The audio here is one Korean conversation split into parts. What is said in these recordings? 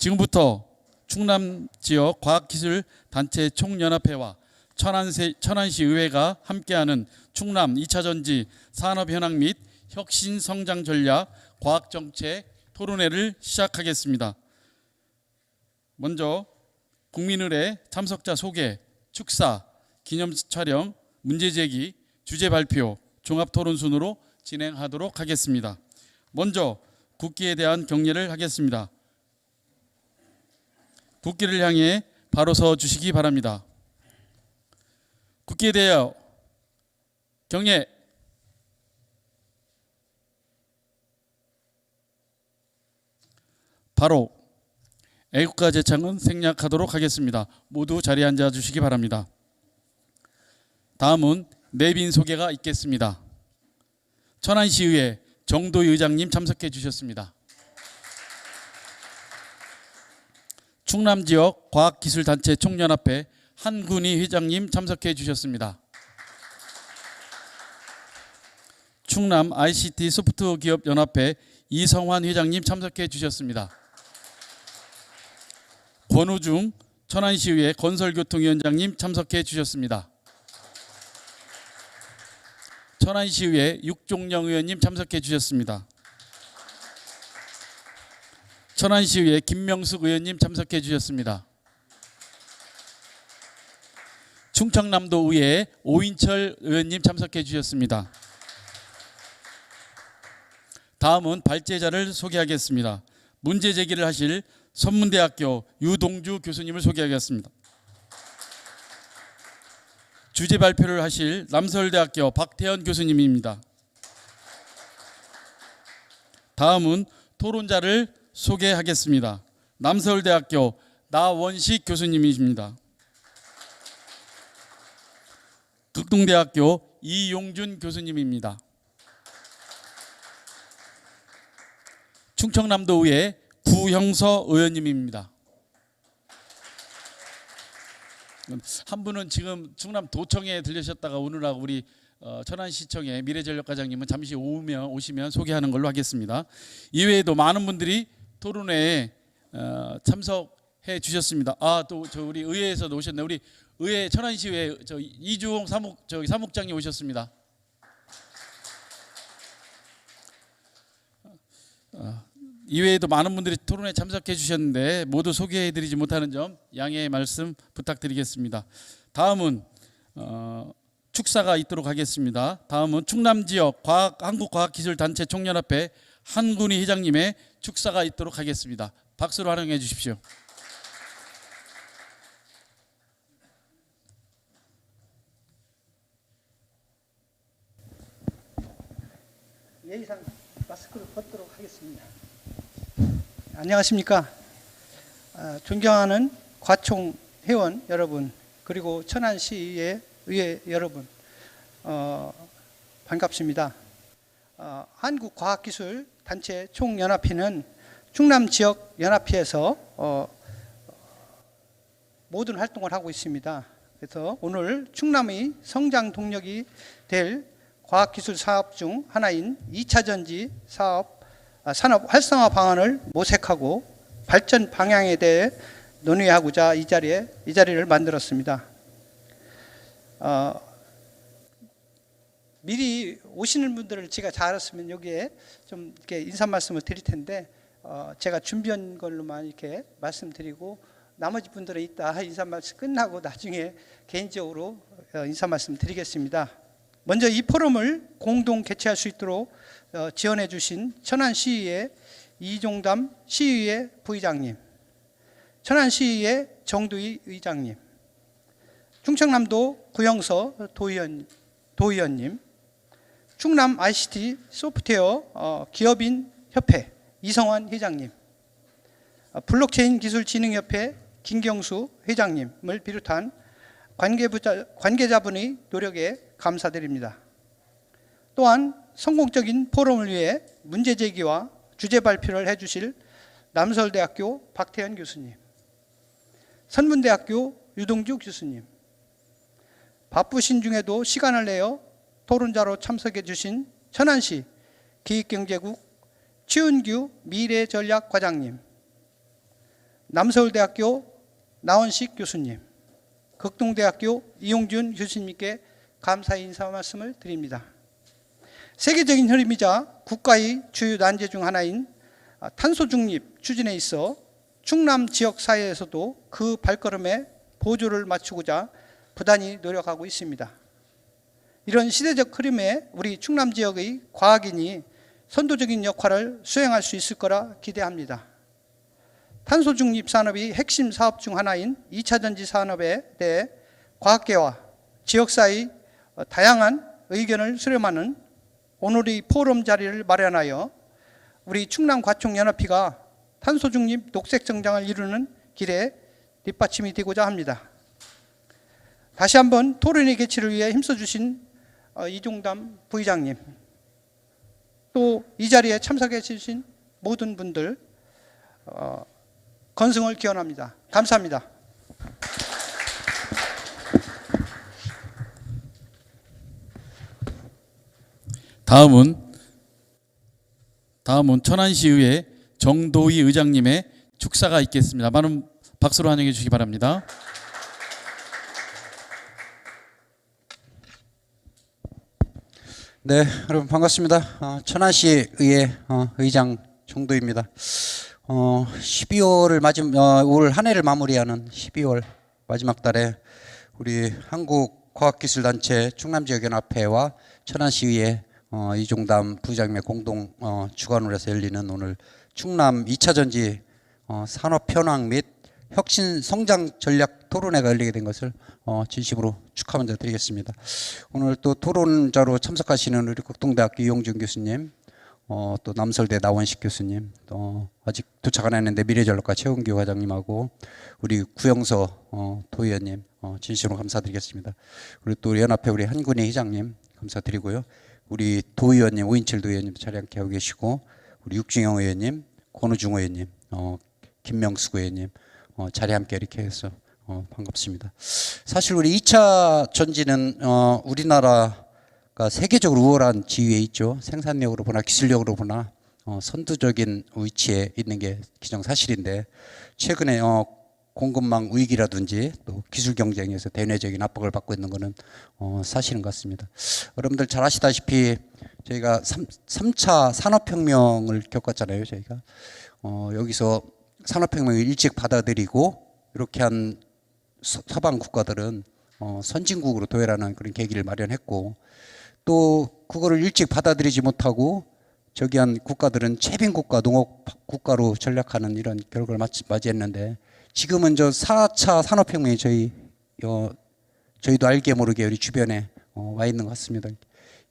지금부터 충남지역 과학기술단체 총연합회와 천안시 의회가 함께하는 충남 2차전지 산업현황 및 혁신성장 전략 과학정책 토론회를 시작하겠습니다. 먼저 국민의례 참석자 소개, 축사, 기념 촬영, 문제제기, 주제 발표, 종합토론 순으로 진행하도록 하겠습니다. 먼저 국기에 대한 경례를 하겠습니다. 국기를 향해 바로 서 주시기 바랍니다. 국기에 대하여 경례. 바로 애국가 제창은 생략하도록 하겠습니다. 모두 자리에 앉아 주시기 바랍니다. 다음은 내빈 소개가 있겠습니다. 천안시의회 정도희 의장님 참석해 주셨습니다. 충남지역 과학기술단체 총연합회 한군희 회장님 참석해 주셨습니다. 충남 ICT 소프트기업연합회 이성환 회장님 참석해 주셨습니다. 권우중 천안시의회 건설교통위원장님 참석해 주셨습니다. 천안시의회 육종영 의원님 참석해 주셨습니다. 천안시의회 김명숙 의원님 참석해 주셨습니다. 충청남도 의회 오인철 의원님 참석해 주셨습니다. 다음은 발제자를 소개하겠습니다. 문제 제기를 하실 선문대학교 유동주 교수님을 소개하겠습니다. 주제 발표를 하실 남서울대학교 박태현 교수님입니다. 다음은 토론자를 소개하겠습니다. 남서울대학교 나원식 교수님이십니다. 극동대학교 이용준 교수님입니다. 충청남도의회 구형서 의원님입니다. 한 분은 지금 충남도청에 들르셨다가 오느라고 우리 천안시청의 미래전력과장님은 잠시 오시면 소개하는 걸로 하겠습니다. 이외에도 많은 분들이 토론회에 참석해 주셨습니다. 또 우리 의회에서도 오셨네요. 우리 의회 천안시의회 이주홍 사무국장님 오셨습니다. 이외에도 많은 분들이 토론에 참석해 주셨는데 모두 소개해드리지 못하는 점 양해의 말씀 부탁드리겠습니다. 다음은 축사가 있도록 하겠습니다. 다음은 충남지역 한국과학기술단체 총연합회 한군희 회장님의 축사가 있도록 하겠습니다. 박수로 환영해 주십시오. 예의상 마스크를 벗도록 하겠습니다. 안녕하십니까. 존경하는 과총 회원 여러분, 그리고 천안시의 의회 여러분, 반갑습니다. 한국과학기술단체 총연합회는 충남지역연합회에서 모든 활동을 하고 있습니다. 그래서 오늘 충남의 성장 동력이 될 과학기술 사업 중 하나인 2차전지 산업 활성화 방안을 모색하고 발전 방향에 대해 논의하고자 이 자리를 만들었습니다. 미리 오시는 분들을 제가 잘 알았으면 여기에 좀 이렇게 인사 말씀을 드릴 텐데 제가 준비한 걸로만 이렇게 말씀드리고 나머지 분들은 이따 인사 말씀 끝나고 나중에 개인적으로 인사 말씀 드리겠습니다. 먼저 이 포럼을 공동 개최할 수 있도록 지원해 주신 천안시의회 이종담 시의회 부의장님, 천안시의회 정도희 의장님, 충청남도 구형서 도의원님, 충남 ICT 소프트웨어 기업인 협회 이성환 회장님, 블록체인 기술진흥협회 김경수 회장님을 비롯한 관계자분의 노력에 감사드립니다. 또한 성공적인 포럼을 위해 문제 제기와 주제 발표를 해주실 남서울대학교 박태현 교수님, 선문대학교 유동주 교수님, 바쁘신 중에도 시간을 내어 토론자로 참석해 주신 천안시 기획경제국 최은규 미래전략과장님, 남서울대학교 나원식 교수님, 극동대학교 이용준 교수님께 감사의 인사 말씀을 드립니다. 세계적인 흐름이자 국가의 주요 난제 중 하나인 탄소 중립 추진에 있어 충남 지역 사회에서도 그 발걸음에 보조를 맞추고자 부단히 노력하고 있습니다. 이런 시대적 흐름에 우리 충남 지역의 과학인이 선도적인 역할을 수행할 수 있을 거라 기대합니다. 탄소 중립 산업이 핵심 사업 중 하나인 2차 전지 산업에 대해 과학계와 지역사회의 다양한 의견을 수렴하는 오늘의 포럼 자리를 마련하여 우리 충남과총연합회가 탄소 중립 녹색 성장을 이루는 길에 뒷받침이 되고자 합니다. 다시 한번 토론의 개최를 위해 힘써주신 이종담 부의장님, 또 이 자리에 참석해 주신 모든 분들 건승을 기원합니다. 감사합니다. 다음은 천안시의회 정도희 의장님의 축사가 있겠습니다. 많은 박수로 환영해 주시기 바랍니다. 네, 여러분 반갑습니다. 천안시의회 의장 정도희입니다. 12월을 올 한 해를 마무리하는 12월 마지막 달에 우리 한국과학기술단체 충남지역연합회와 천안시의회 이종담 부의장님의 공동 주관으로 해서 열리는 오늘 충남 2차 전지 산업 현황 및 혁신 성장 전략 토론회가 열리게 된 것을 진심으로 축하 먼저 드리겠습니다. 오늘 또 토론자로 참석하시는 우리 극동대학교 이용준 교수님, 또 남설대 나원식 교수님, 또 아직 도착 안 했는데 미래전략과 최은규 과장님하고 우리 구영서 도의원님 진심으로 감사드리겠습니다. 그리고 또 우리 연합회 우리 한군희 회장님 감사드리고요. 우리 도의원님 오인철 도의원님도 자리에 함께 하고 계시고 우리 육중영 의원님, 권우중 의원님, 김명수 의원님 자리에 함께 이렇게 해서 반갑습니다. 사실 우리 2차 전지는 우리나라가 세계적으로 우월한 지위에 있죠. 생산력으로 보나 기술력으로 보나 선두적인 위치에 있는 게 기정사실인데 최근에 공급망 위기라든지 또 기술 경쟁에서 대내적인 압박을 받고 있는 것은 사실인 것 같습니다. 여러분들 잘 아시다시피 저희가 3차 산업혁명을 겪었잖아요. 저희가 여기서 산업혁명을 일찍 받아들이고 이렇게 한 서방 국가들은 선진국으로 도약하는 그런 계기를 마련했고 또 그거를 일찍 받아들이지 못하고 저기 한 국가들은 최빈국가 농업 국가로 전락하는 이런 결과를 맞이했는데 지금은 저 4차 산업혁명이 저희도 알게 모르게 우리 주변에 와 있는 것 같습니다.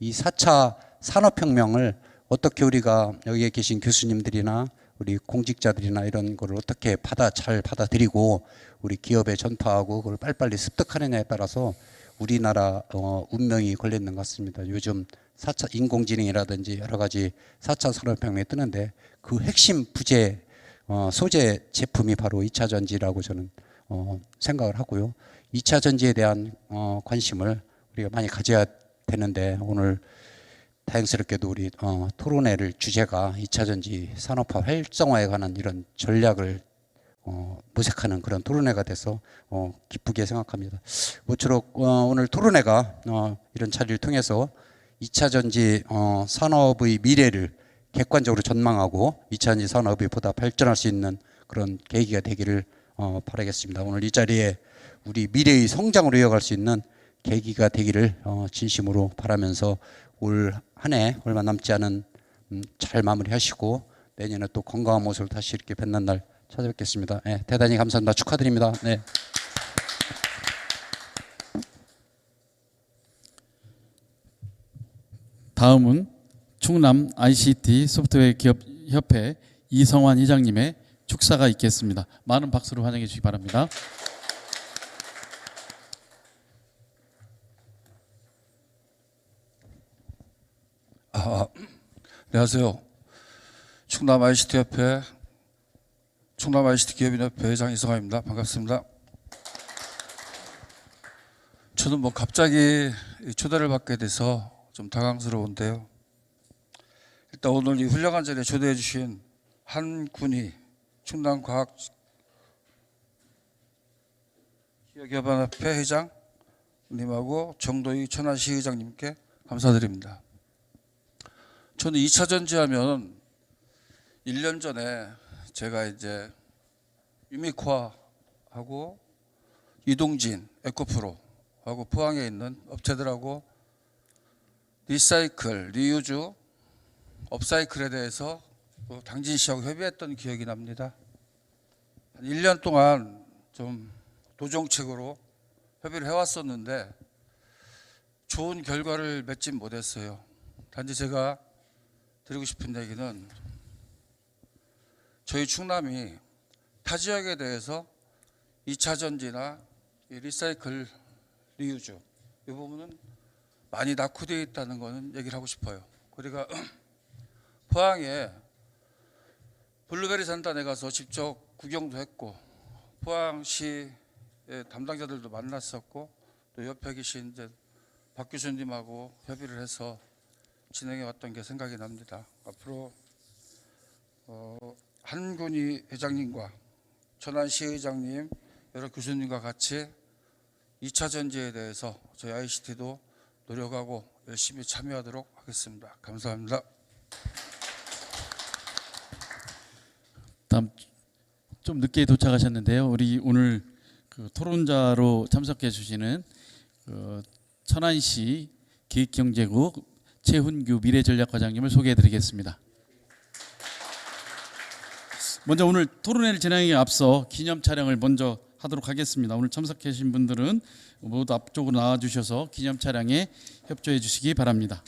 이 4차 산업혁명을 어떻게 우리가 여기에 계신 교수님들이나 우리 공직자들이나 이런 거를 어떻게 잘 받아들이고 우리 기업에 전파하고 그걸 빨리빨리 습득하느냐에 따라서 우리나라 운명이 걸려있는 것 같습니다. 요즘 4차 인공지능이라든지 여러 가지 4차 산업혁명이 뜨는데 그 핵심 부재 소재 제품이 바로 2차 전지라고 저는 생각을 하고요. 2차 전지에 대한 관심을 우리가 많이 가져야 되는데 오늘 다행스럽게도 우리 토론회를 주제가 2차 전지 산업화 활성화에 관한 이런 전략을 모색하는 그런 토론회가 돼서 기쁘게 생각합니다. 모쪼록 오늘 토론회가 이런 자리를 통해서 2차 전지 산업의 미래를 객관적으로 전망하고 2차 전지 산업이 보다 발전할 수 있는 그런 계기가 되기를 바라겠습니다. 오늘 이 자리에 우리 미래의 성장으로 이어갈 수 있는 계기가 되기를 진심으로 바라면서 올 한 해 얼마 남지 않은 잘 마무리하시고 내년에 또 건강한 모습을 다시 이렇게 뵙는 날 찾아뵙겠습니다. 네, 대단히 감사합니다. 축하드립니다. 네. 다음은 충남 ICT 소프트웨어 기업 협회 이성환 회장님의 축사가 있겠습니다. 많은 박수로 환영해 주시기 바랍니다. 안녕하세요. 충남 ICT 협회 충남 ICT 기업인협회 회장 이성환입니다. 반갑습니다. 저는 갑자기 초대를 받게 돼서 좀 당황스러운데요. 일단 오늘 이 훌륭한 자리에 초대해 주신 한군희 충남과학 기업연합회 회장님하고 정도희 천안시의장님께 감사드립니다. 저는 2차 전지하면 1년 전에 제가 이제 유미코아하고 이동진, 에코프로하고 포항에 있는 업체들하고 리사이클, 리유즈, 업사이클에 대해서 당진 씨하고 협의했던 기억이 납니다. 한 1년 동안 좀 도정책으로 협의를 해왔었는데 좋은 결과를 맺진 못했어요. 단지 제가 드리고 싶은 얘기는 저희 충남이 타 지역에 대해서 2차 전지나 리사이클, 리유즈 이 부분은 많이 낙후되어 있다는 것은 얘기를 하고 싶어요. 우리가 포항에 블루베리 산단에 가서 직접 구경도 했고 포항시 담당자들도 만났었고 또 옆에 계신 이제 박 교수님하고 협의를 해서 진행해 왔던 게 생각이 납니다. 앞으로 한군희 회장님과 천안시 의장님 여러 교수님과 같이 2차 전지에 대해서 저희 ICT도 노력하고 열심히 참여하도록 하겠습니다. 감사합니다. 다음 좀 늦게 도착하셨는데요. 우리 오늘 그 토론자로 참석해 주시는 그 천안시 기획경제국 최훈규 미래전략과장님을 소개해 드리겠습니다. 먼저 오늘 토론회를 진행하기에 앞서 기념 촬영을 먼저 하도록 하겠습니다. 오늘 참석해 주신 분들은 모두 앞쪽으로 나와 주셔서 기념 촬영에 협조해 주시기 바랍니다.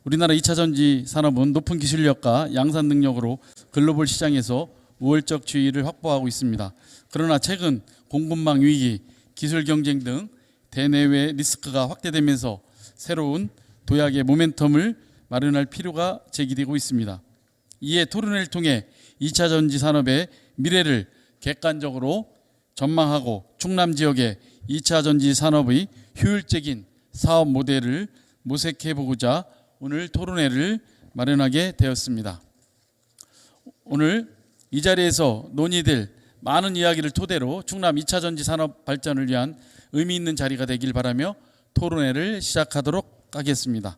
우리나라 2차 전지 산업은 높은 기술력과 양산 능력으로 글로벌 시장에서 우월적 지위를 확보하고 있습니다. 그러나 최근 공급망 위기, 기술 경쟁 등 대내외 리스크가 확대되면서 새로운 도약의 모멘텀을 마련할 필요가 제기되고 있습니다. 이에 토론회를 통해 2차 전지 산업의 미래를 객관적으로 전망하고 충남 지역의 2차 전지 산업의 효율적인 사업 모델을 모색해 보고자 오늘 토론회를 마련하게 되었습니다. 오늘 이 자리에서 논의될 많은 이야기를 토대로 충남 2차 전지 산업 발전을 위한 의미 있는 자리가 되길 바라며 토론회를 시작하도록 하겠습니다.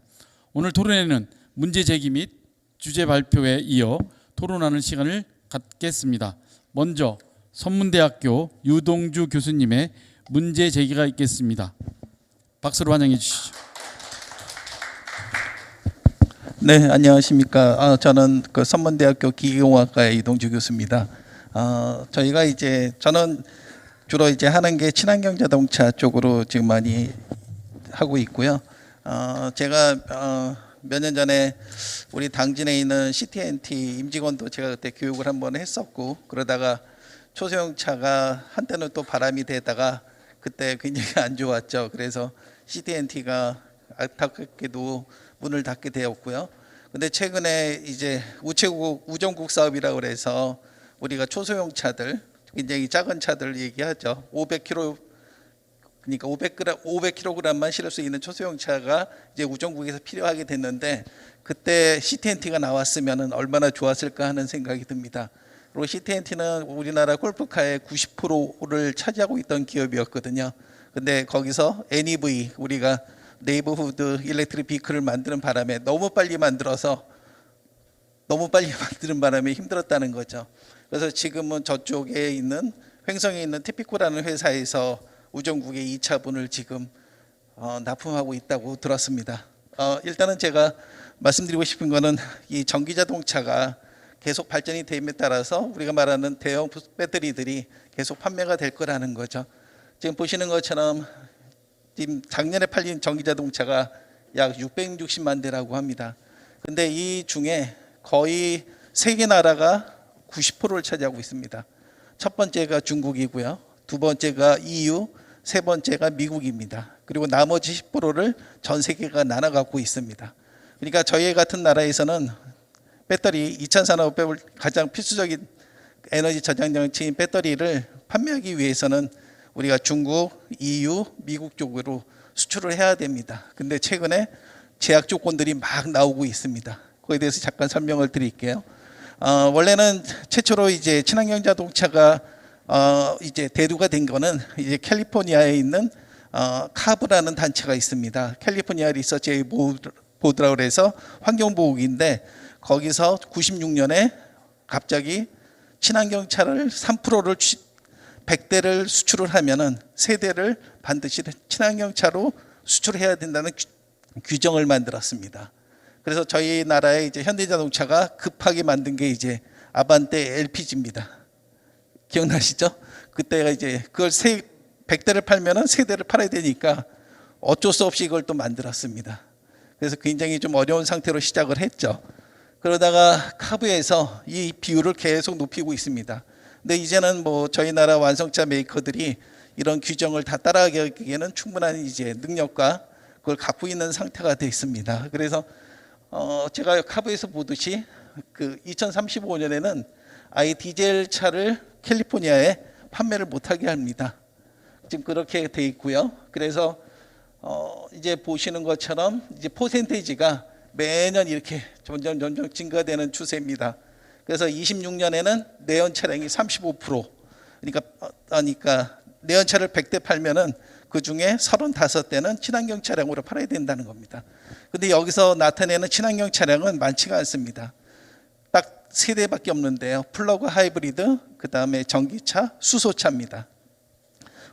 오늘 토론회는 문제 제기 및 주제 발표에 이어 토론하는 시간을 갖겠습니다. 먼저 선문대학교 유동주 교수님의 문제 제기가 있겠습니다. 박수로 환영해 주시죠. 네, 안녕하십니까. 저는 그 선문대학교 기계공학과의 이동주 교수입니다. 저희가 이제 저는 주로 이제 하는 게 친환경 자동차 쪽으로 지금 많이 하고 있고요. 제가 몇 년 전에 우리 당진에 있는 CT&T 임직원도 제가 그때 교육을 한번 했었고 그러다가 초소형차가 한때는 또 바람이 되다가 그때 굉장히 안 좋았죠. 그래서 CT&T가 안타깝게도 문을 닫게 되었고요. 근데 최근에 이제 우체국 우정국 사업이라고 그래서 우리가 초소형차들 굉장히 작은 차들 얘기하죠. 500kg 그러니까 500kg만 실을 수 있는 초소형차가 이제 우정국에서 필요하게 됐는데 그때 CT&T가 나왔으면 얼마나 좋았을까 하는 생각이 듭니다. 그리고 CT&T는 우리나라 골프카의 90%를 차지하고 있던 기업이었거든요. 근데 거기서 NEV 우리가 네이버후드 일렉트릭 비클을 만드는 바람에 너무 빨리 만드는 바람에 힘들었다는 거죠. 그래서 지금은 저쪽에 있는 횡성에 있는 티피코라는 회사에서 우정국의 2차분을 지금 납품하고 있다고 들었습니다. 일단은 제가 말씀드리고 싶은 거는 이 전기자동차가 계속 발전이 됨에 따라서 우리가 말하는 대형 배터리들이 계속 판매가 될 거라는 거죠. 지금 보시는 것처럼 지금 작년에 팔린 전기자동차가 약 660만 대라고 합니다. 근데 이 중에 거의 3개 나라가 90%를 차지하고 있습니다. 첫 번째가 중국이고요. 두 번째가 EU, 세 번째가 미국입니다. 그리고 나머지 10%를 전 세계가 나눠 갖고 있습니다. 그러니까 저희 같은 나라에서는 배터리 2차 산업의 가장 필수적인 에너지 저장 장치인 배터리를 판매하기 위해서는 우리가 중국, EU, 미국 쪽으로 수출을 해야 됩니다. 근데 최근에 제약 조건들이 막 나오고 있습니다. 거기에 대해서 잠깐 설명을 드릴게요. 원래는 최초로 이제 친환경 자동차가 이제 대두가 된 거는 이제 캘리포니아에 있는 카브라는 단체가 있습니다. 캘리포니아 리서치 보드라고 해서 환경보호기인데 거기서 96년에 갑자기 친환경 차를 3%를 100대를 수출을 하면은 3대를 반드시 친환경 차로 수출해야 된다는 규정을 만들었습니다. 그래서 저희 나라의 이제 현대자동차가 급하게 만든 게 이제 아반떼 LPG입니다. 기억나시죠? 그때가 이제 그걸 100대를 팔면은 3대를 팔아야 되니까 어쩔 수 없이 이걸 또 만들었습니다. 그래서 굉장히 좀 어려운 상태로 시작을 했죠. 그러다가 카브에서 이 비율을 계속 높이고 있습니다. 근데 이제는 뭐 저희 나라 완성차 메이커들이 이런 규정을 다 따라가기에는 충분한 이제 능력과 그걸 갖고 있는 상태가 되어 있습니다. 그래서 제가 카브에서 보듯이 그 2035년에는 아예 디젤 차를 캘리포니아에 판매를 못하게 합니다. 지금 그렇게 돼 있고요. 그래서 이제 보시는 것처럼 이제 퍼센테이지가 매년 이렇게 점점 증가되는 추세입니다. 그래서 26년에는 내연 차량이 35%, 그러니까 내연 차를 100대 팔면은 그 중에 35대는 친환경 차량으로 팔아야 된다는 겁니다. 근데 여기서 나타내는 친환경 차량은 많지가 않습니다. 딱 3대밖에 없는데요. 플러그 하이브리드, 그다음에 전기차, 수소차입니다.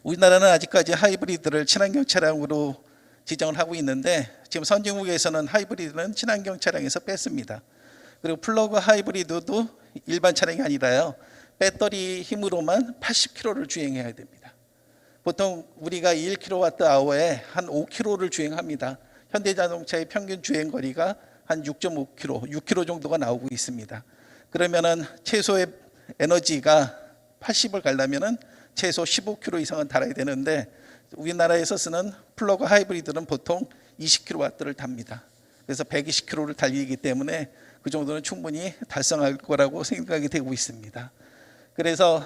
우리나라는 아직까지 하이브리드를 친환경 차량으로 지정을 하고 있는데 지금 선진국에서는 하이브리드는 친환경 차량에서 뺐습니다. 그리고 플러그 하이브리드도 일반 차량이 아니라요. 배터리 힘으로만 80km를 주행해야 됩니다. 보통 우리가 1kWh에 한 5km를 주행합니다. 현대자동차의 평균 주행 거리가 한 6.5km, 6km 정도가 나오고 있습니다. 그러면은 최소의 에너지가 80을 가려면은 최소 15km 이상은 달아야 되는데 우리나라에서 쓰는 플러그 하이브리드는 보통 20kW를 답니다. 그래서 120km를 달리기 때문에 그 정도는 충분히 달성할 거라고 생각이 되고 있습니다. 그래서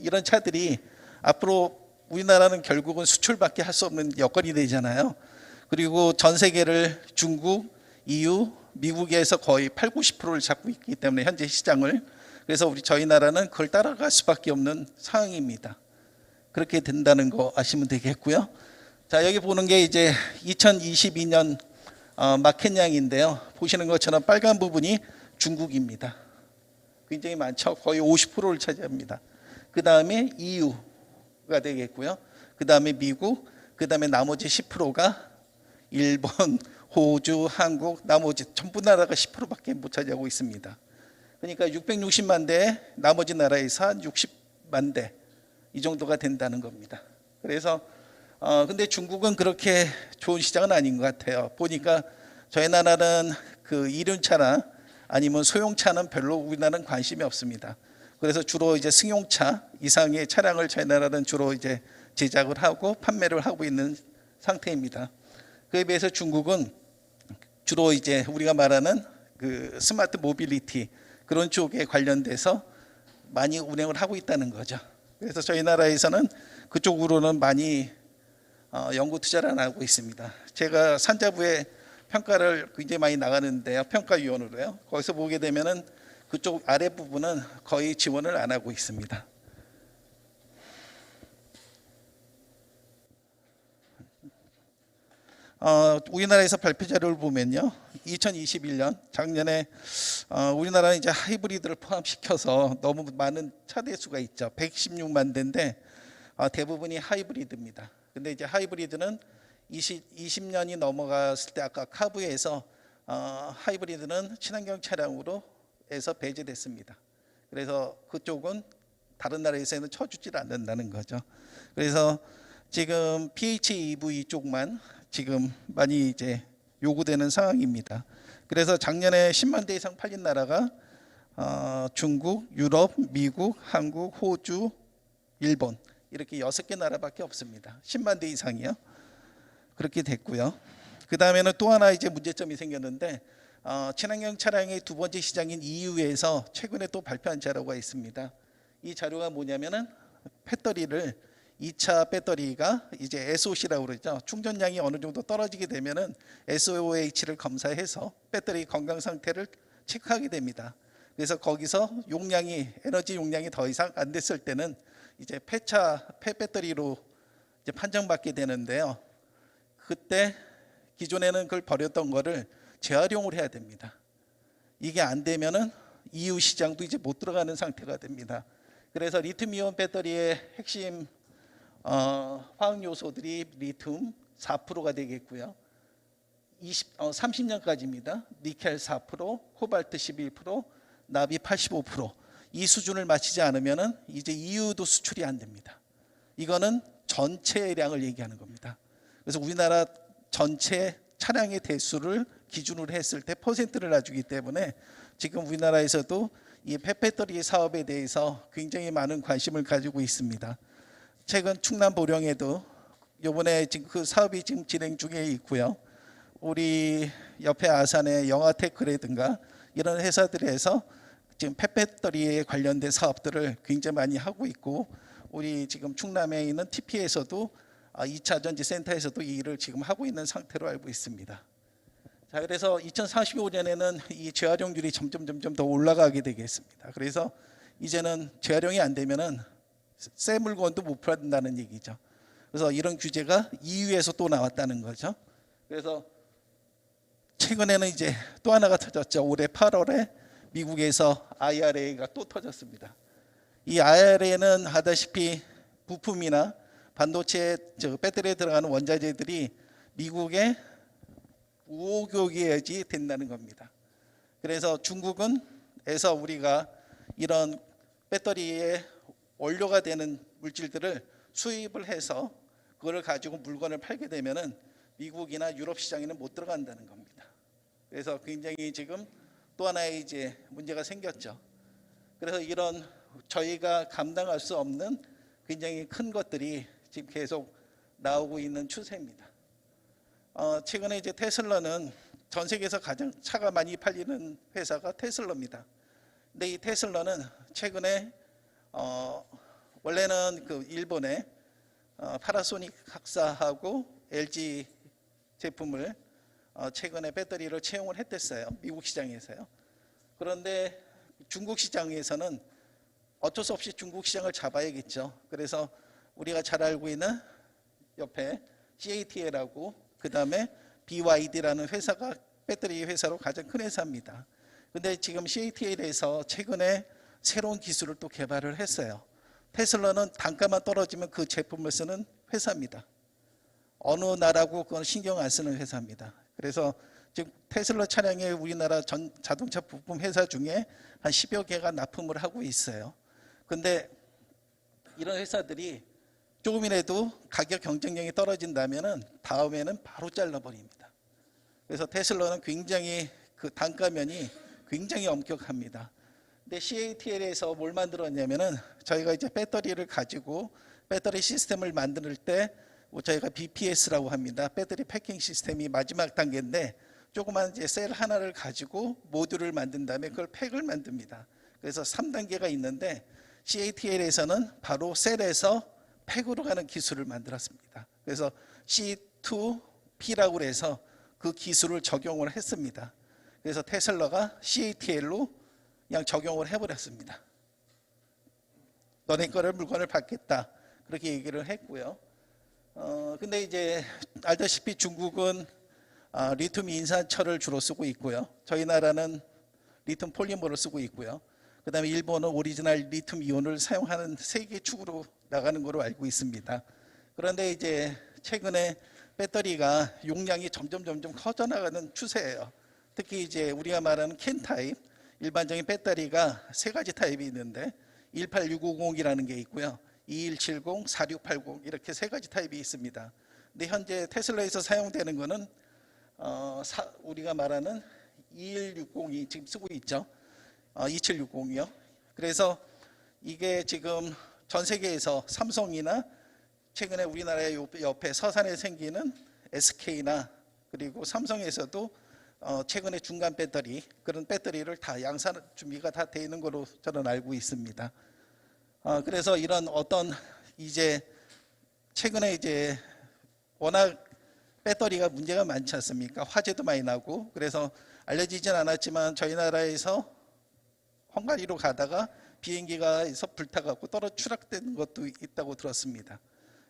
이런 차들이 앞으로 우리나라는 결국은 수출밖에 할 수 없는 여건이 되잖아요. 그리고 전 세계를 중국, EU, 미국에서 거의 8, 90%를 잡고 있기 때문에 현재 시장을, 그래서 저희 나라는 그걸 따라갈 수밖에 없는 상황입니다. 그렇게 된다는 거 아시면 되겠고요. 자, 여기 보는 게 이제 2022년 마켓량인데요. 보시는 것처럼 빨간 부분이 중국입니다. 굉장히 많죠. 거의 50%를 차지합니다. 그 다음에 EU가 되겠고요. 그 다음에 미국, 그 다음에 나머지 10%가 일본, 호주, 한국, 나머지 전부 나라가 10%밖에 못 차지하고 있습니다. 그러니까 660만 대, 나머지 나라에서 한 60만 대 이 정도가 된다는 겁니다. 그래서 근데 중국은 그렇게 좋은 시장은 아닌 것 같아요. 보니까 저희 나라는 그 이륜차나 아니면 소형차는 별로 우리나라는 관심이 없습니다. 그래서 주로 이제 승용차 이상의 차량을 저희 나라는 주로 이제 제작을 하고 판매를 하고 있는 상태입니다. 그에 비해서 중국은 주로 이제 우리가 말하는 그 스마트 모빌리티 그런 쪽에 관련돼서 많이 운행을 하고 있다는 거죠. 그래서 저희 나라에서는 그쪽으로는 많이 연구 투자를 안 하고 있습니다. 제가 산자부에 평가를 굉장히 많이 나가는데요. 평가위원으로요. 거기서 보게 되면은 그쪽 아래 부분은 거의 지원을 안 하고 있습니다. 우리나라에서 발표 자료를 보면요. 2021년 작년에 우리나라는 이제 하이브리드를 포함시켜서 너무 많은 차대 수가 있죠. 116만 대인데 대부분이 하이브리드입니다. 근데 이제 하이브리드는 20년이 넘어갔을 때 아까 카브에서 하이브리드는 친환경 차량으로 해서 배제됐습니다. 그래서 그쪽은 다른 나라에서는 쳐주질 않는다는 거죠. 그래서 지금 PHEV 쪽만 지금 많이 이제 요구되는 상황입니다. 그래서 작년에 10만 대 이상 팔린 나라가 중국, 유럽, 미국, 한국, 호주, 일본 이렇게 6개 나라밖에 없습니다. 10만 대 이상이요. 그렇게 됐고요. 그 다음에는 또 하나 이제 문제점이 생겼는데 친환경 차량의 두 번째 시장인 EU에서 최근에 또 발표한 자료가 있습니다. 이 자료가 뭐냐면은 배터리를 2차 배터리가 이제 SOC라고 그러죠. 충전량이 어느 정도 떨어지게 되면은 SOH를 검사해서 배터리 건강 상태를 체크하게 됩니다. 그래서 거기서 용량이 에너지 용량이 더 이상 안 됐을 때는 이제 폐배터리로 이제 판정받게 되는데요. 그때 기존에는 그걸 버렸던 거를 재활용을 해야 됩니다. 이게 안 되면은 EU 시장도 이제 못 들어가는 상태가 됩니다. 그래서 리튬이온 배터리의 핵심 화학 요소들이 리튬 4%가 되겠고요. 30년까지입니다. 니켈 4%, 코발트 11%, 나비 85%. 이 수준을 맞추지 않으면은 이제 EU도 수출이 안 됩니다. 이거는 전체량을 얘기하는 겁니다. 그래서 우리나라 전체 차량의 대수를 기준으로 했을 때 퍼센트를 놔주기 때문에 지금 우리나라에서도 이 폐배터리 사업에 대해서 굉장히 많은 관심을 가지고 있습니다. 최근 충남 보령에도 이번에 지금 그 사업이 지금 진행 중에 있고요. 우리 옆에 아산의 영아테크라든가 이런 회사들에서 지금 폐배터리에 관련된 사업들을 굉장히 많이 하고 있고, 우리 지금 충남에 있는 TP에서도 2차 전지 센터에서도 이 일을 지금 하고 있는 상태로 알고 있습니다. 자, 그래서 2045년에는 이 재활용률이 점점 더 올라가게 되겠습니다. 그래서 이제는 재활용이 안 되면은 새 물건도 못 팔린다는 얘기죠. 그래서 이런 규제가 EU에서 또 나왔다는 거죠. 그래서 최근에는 이제 또 하나가 터졌죠. 올해 8월에 미국에서 IRA가 또 터졌습니다. 이 IRA는 아다시피 부품이나 반도체 배터리에 들어가는 원자재들이 미국의 우호교역이 된다는 겁니다. 그래서 중국은에서 우리가 이런 배터리의 원료가 되는 물질들을 수입을 해서 그걸 가지고 물건을 팔게 되면은 미국이나 유럽 시장에는 못 들어간다는 겁니다. 그래서 굉장히 지금 또 하나의 이제 문제가 생겼죠. 그래서 이런 저희가 감당할 수 없는 굉장히 큰 것들이 지금 계속 나오고 있는 추세입니다. 최근에 이제 테슬라는 전 세계에서 가장 차가 많이 팔리는 회사가 테슬라입니다. 근데 이 테슬라는 최근에 원래는 그 일본의 파나소닉 학사하고 LG 제품을 최근에 배터리를 채용을 했댔어요. 미국 시장에서요. 그런데 중국 시장에서는 어쩔 수 없이 중국 시장을 잡아야겠죠. 그래서 우리가 잘 알고 있는 옆에 CATL하고 그 다음에 BYD라는 회사가 배터리 회사로 가장 큰 회사입니다. 근데 지금 CATL에서 최근에 새로운 기술을 또 개발을 했어요. 테슬라는 단가만 떨어지면 그 제품을 쓰는 회사입니다. 어느 나라고 그건 신경 안 쓰는 회사입니다. 그래서 지금 테슬라 차량에 우리나라 자동차 부품 회사 중에 한 10여 개가 납품을 하고 있어요. 근데 이런 회사들이 조금이라도 가격 경쟁력이 떨어진다면은 다음에는 바로 잘라버립니다. 그래서 테슬라는 굉장히 그 단가면이 굉장히 엄격합니다. 근데 CATL에서 뭘 만들었냐면은 저희가 이제 배터리를 가지고 배터리 시스템을 만들 때 저희가 BPS라고 합니다. 배터리 패킹 시스템이 마지막 단계인데 조그만 이제 셀 하나를 가지고 모듈을 만든 다음에 그걸 팩을 만듭니다. 그래서 3단계가 있는데 CATL에서는 바로 셀에서 팩으로 가는 기술을 만들었습니다. 그래서 C2P라고 해서 그 기술을 적용을 했습니다. 그래서 테슬라가 CATL로 그냥 적용을 해버렸습니다. 너네 거를 물건을 받겠다 그렇게 얘기를 했고요. 근데 이제 알다시피 중국은 리튬 인산철을 주로 쓰고 있고요. 저희 나라는 리튬 폴리머를 쓰고 있고요. 그다음에 일본은 오리지널 리튬 이온을 사용하는 세계 축으로 나가는 걸로 알고 있습니다. 그런데 이제 최근에 배터리가 용량이 점점 커져 나가는 추세예요. 특히 이제 우리가 말하는 캔 타입, 일반적인 배터리가 세 가지 타입이 있는데 18650이라는 게 있고요. 2170, 4680 이렇게 세 가지 타입이 있습니다. 근데 현재 테슬라에서 사용되는 거는 우리가 말하는 2160이 지금 쓰고 있죠. 2760이요. 그래서 이게 지금 전 세계에서 삼성이나 최근에 우리나라의 옆에 서산에 생기는 SK나 그리고 삼성에서도 최근에 중간 배터리 그런 배터리를 다 양산 준비가 다 돼 있는 걸로 저는 알고 있습니다. 그래서 이런 어떤 이제 최근에 이제 워낙 배터리가 문제가 많지 않습니까? 화재도 많이 나고 그래서 알려지진 않았지만 저희 나라에서 헝가리로 가다가 비행기가에서 불타갖고 떨어 추락된 것도 있다고 들었습니다.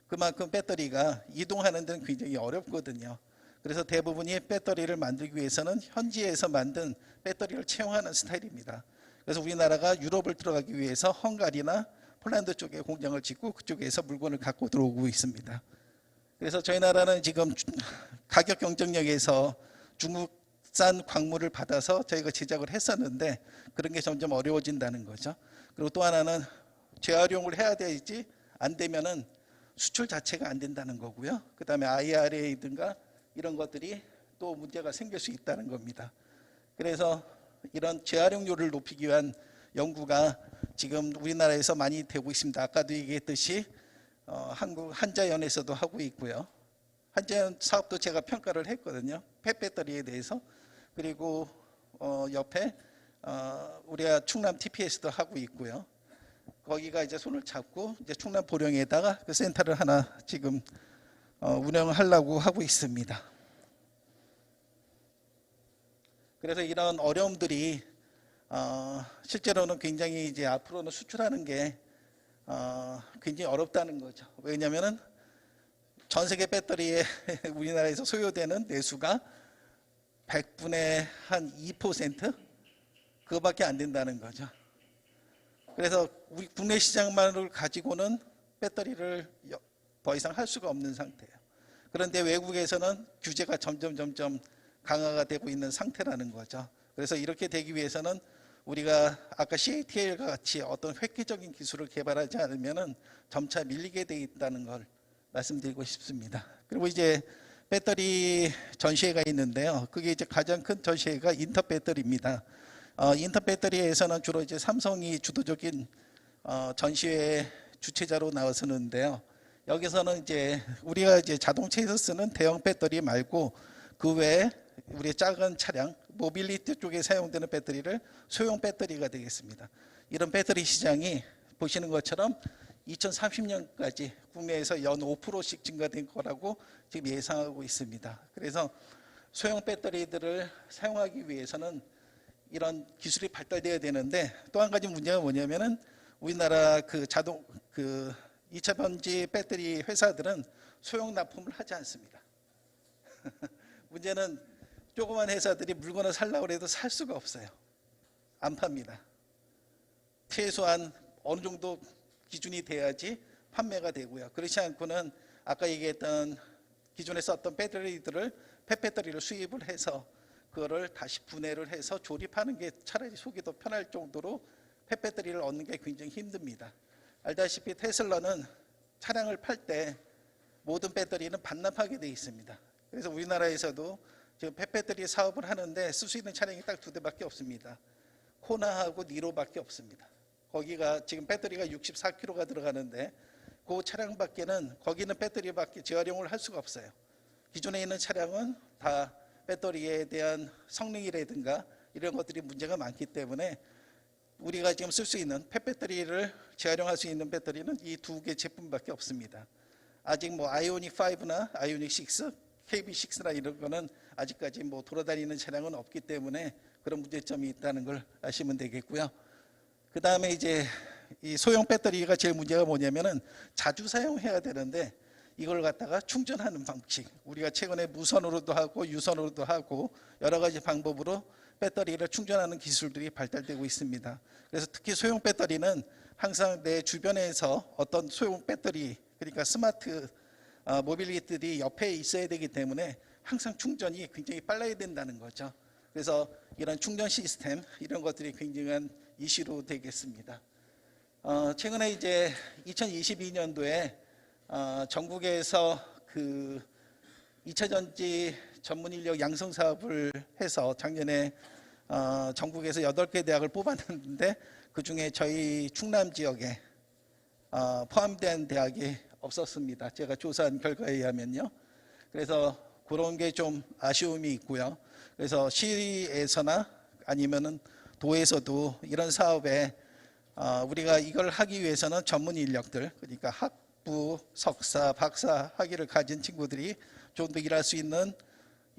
그만큼 배터리가 이동하는 데는 굉장히 어렵거든요. 그래서 대부분이 배터리를 만들기 위해서는 현지에서 만든 배터리를 채용하는 스타일입니다. 그래서 우리나라가 유럽을 들어가기 위해서 헝가리나 폴란드 쪽에 공장을 짓고 그쪽에서 물건을 갖고 들어오고 있습니다. 그래서 저희 나라는 지금 가격 경쟁력에서 중국산 광물을 받아서 저희가 제작을 했었는데 그런 게 점점 어려워진다는 거죠. 그리고 또 하나는 재활용을 해야 되지 안 되면은 수출 자체가 안 된다는 거고요. 그다음에 IRA든가 이런 것들이 또 문제가 생길 수 있다는 겁니다. 그래서 이런 재활용률을 높이기 위한 연구가 지금 우리나라에서 많이 되고 있습니다. 아까도 얘기했듯이 한국 한자연에서도 하고 있고요. 한자연 사업도 제가 평가를 했거든요. 폐배터리에 대해서. 그리고 옆에 우리가 충남 TPS도 하고 있고요. 거기가 이제 손을 잡고 이제 충남 보령에다가 그 센터를 하나 지금 운영하려고 하고 있습니다. 그래서 이런 어려움들이 실제로는 굉장히 이제 앞으로는 수출하는 게 굉장히 어렵다는 거죠. 왜냐하면은 전 세계 배터리에 우리나라에서 소요되는 내수가 100분의 한 2% 그거밖에 안 된다는 거죠. 그래서 우리 국내 시장만을 가지고는 배터리를 더 이상 할 수가 없는 상태예요. 그런데 외국에서는 규제가 점점 강화가 되고 있는 상태라는 거죠. 그래서 이렇게 되기 위해서는 우리가 아까 CATL과 같이 어떤 획기적인 기술을 개발하지 않으면은 점차 밀리게 돼 있다는 걸 말씀드리고 싶습니다. 그리고 이제 배터리 전시회가 있는데요. 그게 이제 가장 큰 전시회가 인터 배터리입니다. 인터 배터리에서는 주로 이제 삼성이 주도적인 전시회 주최자로 나서는데요. 여기서는 이제 우리가 이제 자동차에서 쓰는 대형 배터리 말고 그 외에 우리 작은 차량, 모빌리티 쪽에 사용되는 배터리를 소형 배터리가 되겠습니다. 이런 배터리 시장이 보시는 것처럼 2030년까지 국내에서 연 5%씩 증가될 거라고 지금 예상하고 있습니다. 그래서 소형 배터리들을 사용하기 위해서는 이런 기술이 발달돼야 되는데 또 한 가지 문제가 뭐냐면은 우리나라 그 2차 전지 배터리 회사들은 소형 납품을 하지 않습니다. 문제는 조그만 회사들이 물건을 살려고 해도 살 수가 없어요. 안 팝니다. 최소한 어느 정도 기준이 돼야지 판매가 되고요. 그렇지 않고는 아까 얘기했던 기존에 썼던 배터리들을 폐배터리를 수입을 해서 그거를 다시 분해를 해서 조립하는 게 차라리 속이 더 편할 정도로 폐배터리를 얻는 게 굉장히 힘듭니다. 알다시피 테슬라는 차량을 팔 때 모든 배터리는 반납하게 돼 있습니다. 그래서 우리나라에서도 지금 폐배터리 사업을 하는데 쓸 수 있는 차량이 딱 2대밖에 없습니다. 호나하고 니로밖에 없습니다. 거기가 지금 배터리가 64kg가 들어가는데 그 차량밖에는 거기는 배터리밖에 재활용을 할 수가 없어요. 기존에 있는 차량은 다 배터리에 대한 성능이라든가 이런 것들이 문제가 많기 때문에 우리가 지금 쓸 수 있는 폐배터리를 재활용할 수 있는 배터리는 이 2개 제품밖에 없습니다. 아직 뭐 아이오닉 5나 아이오닉 6, KB6나 이런 거는 아직까지 뭐 돌아다니는 차량은 없기 때문에 그런 문제점이 있다는 걸 아시면 되겠고요. 그 다음에 이제 이 소형 배터리가 제일 문제가 뭐냐면은 자주 사용해야 되는데 이걸 갖다가 충전하는 방식, 우리가 최근에 무선으로도 하고 유선으로도 하고 여러 가지 방법으로 배터리를 충전하는 기술들이 발달되고 있습니다. 그래서 특히 소형 배터리는 항상 내 주변에서 어떤 소형 배터리, 그러니까 스마트 모빌리티들이 옆에 있어야 되기 때문에 항상 충전이 굉장히 빨라야 된다는 거죠. 그래서 이런 충전 시스템 이런 것들이 굉장한 이슈로 되겠습니다. 최근에 이제 2022년도에 전국에서 그 2차 전지 전문 인력 양성 사업을 해서 작년에 전국에서 8개 대학을 뽑았는데 그 중에 저희 충남 지역에 포함된 대학이 없었습니다. 제가 조사한 결과에 의하면요. 그래서 그런 게 좀 아쉬움이 있고요. 그래서 시에서나 아니면은 도에서도 이런 사업에 우리가 이걸 하기 위해서는 전문 인력들, 그러니까 학부, 석사, 박사 학위를 가진 친구들이 좀 더 일할 수 있는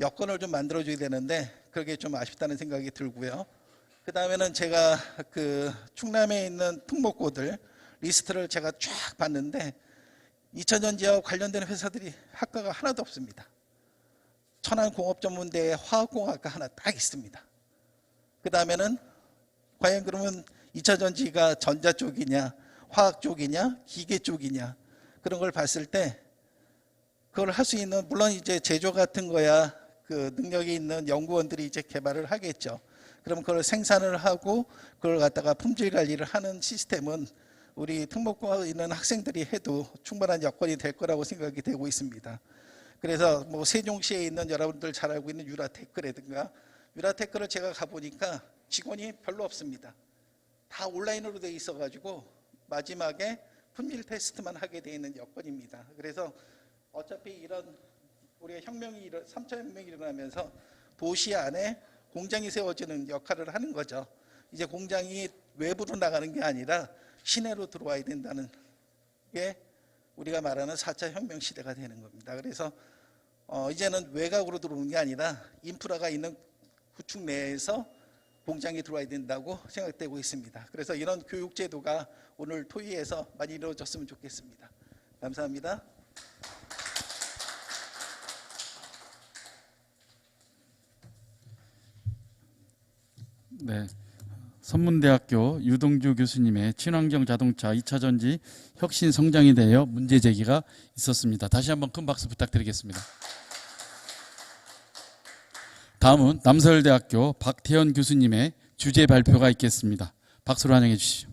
여건을 좀 만들어줘야 되는데 그게 좀 아쉽다는 생각이 들고요. 그 다음에는 제가 그 충남에 있는 특목고들 리스트를 제가 쫙 봤는데 2차전지와 관련된 회사들이 학과가 하나도 없습니다. 천안공업전문대에 화학공학과 하나 딱 있습니다. 그 다음에는 과연 그러면 2차전지가 전자 쪽이냐 화학 쪽이냐 기계 쪽이냐 그런 걸 봤을 때 그걸 할 수 있는, 물론 이제 제조 같은 거야 그 능력이 있는 연구원들이 이제 개발을 하겠죠. 그럼 그걸 생산을 하고 그걸 갖다가 품질 관리를 하는 시스템은 우리 특목고에 있는 학생들이 해도 충분한 여건이 될 거라고 생각이 되고 있습니다. 그래서 뭐 세종시에 있는 여러분들 잘 알고 있는 유라테크라든가, 유라테크를 제가 가보니까 직원이 별로 없습니다. 다 온라인으로 돼 있어가지고 마지막에 품질 테스트만 하게 돼 있는 여건입니다. 그래서 어차피 이런 우리가 3차 혁명이 일어나면서 도시 안에 공장이 세워지는 역할을 하는 거죠. 이제 공장이 외부로 나가는 게 아니라 시내로 들어와야 된다는 게 우리가 말하는 4차 혁명 시대가 되는 겁니다. 그래서 이제는 외곽으로 들어오는 게 아니라 인프라가 있는 구축 내에서 공장이 들어와야 된다고 생각되고 있습니다. 그래서 이런 교육 제도가 오늘 토의에서 많이 이루어졌으면 좋겠습니다. 감사합니다. 네, 선문대학교 유동주 교수님의 친환경 자동차 2차 전지 혁신 성장에 대하여 문제 제기가 있었습니다. 다시 한번 큰 박수 부탁드리겠습니다. 다음은 남서울대학교 박태현 교수님의 주제 발표가 있겠습니다. 박수로 환영해 주시죠.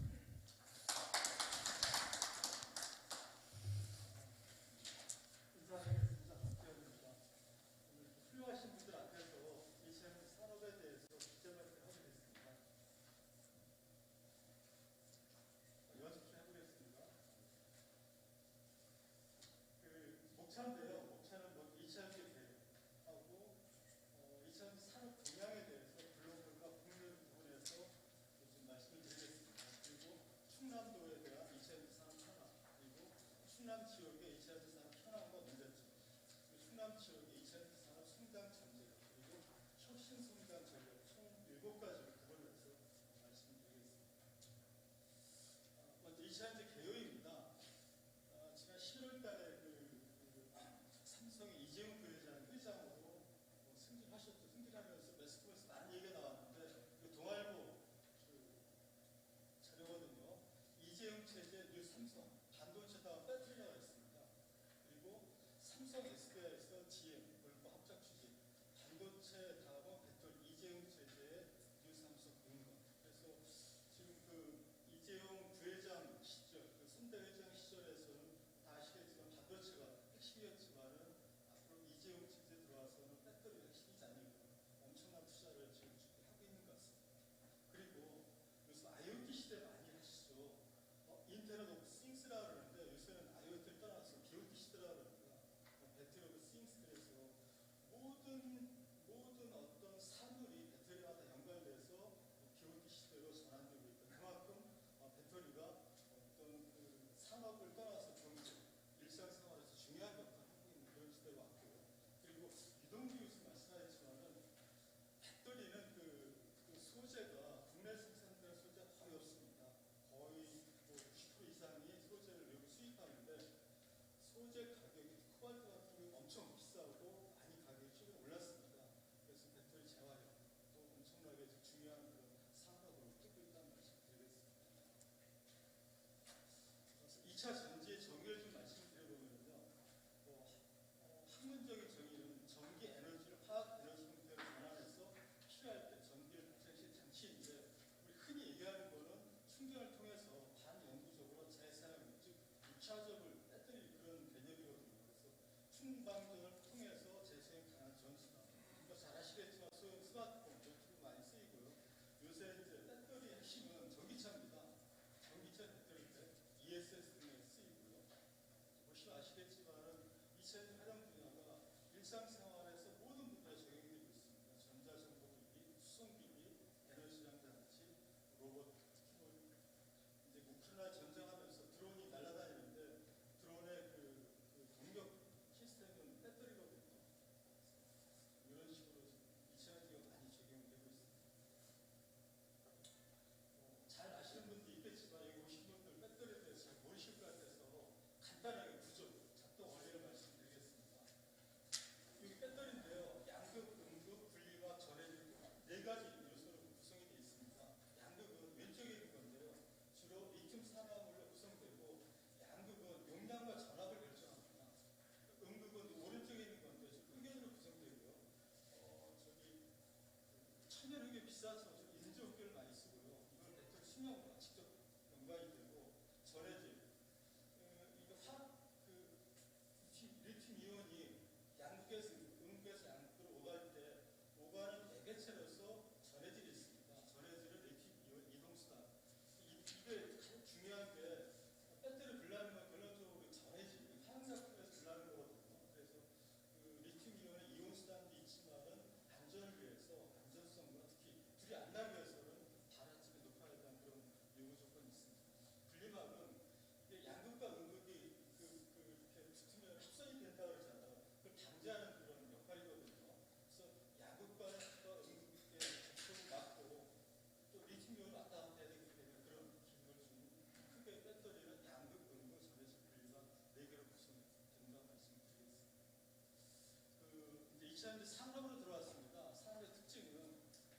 일사천수 인조기를 많이 쓰고요. 이걸 배터리 수명과 직접 연관이 되고 전해질 이거 리튬 이온이 양극에서 음극에서 양극으로 오갈 때 오가는 매개체로서 전해질이 있습니다. 전해질은 리튬 이온 이동수단. 이게 가장 중요한 게 배터리 불나는 건 결론적으로 전해질 화학작품에서 불나는 거거든요. 그래서 그 리튬 이온의 이온 수단도 있지만은 안전을 위해서 안전성과 특히 불이 안 나기 위해서는 발화점이 높아야 되는 그런 요구 조건이 있습니다. 분리막은 양극과 음극이 이렇게 붙으면 합선이 된다 그러잖아요. 그걸 방지하는 그런 역할이거든요. 그래서 양극과 음극의 접촉을 막고 또 리튬 이온을 왔다 갔다 해야 되기 때문에 그런 기능을 주는 크게 배터리는 양극, 음극, 전해질 분리막 4개로 구성된다고 말씀드리겠습니다. 이제 2차는 산업으로 들어왔습니다. 산업의 특징은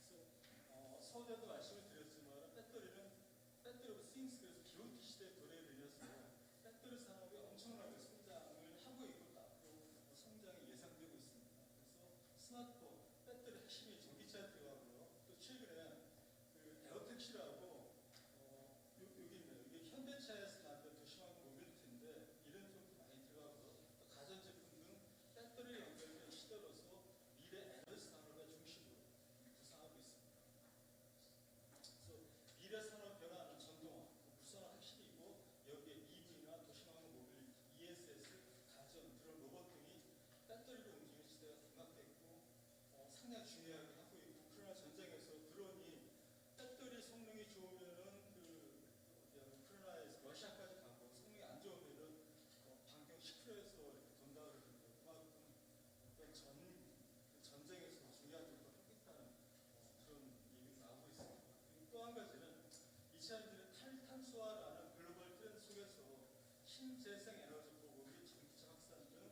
그래서 서울에도 말씀을 드렸지만 배터리 오브 싱스 그래서 기온기 시대의 도래를 이어서 배터리 산업이 엄청나게 성장을 하고 있고 앞으로 성장이 예상되고 있습니다. 그래서 스마트폰, 배터리 핵심이 전기차에 들어가고요. 또 최근에 그 에어택시라고 여기 있네요. 이게 현대차에서 만든 도시화학 모빌리티인데 이런 쪽도 많이 들어가고요. 또 가전제품 등 배터리 연결된 시대로서 미래 에너지 산업의 중심으로 구상하고 있습니다. 그래서 미래 산업 변화는 전동화, 무선화 핵심이고 여기에 EV나 도시화학 모빌리티, ESS, 가전, 드론, 로봇 등이 배터리로 움직이는 시대가 등락됐고 상당히 중요하게 하고 있고 우크라이나 전쟁에서 드론이 배터리 성능이 좋으면은 우크라이나에서 러시아까지 가고 성능이 안 좋으면은 반경 10km에서 이렇게 돈다 그러는데 그만큼 어떤 전쟁에서 중요한 역할을 하겠다는 그런 얘기가 나오고 있습니다. 그리고 또 한 가지는 2000년대 탈탄소화라는 글로벌 트렌드 속에서 신재생 에너지 보급이 전기차 확산 등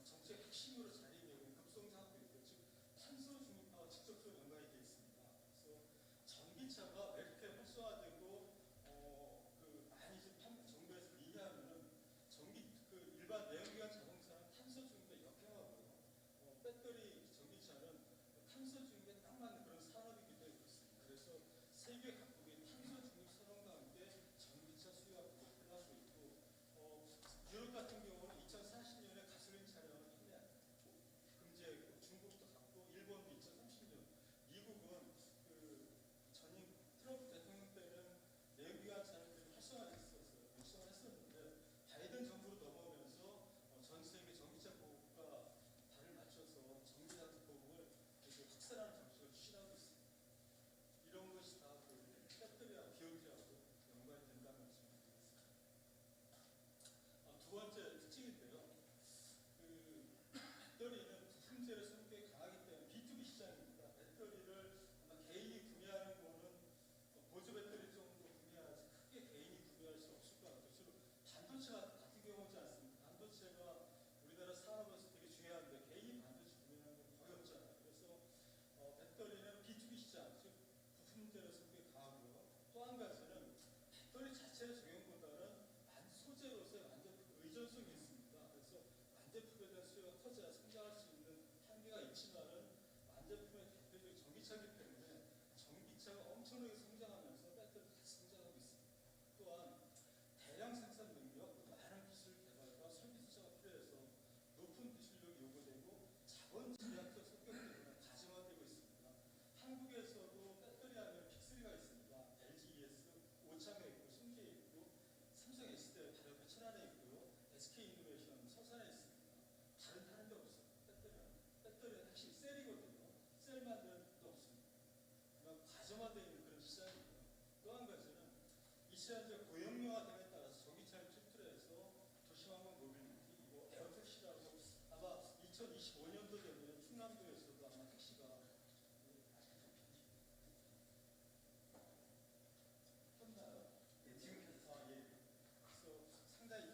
정책 핵심으로 자리매김 급성장하고 있고 즉 탄소 중립화와 직접적으로 연관이 되어 있습니다. 그래서 전기차가 왜 이렇게 활성화되고 많이 정부에서 미냐면은 일반 내연기관 자동차는 탄소 중립에 역행하고요. 배터리 전기차는 탄소 중립에 딱 맞는 그런 산업이기 때문에 그렇습니다. 그래서 세계 각국이 탄소 중립 선언과 함께 전기차 수요가 급락하고 있고 유럽 같은 경우는 2040년에 가솔린 차량을 판매 금지했고 중국도 갔고 일본도 2030년 미국은 전임 트럼프 대통령 때는 내연기관 차량들이 활성화했었는데 바이든 정부로 넘어오면서 전 세계 전기차 보급과 발을 맞춰서 전기차 보급을 계속 확산하는 정책을 추진하고 있습니다. 이런 것이 다 배터리와 기업체하고 연관이 된다는 말씀드리겠습니다. 두 번째 특징인데요. 배터리는 부품재료 성격이 강하기 때문에 B2B 시장입니다. 배터리를 아마 개인이 구매하는 거는 보조 배터리 정도 구매하지 크게 개인이 구매할 수 없을 것 같아요. 주로 반도체 같은 경우지 않습니까? 반도체가 우리나라 산업에서 되게 중요한데 개인이 반도체 구매하는 건 거의 없잖아요. 그래서 배터리는 B2B 시장, 즉 부품재료 성격이 강하고요. 또 한 가지는 배터리 자체의 적용보다는 소재로서의 완제품 의존성이 있습니다. 그래서 완제품에 대한 수요가 커져야 성장할 수 있는 한계가 있지만은 완제품의 대표적인 전기차이기 때문에 전기차가 엄청나게 성장하면서 배터리도 같이 성장하고 있습니다. 또한 대량 생산 능력, 많은 기술 개발과 설비 투자가 필요해서 높은 기술력이 요구되고 자본 전략적 성격 때문에 가정화되고 있습니다. 한국에서도 배터리 하면 픽3가 있습니다. LG ES, 오창에 있고, 승계에 있고, 삼성 S대 바로 옆에 천안에 있고요. SK 이노베이션 서산에 있습니다. 다른 데 없어요. 배터리는 핵심 셀이거든요. 셀 만드는 데 없습니다. 그러니까 과점화되어 있는 그런 시장이고요. 또 한 가지는 이 시장의 고용료화됨에 따라서 전기차를 출출해서 도시환경 모빌리티, 에어택시라고 아마 2025년도 되면 충남도에서도 아마 택시가 켰나요? 네, 지금 켰어요. 예. 그래서 상당히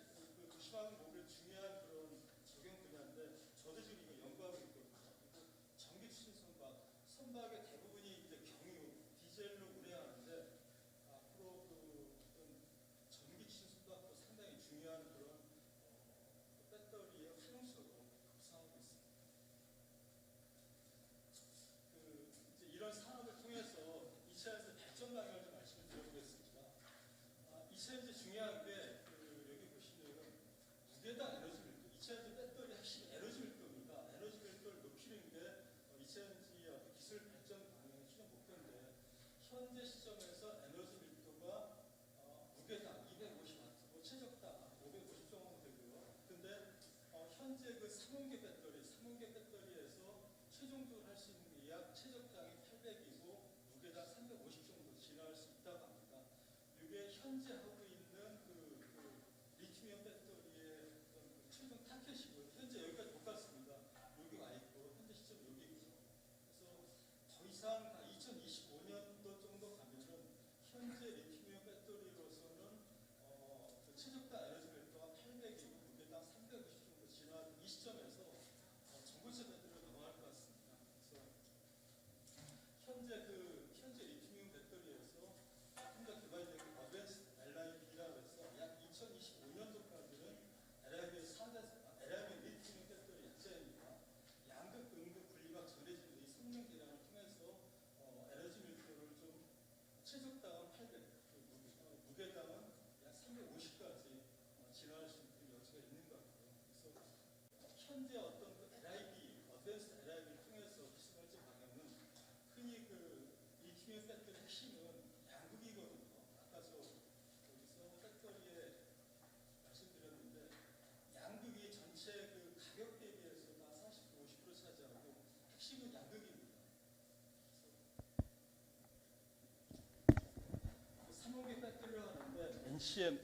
도시환경 모빌 중요한 그런 적용 분야인데 저도 지금 이거 연구하고 있거든요. 그리고 전기 추진 선박의 대부분이 이제 경유, 디젤로 운행하는데 앞으로 전기 추진 선박도 상당히 중요한 그런 배터리의 활용수로 구상하고 있습니다. 이제 이런 산업을 통해서 이차전지 중요한 게 여기 보시면 무게당 에너지 밀도, 이차전지 배터리 핵심 에너지 밀도입니다. 에너지 밀도를 높이는 게 이차전지 기술 발전 방향의 최종 목표인데 현재 시점에서 에너지 밀도가 무게당 250W, 최적당 550 정도 되고요. 근데 현재 그 3원계 배터리에서 최종적으로 할 수 있는 게 약 최적당이 800이고 무게당 350 정도 진화할 수 있다고 합니다. 이게 현재 하고 있는 그 리튬이온 배터리의 어떤 그 최종 타켓이고요. 현재 여기까지 못 갔습니다. 여기 와 있고 현재 시점 여기고요. 그래서 더 이상 2025년도 정도 가면은 현재 리튬이온 배터리로서는 그 최적당 에너지 밀도가 800이고 무게당 350 정도 진화하는 이 시점에서 전고체 배터리로 넘어갈 것 같습니다. 그래서 현재 리튬이온 배터리에서 좀 더 개발된 어드밴스 LIB라고 해서 약 2025년도까지는 LIB 리튬이온 배터리 액체입니다. 양극, 음극, 분리막, 전해질 이 성능 개량을 통해서 에너지 밀도를 좀 최적당은 800, 무게당은 약 350까지 진화할 수 있는 여지가 있는 것 같고요. 그래서 현재 어떤 그 LIB, 어드밴스 LIB를 통해서 기술 발전 방향은 흔히 그 리튬이온 배터리 핵심은 양극이거든요. 아까도 여기서 배터리에 말씀드렸는데 양극이 전체 그 가격 대비해서 한 40, 50% 차지하고 핵심은 양극입니다. 그래서 3원계 배터리라고 하는데 NCM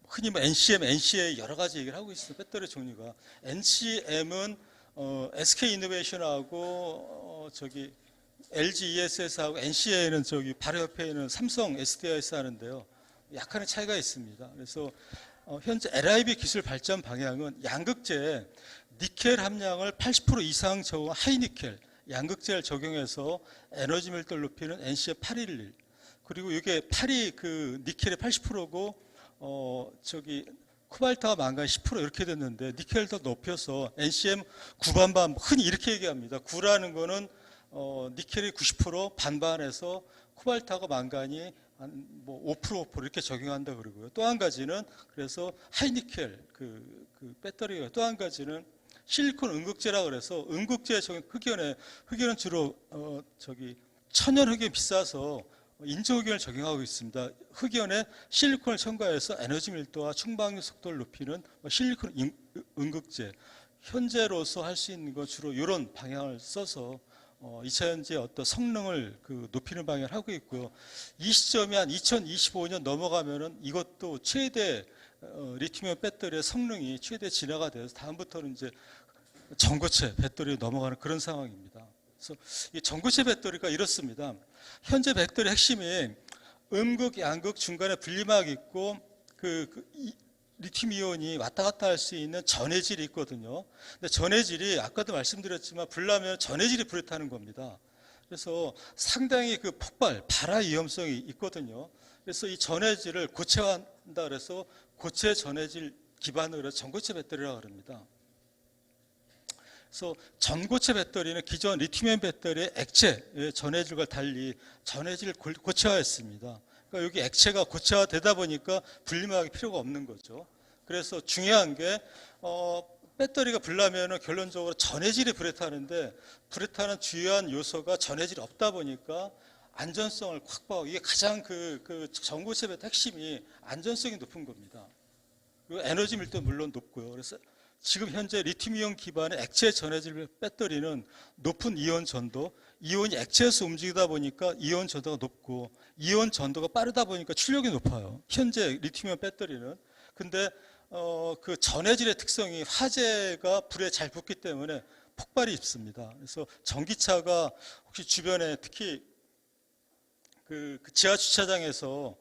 흔히 NCM, NCA 여러 가지 얘기를 하고 있어요. 배터리 종류가. NCM은 SK 이노베이션하고 LG ESS하고 NCA는 바로 옆에 있는 삼성 SDIS 하는데요. 약간의 차이가 있습니다. 그래서 현재 LIB 기술 발전 방향은 양극재에 니켈 함량을 80% 이상 적은 하이니켈 양극재를 적용해서 에너지 밀도를 높이는 NCM 811 그리고 이게 8이 그 니켈의 80%고 코발트와 망간 10% 이렇게 됐는데 니켈을 더 높여서 NCM 9반반 흔히 이렇게 얘기합니다. 9라는 거는 니켈이 90% 반반해서 코발트하고 망간이 한 5% 이렇게 적용한다 그러고요. 또 한 가지는 그래서 하이니켈 그 배터리가 또 한 가지는 실리콘 음극재라 그래서 음극재 적용 흑연은 주로 천연 흑연 비싸서 인조흑연을 적용하고 있습니다. 흑연에 실리콘을 첨가해서 에너지 밀도와 충방류 속도를 높이는 실리콘 음극재 현재로서 할 수 있는 건 주로 이런 방향을 써서 2차전지의 어떤 성능을 높이는 방향을 하고 있고요. 이 시점이 한 2025년 넘어가면은 이것도 최대 리튬이온 배터리의 성능이 최대 진화가 돼서 다음부터는 이제 전고체 배터리로 넘어가는 그런 상황입니다. 그래서 이 전고체 배터리가 이렇습니다. 현재 배터리 핵심이 음극, 양극 중간에 분리막이 있고 리튬 이온이 왔다 갔다 할 수 있는 전해질이 있거든요. 근데 전해질이 아까도 말씀드렸지만 불나면 전해질이 불에 타는 겁니다. 그래서 상당히 발화 위험성이 있거든요. 그래서 이 전해질을 고체화한다 그래서 고체 전해질 기반으로 해서 전고체 배터리라고 합니다. 그래서 전고체 배터리는 기존 리튬이온 배터리의 액체 전해질과 달리 전해질을 고체화했습니다. 그러니까 여기 액체가 고체화되다 보니까 분리막이 필요가 없는 거죠. 그래서 중요한 게 배터리가 불나면은 결론적으로 전해질이 불에 타는데 불에 타는 주요한 요소가 전해질이 없다 보니까 안전성을 확보하고 이게 가장 전고체 배터리 핵심이 안전성이 높은 겁니다. 그리고 에너지 밀도 물론 높고요. 그래서 지금 현재 리튬이온 기반의 액체 전해질 배터리는 높은 이온 전도, 이온이 액체에서 움직이다 보니까 이온 전도가 높고 이온 전도가 빠르다 보니까 출력이 높아요. 현재 리튬이온 배터리는. 근데 그 전해질의 특성이 화재가 불에 잘 붙기 때문에 폭발이 있습니다. 그래서 전기차가 혹시 주변에 특히 그 지하 주차장에서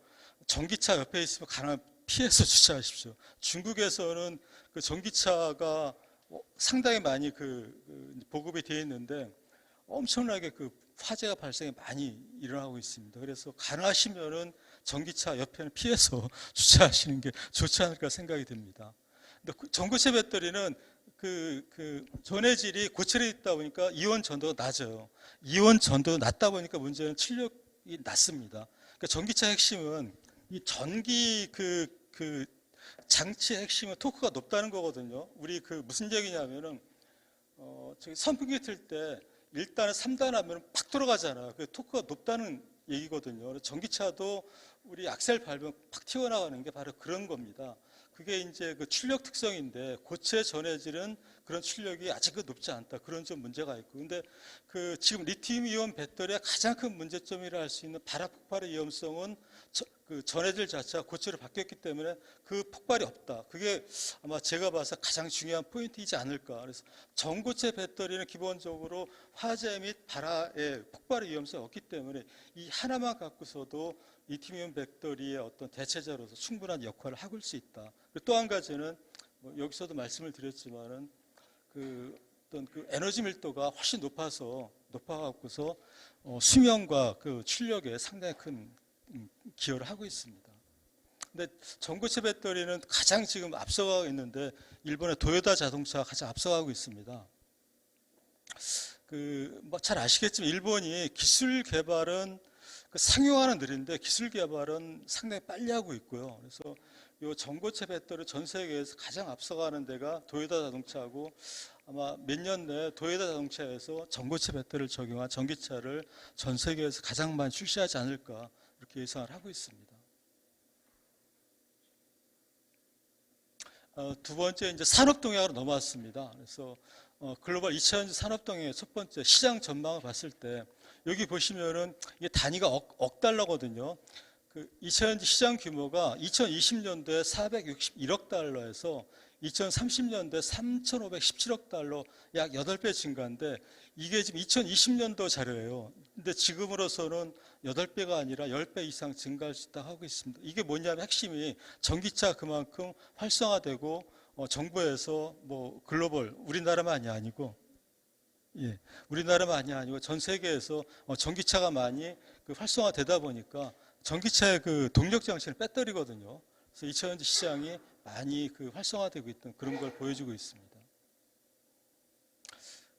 전기차 옆에 있으면 가능하면 피해서 주차하십시오. 중국에서는 그 전기차가 상당히 많이 보급이 되어 있는데 엄청나게 화재가 발생이 많이 일어나고 있습니다. 그래서 가능하시면은 전기차 옆에는 피해서 주차하시는 게 좋지 않을까 생각이 듭니다. 근데 전고체 배터리는 전해질이 고체로 있다 보니까 이온 전도가 낮아요. 이온 전도가 낮다 보니까 문제는 출력 낮습니다. 그러니까 전기차 핵심은 이 전기 그 장치의 핵심은 토크가 높다는 거거든요. 우리 그 무슨 얘기냐면은 저기 선풍기 틀 때 1단 3단 하면 팍 들어가잖아요. 그 토크가 높다는 얘기거든요. 전기차도 우리 악셀 밟으면 팍 튀어나가는 게 바로 그런 겁니다. 그게 이제 그 출력 특성인데 고체 전해질은 그런 출력이 아직 높지 않다. 그런 좀 문제가 있고. 근데 그 지금 리튬 이온 배터리의 가장 큰 문제점이라 할 수 있는 발화 폭발의 위험성은 그 전해질 자체가 고체로 바뀌었기 때문에 그 폭발이 없다. 그게 아마 제가 봐서 가장 중요한 포인트이지 않을까. 그래서 전고체 배터리는 기본적으로 화재 및 발화의 폭발의 위험성이 없기 때문에 이 하나만 갖고서도 리튬이온 배터리의 어떤 대체자로서 충분한 역할을 하고 수 있다. 또 한 가지는 뭐 여기서도 말씀을 드렸지만은 그 어떤 그 에너지 밀도가 훨씬 높아갖고서 수명과 그 출력에 상당히 큰 기여를 하고 있습니다. 근데 전고체 배터리는 가장 지금 앞서가고 있는데 일본의 도요타 자동차가 가장 앞서가고 있습니다. 그 뭐 잘 아시겠지만 일본이 기술 개발은 그 상용화는 느린데 기술 개발은 상당히 빨리 하고 있고요. 그래서 이 전고체 배터리 전 세계에서 가장 앞서가는 데가 도요타 자동차고 아마 몇 년 내에 도요타 자동차에서 전고체 배터리를 적용한 전기차를 전 세계에서 가장 많이 출시하지 않을까 이렇게 예상을 하고 있습니다. 두 번째 이제 산업 동향으로 넘어왔습니다. 그래서 글로벌 2차전지 산업 동향의 첫 번째 시장 전망을 봤을 때 여기 보시면은 이게 단위가 억 달러거든요. 그 2차전지 시장 규모가 2020년도에 461억 달러에서 2030년도에 3,517억 달러 약 8배 증가인데 이게 지금 2020년도 자료예요. 근데 지금으로서는 8배가 아니라 10배 이상 증가할 수 있다고 하고 있습니다. 이게 뭐냐면 핵심이 전기차 그만큼 활성화되고 정부에서 뭐 글로벌 우리나라만이 아니고 예, 우리나라만이 아니고 전 세계에서 전기차가 많이 그 활성화되다 보니까 전기차의 그 동력 장치는 배터리거든요. 그래서 2차전지 시장이 많이 그 활성화되고 있던 그런 걸 보여주고 있습니다.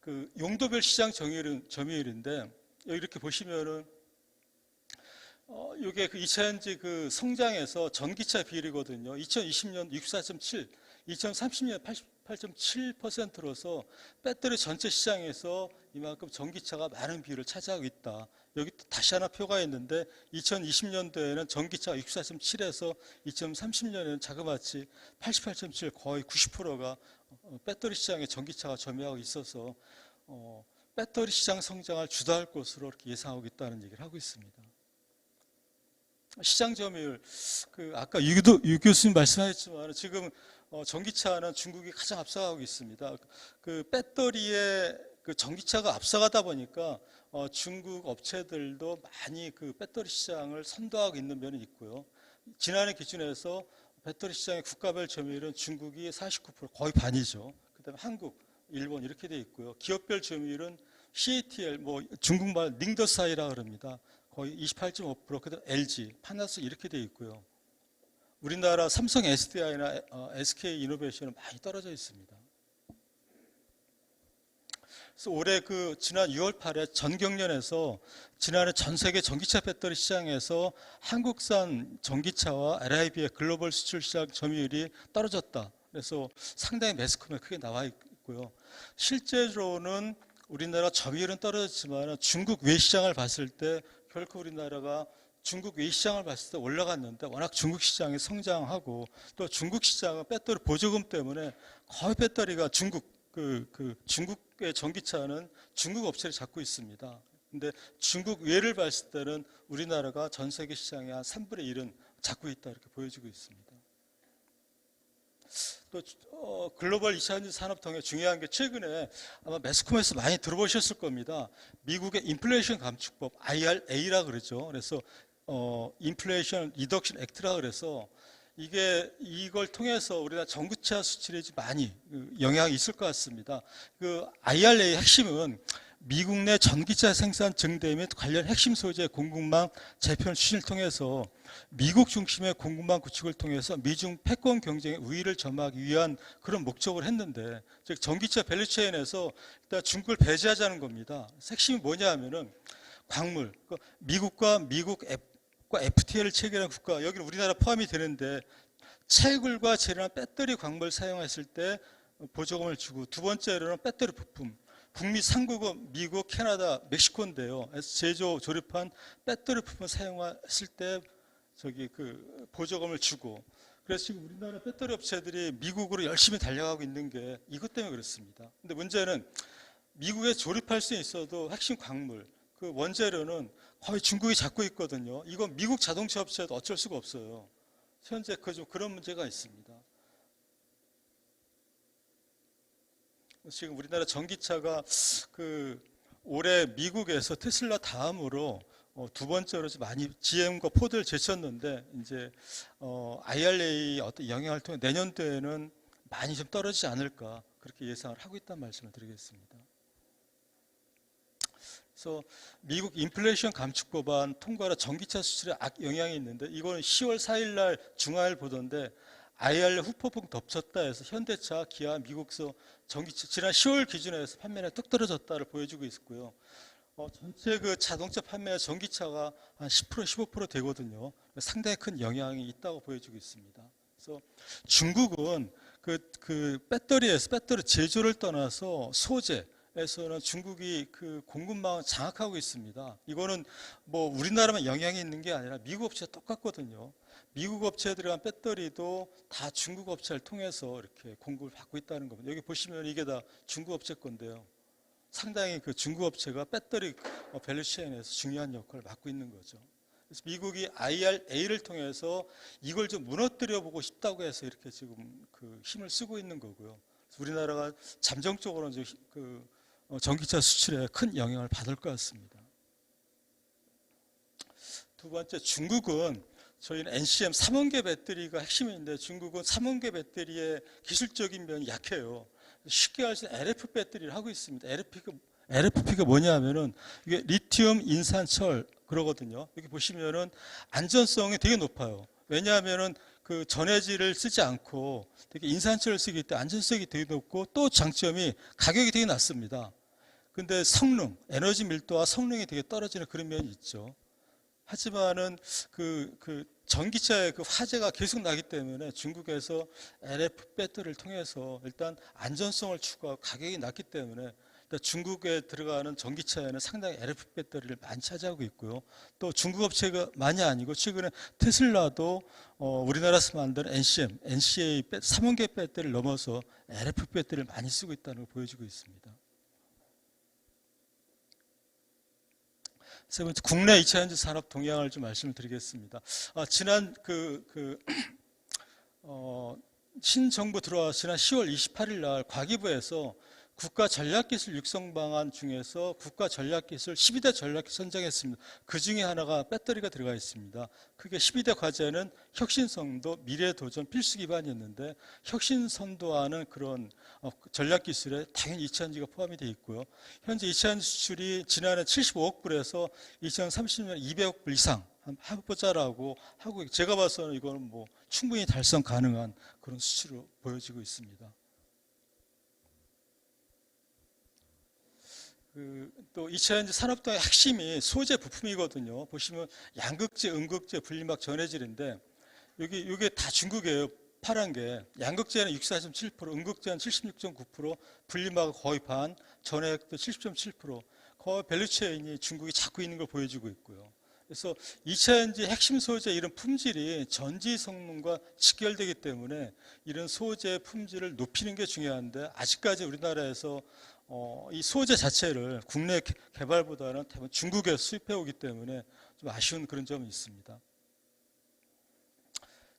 그 용도별 시장 점유율인데 이렇게 보시면은 이게 그 2차전지 그 성장에서 전기차 비율이거든요. 2020년 64.7, 2030년 88.7%로서 배터리 전체 시장에서 이만큼 전기차가 많은 비율을 차지하고 있다. 여기 다시 하나 표가 있는데 2020년도에는 전기차가 64.7에서 2030년에는 자그마치 88.7 거의 90%가 배터리 시장에 전기차가 점유하고 있어서 배터리 시장 성장을 주도할 것으로 이렇게 예상하고 있다는 얘기를 하고 있습니다. 시장 점유율, 그 아까 유 교수님 말씀하셨지만 지금 전기차는 중국이 가장 앞서가고 있습니다. 그 배터리에 그 전기차가 앞서가다 보니까 중국 업체들도 많이 그 배터리 시장을 선도하고 있는 면이 있고요. 지난해 기준에서 배터리 시장의 국가별 점유율은 중국이 49% 거의 반이죠. 그다음에 한국, 일본 이렇게 돼 있고요. 기업별 점유율은 CATL 뭐 중국말 닝더사이라 그럽니다. 거의 28.5%, 그다음 LG, 파나소 이렇게 돼 있고요. 우리나라 삼성 SDI나 SK 이노베이션은 많이 떨어져 있습니다. 그래서 올해 그 지난 6월 8일 전경련에서 지난해 전 세계 전기차 배터리 시장에서 한국산 전기차와 LIB의 글로벌 수출 시장 점유율이 떨어졌다. 그래서 상당히 매스컴에 크게 나와 있고요. 실제로는 우리나라 점유율은 떨어졌지만 중국 외시장을 봤을 때 결코 우리나라가 중국 외시장을 봤을 때 올라갔는데 워낙 중국 시장이 성장하고 또 중국 시장은 배터리 보조금 때문에 거의 배터리가 중국의 전기차는 중국 업체를 잡고 있습니다. 근데 중국 외를 봤을 때는 우리나라가 전 세계 시장의 한 3분의 1은 잡고 있다 이렇게 보여지고 있습니다. 또 글로벌 2차전지 산업 통해 중요한 게 최근에 아마 매스컴에서 많이 들어보셨을 겁니다. 미국의 인플레이션 감축법 IRA라 그러죠. 그래서 인플레이션 리덕션 액트라 그래서 이걸 통해서 우리가 전기차 수출에 많이 영향이 있을 것 같습니다. 그 IRA 핵심은 미국 내 전기차 생산 증대 및 관련 핵심 소재 공급망 재편 추진을 통해서 미국 중심의 공급망 구축을 통해서 미중 패권 경쟁의 우위를 점하기 위한 그런 목적을 했는데, 즉 전기차 밸류체인에서 일단 중국을 배제하자는 겁니다. 핵심이 뭐냐 하면은 광물, 미국과 FTA를 체결한 국가, 여기는 우리나라 포함이 되는데 채굴과 재련한 배터리 광물 사용했을 때 보조금을 주고, 두 번째로는 배터리 부품, 북미 3국은 미국, 캐나다, 멕시코인데요. 제조 조립한 배터리 부품 사용했을 때 보조금을 주고, 그래서 지금 우리나라 배터리 업체들이 미국으로 열심히 달려가고 있는 게 이것 때문에 그렇습니다. 근데 문제는 미국에 조립할 수 있어도 핵심 광물, 그 원재료는 거의 중국이 잡고 있거든요. 이건 미국 자동차 업체도 어쩔 수가 없어요. 현재 좀 그런 문제가 있습니다. 지금 우리나라 전기차가 올해 미국에서 테슬라 다음으로 두 번째로 많이 GM과 포드를 제쳤는데, 이제 IRA 어떤 영향을 통해 내년도에는 많이 좀 떨어지지 않을까, 그렇게 예상을 하고 있다는 말씀을 드리겠습니다. 그래서 미국 인플레이션 감축 법안 통과라 전기차 수출에 영향이 있는데, 이거는 10월 4일 날 중화일 보던데 IRA 후폭풍 덮쳤다 해서 현대차, 기아, 미국서 전기차 지난 10월 기준에서 판매가 뚝 떨어졌다를 보여주고 있고요. 전체 자동차 판매 전기차가 한 10% 15% 되거든요. 상당히 큰 영향이 있다고 보여주고 있습니다. 그래서 중국은 배터리 제조를 떠나서 소재에서는 중국이 공급망을 장악하고 있습니다. 이거는 뭐 우리나라만 영향이 있는 게 아니라 미국 업체가 똑같거든요. 미국 업체들이 한 배터리도 다 중국 업체를 통해서 이렇게 공급을 받고 있다는 겁니다. 여기 보시면 이게 다 중국 업체 건데요. 상당히 중국 업체가 배터리 밸류체인에서 중요한 역할을 맡고 있는 거죠. 그래서 미국이 IRA를 통해서 이걸 좀 무너뜨려 보고 싶다고 해서 이렇게 지금 힘을 쓰고 있는 거고요. 그래서 우리나라가 잠정적으로는 전기차 수출에 큰 영향을 받을 것 같습니다. 두 번째, 중국은 저희는 NCM 3원계 배터리가 핵심인데 중국은 3원계 배터리의 기술적인 면이 약해요. 쉽게 할 수 있는 LF 배터리를 하고 있습니다. LFP가 뭐냐면은 이게 리튬, 인산철 그러거든요. 여기 보시면은 안전성이 되게 높아요. 왜냐하면은 전해질을 쓰지 않고 되게 인산철을 쓰기 때문에 안전성이 되게 높고, 또 장점이 가격이 되게 낮습니다. 근데 성능, 에너지 밀도와 성능이 되게 떨어지는 그런 면이 있죠. 하지만은 전기차의 화재가 계속 나기 때문에 중국에서 LF 배터리를 통해서 일단 안전성을 추구하고 가격이 낮기 때문에 중국에 들어가는 전기차에는 상당히 LF 배터리를 많이 차지하고 있고요. 또 중국 업체가 많이 아니고 최근에 테슬라도 우리나라에서 만드는 NCA 3원계 배터리를 넘어서 LF 배터리를 많이 쓰고 있다는 걸 보여주고 있습니다. 세 번째, 국내 2차 전지 산업 동향을 좀 말씀을 드리겠습니다. 지난 신정부 들어와 지난 10월 28일 날 과기부에서 국가 전략기술 육성 방안 중에서 국가 전략기술 12대 전략기술 선정했습니다. 그 중에 하나가 배터리가 들어가 있습니다. 그게 12대 과제는 혁신선도, 미래도전, 필수 기반이었는데 혁신선도하는 그런 전략기술에 당연히 2차전지가 포함이 되어 있고요. 현재 2차전지 수출이 지난해 75억 불에서 2030년 200억 불 이상 해보자라고 하고, 제가 봐서는 이거는 뭐 충분히 달성 가능한 그런 수치로 보여지고 있습니다. 또 2차전지 산업동의 핵심이 소재 부품이거든요. 보시면 양극재, 음극재, 분리막, 전해질인데 이게 다 중국이에요. 파란 게. 양극재는 64.7%, 음극재는 76.9%, 분리막은 거의 반, 전해액도 70.7%. 거의 밸류체인이 중국이 잡고 있는 걸 보여주고 있고요. 그래서 2차전지 핵심 소재 이런 품질이 전지 성능과 직결되기 때문에 이런 소재 품질을 높이는 게 중요한데, 아직까지 우리나라에서 이 소재 자체를 국내 개발보다는 대부분 중국에서 수입해 오기 때문에 좀 아쉬운 그런 점이 있습니다.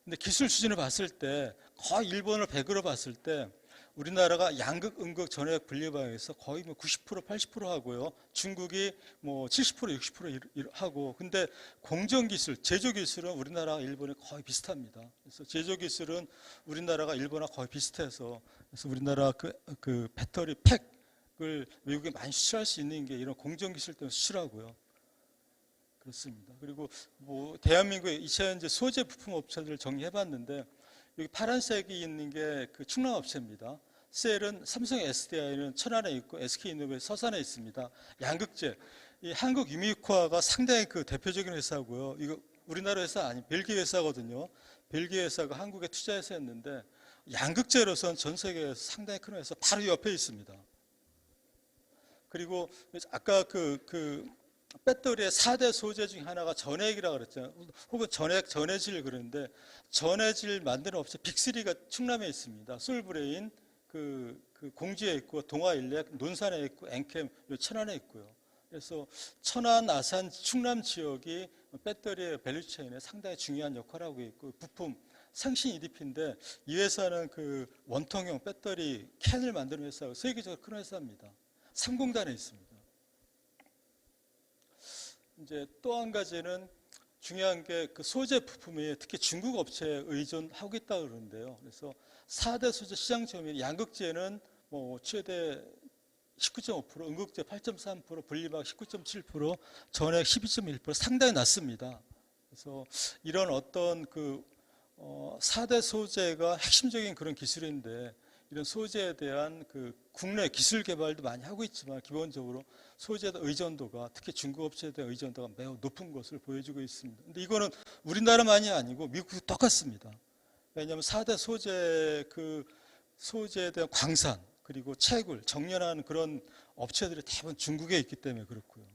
근데 기술 수준을 봤을 때 거의 일본을 100으로 봤을 때 우리나라가 양극, 음극, 전해액 분리방에서 거의 90% 80% 하고요. 중국이 70% 60% 하고, 근데 공정 기술, 제조 기술은 우리나라와 일본이 거의 비슷합니다. 그래서 제조 기술은 우리나라가 일본과 거의 비슷해서, 그래서 우리나라 그 배터리 팩을 외국에 많이 수출할 수 있는 게 이런 공정 기술 때문에 수출하고요. 그렇습니다. 그리고 대한민국의 2차전지 소재 부품 업체들을 정리해봤는데, 여기 파란색이 있는 게 충남 업체입니다. 셀은 삼성 SDI는 천안에 있고 SK이노베이션 서산에 있습니다. 양극재, 이 한국 유미코아가 상당히 그 대표적인 회사고요. 이거 우리나라 회사 아니 벨기에 회사거든요. 벨기에 회사가 한국에 투자해서 했는데 양극재로선 전 세계에서 상당히 큰 회사 바로 옆에 있습니다. 그리고 아까 그 배터리의 4대 소재 중 하나가 전해액이라고 그랬잖아요. 혹은 전해질 그러는데 전해질 만드는 업체 빅3가 충남에 있습니다. 솔브레인, 그 공주에 있고 동아일렉, 논산에 있고 엔캠, 천안에 있고요. 그래서 천안, 아산, 충남 지역이 배터리의 밸류체인에 상당히 중요한 역할을 하고 있고 부품 생신 EDP인데 이 회사는 그 원통형 배터리 캔을 만드는 회사고 세계적으로 큰 회사입니다. 삼공단에 있습니다. 이제 또 한 가지는 중요한 게 그 소재 부품이 특히 중국 업체에 의존하고 있다고 그러는데요. 그래서 4대 소재 시장 점유율 양극재는 뭐 최대 19.5%, 음극재 8.3%, 분리막 19.7%, 전액 12.1% 상당히 낮습니다. 그래서 이런 어떤 그 4대 소재가 핵심적인 그런 기술인데 이런 소재에 대한 그 국내 기술 개발도 많이 하고 있지만 기본적으로 소재에 대한 의존도가 특히 중국 업체에 대한 의존도가 매우 높은 것을 보여주고 있습니다. 근데 이거는 우리나라만이 아니고 미국도 똑같습니다. 왜냐하면 4대 소재 그 소재에 대한 광산 그리고 채굴, 정렬하는 그런 업체들이 대부분 중국에 있기 때문에 그렇고요.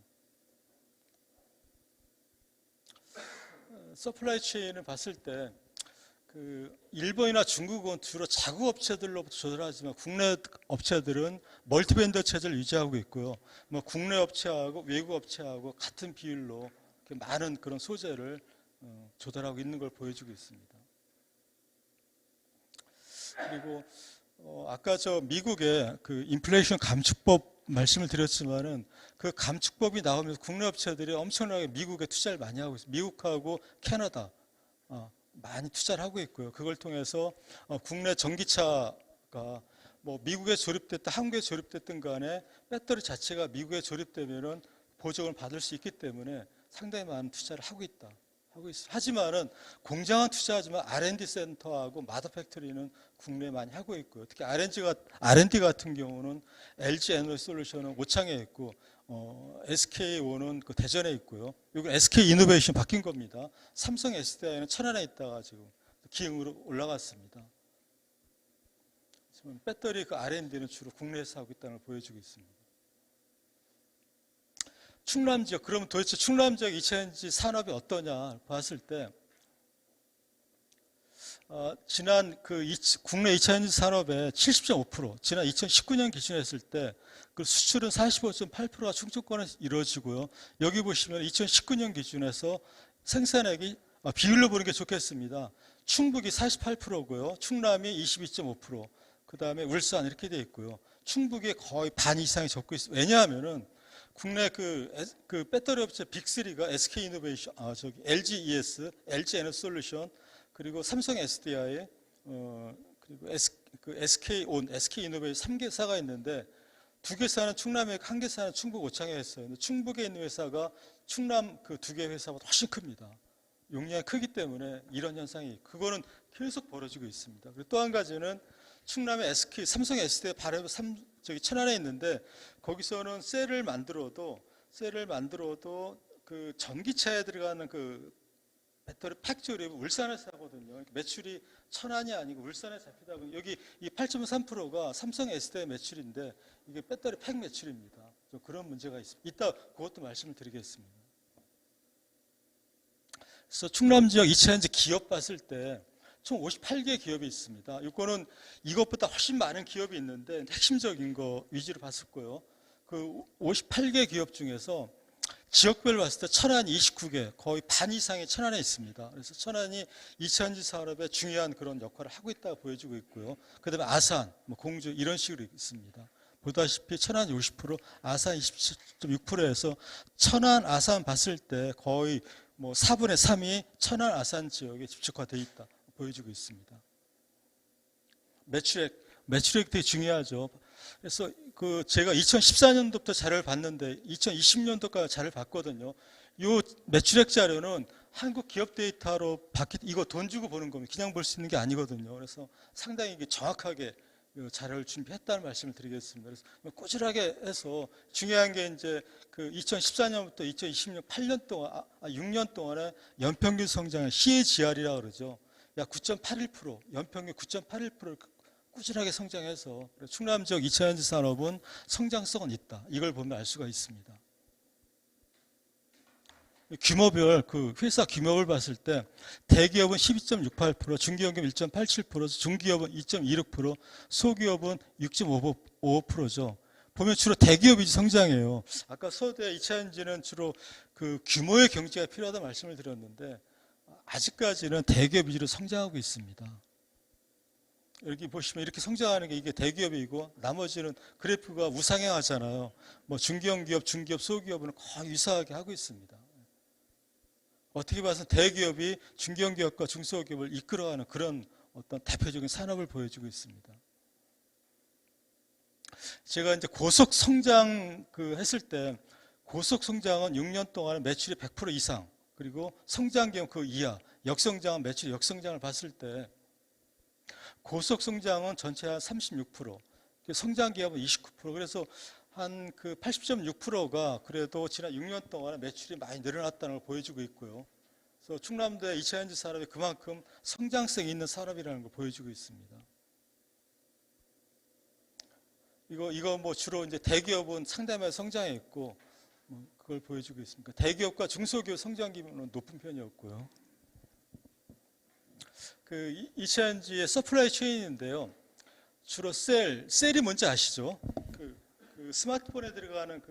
서플라이 체인을 봤을 때 그 일본이나 중국은 주로 자국 업체들로부터 조달하지만 국내 업체들은 멀티벤더 체제를 유지하고 있고요. 뭐 국내 업체하고 외국 업체하고 같은 비율로 많은 그런 소재를 조달하고 있는 걸 보여주고 있습니다. 그리고 아까 저 미국의 그 인플레이션 감축법 말씀을 드렸지만은 그 감축법이 나오면서 국내 업체들이 엄청나게 미국에 투자를 많이 하고 있습니다. 미국하고 캐나다 많이 투자를 하고 있고요. 그걸 통해서 국내 전기차가 뭐 미국에 조립됐든 한국에 조립됐든 간에 배터리 자체가 미국에 조립되면은 보조금을 받을 수 있기 때문에 상당히 많은 투자를 하고 있다. 하지만은 공장은 투자하지만 R&D 센터하고 마더 팩토리는 국내에 많이 하고 있고요. 특히 R&D 같은 경우는 LG 에너지솔루션은 오창에 있고 SK온은 그 대전에 있고요. 여기 SK 이노베이션 바뀐 겁니다. 삼성 SDI는 천안에 있다가 지금 기흥으로 올라갔습니다. 지금 배터리 그 R&D는 주로 국내에서 하고 있다는 걸 보여주고 있습니다. 충남 지역, 그러면 도대체 충남 지역 2차전지 산업이 어떠냐 봤을 때 지난 그 국내 2차전지 산업의 70.5%, 지난 2019년 기준에 했을 때 그 수출은 45.8%가 충청권에 이루어지고요. 여기 보시면 2019년 기준에서 생산액이 비율로 보는 게 좋겠습니다. 충북이 48%고요. 충남이 22.5%, 그 다음에 울산 이렇게 돼 있고요. 충북이 거의 반 이상이 적고 있습니다. 왜냐하면은 국내 그 배터리 업체 빅3가 SK 이노베이션, LG ES, LG 에너지솔루션, 그리고 삼성 SDI, 그리고 SK온, SK 이노베이션 3개사가 있는데 2개사는 충남에, 1개사는 충북 오창에 했어요. 근데 충북에 있는 회사가 충남 그 2개 회사보다 훨씬 큽니다. 용량이 크기 때문에 이런 현상이 그거는 계속 벌어지고 있습니다. 그리고 또 한 가지는 충남의 SK, 삼성 SDI 바로 천안에 있는데 거기서는 셀을 만들어도 그 전기차에 들어가는 그 배터리 팩 조립을 울산에서 하거든요. 매출이 천안이 아니고 울산에 잡히다 보니 여기 이 8.3%가 삼성 SDI 매출인데 이게 배터리 팩 매출입니다. 좀 그런 문제가 있습니다. 이따 그것도 말씀을 드리겠습니다. 그래서 충남 지역 2차전지 기업 봤을 때 총 58개 기업이 있습니다. 이거는 이것보다 훨씬 많은 기업이 있는데 핵심적인 거 위주로 봤을 거예요. 그 58개 기업 중에서 지역별로 봤을 때 천안 29개, 거의 반 이상이 천안에 있습니다. 그래서 천안이 2차전지 산업에 중요한 그런 역할을 하고 있다고 보여주고 있고요. 그다음에 아산, 공주 이런 식으로 있습니다. 보다시피 천안 50%, 아산 27.6%에서 천안, 아산 봤을 때 거의 4분의 3이 천안, 아산 지역에 집중화되어 있다 보여주고 있습니다. 매출액 되게 중요하죠. 그래서 그 제가 2014년도부터 자료를 봤는데 2020년도까지 자료를 봤거든요. 이 매출액 자료는 한국 기업 데이터로 이거 돈 주고 보는 겁니다. 그냥 볼 수 있는 게 아니거든요. 그래서 상당히 이게 정확하게 자료를 준비했다는 말씀을 드리겠습니다. 그래서 꾸준하게 해서 중요한 게 이제 그 2014년부터 2020년 8년 동안 6년 동안의 연평균 성장을 CAGR이라고 그러죠. 약 9.81%, 연평균 9.81%를 꾸준하게 성장해서 충남 지역 2차 전지 산업은 성장성은 있다. 이걸 보면 알 수가 있습니다. 규모별 그 회사 규모를 봤을 때 대기업은 12.68%, 중기업은 1.87%, 중기업은 2.26%, 소기업은 6.55%죠. 보면 주로 대기업이 성장해요. 아까 서대 2차 전지는 주로 그 규모의 경제가 필요하다 말씀을 드렸는데 아직까지는 대기업 위주로 성장하고 있습니다. 여기 보시면 이렇게 성장하는 게 이게 대기업이고 나머지는 그래프가 우상향하잖아요. 뭐 중견기업, 중기업, 소기업은 거의 유사하게 하고 있습니다. 어떻게 봐서 대기업이 중견기업과 중소기업을 이끌어가는 그런 어떤 대표적인 산업을 보여주고 있습니다. 제가 이제 고속 성장 했을 때 고속 성장은 6년 동안 매출이 100% 이상, 그리고 성장기업 그 이하, 역성장은 매출 역성장을 봤을 때 고속 성장은 전체 한 36%, 성장기업은 29%, 그래서 한 그 80.6%가 그래도 지난 6년 동안 매출이 많이 늘어났다는 걸 보여주고 있고요. 그래서 충남대 2차 전지 산업이 그만큼 성장성이 있는 산업이라는 걸 보여주고 있습니다. 이거 뭐 주로 이제 대기업은 상당히 성장했고 그걸 보여주고 있습니다. 대기업과 중소기업 성장 기반은 높은 편이었고요. 그 2차 전지의 서플라이 체인인데요. 주로 셀이 뭔지 아시죠? 그 스마트폰에 들어가는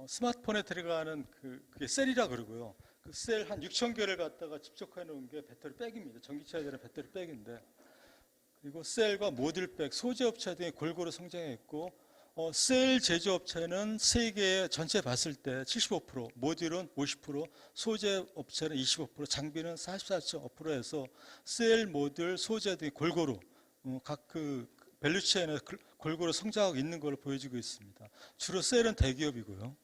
스마트폰에 들어가는 그게 셀이라 그러고요. 그 셀 한 6,000개를 갖다가 집적해 놓은 게 배터리 백입니다. 전기차에 들어간 배터리 백인데, 그리고 셀과 모듈백, 소재업체 등이 골고루 성장했고, 셀 제조업체는 세계 전체 봤을 때 75%, 모듈은 50%, 소재업체는 25%, 장비는 44.5%에서 셀, 모듈, 소재 등이 골고루 각 그 밸류체인에 골고루 성장하고 있는 걸 보여주고 있습니다. 주로 셀은 대기업이고요.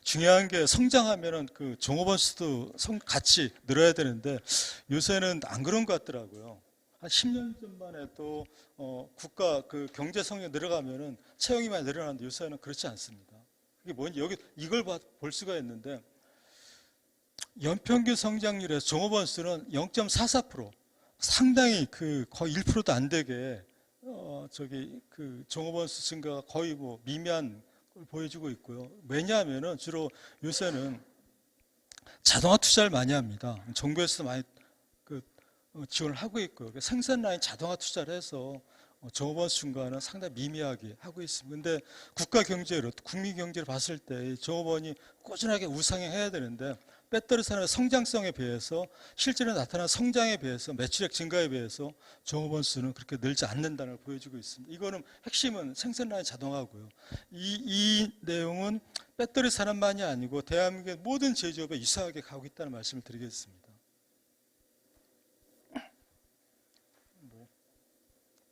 중요한 게 성장하면은 그 종업원 수도 같이 늘어야 되는데 요새는 안 그런 것 같더라고요. 한 10년 전만 해도 국가 그 경제 성장이 늘어가면은 채용이 많이 늘어나는데 요새는 그렇지 않습니다. 이게 뭔지 여기 이걸 볼 수가 있는데 연평균 성장률에서 종업원 수는 0.44%, 상당히 그 거의 1%도 안 되게 그 종업원 수 증가가 거의 뭐 미미한 걸 보여주고 있고요. 왜냐하면은 주로 요새는 자동화 투자를 많이 합니다. 정부에서 많이 지원을 하고 있고요. 생산 라인 자동화 투자를 해서 종업원 수 증가는 상당히 미미하게 하고 있습니다. 그런데 국가 경제로, 국민 경제를 봤을 때 종업원이 꾸준하게 우상향해야 되는데 배터리 산업의 성장성에 비해서 실제로 나타난 성장에 비해서 매출액 증가에 비해서 종업원 수는 그렇게 늘지 않는다는 걸 보여주고 있습니다. 이거는 핵심은 생산 라인 자동화고요. 이 내용은 배터리 산업만이 아니고 대한민국의 모든 제조업에 유사하게 가고 있다는 말씀을 드리겠습니다.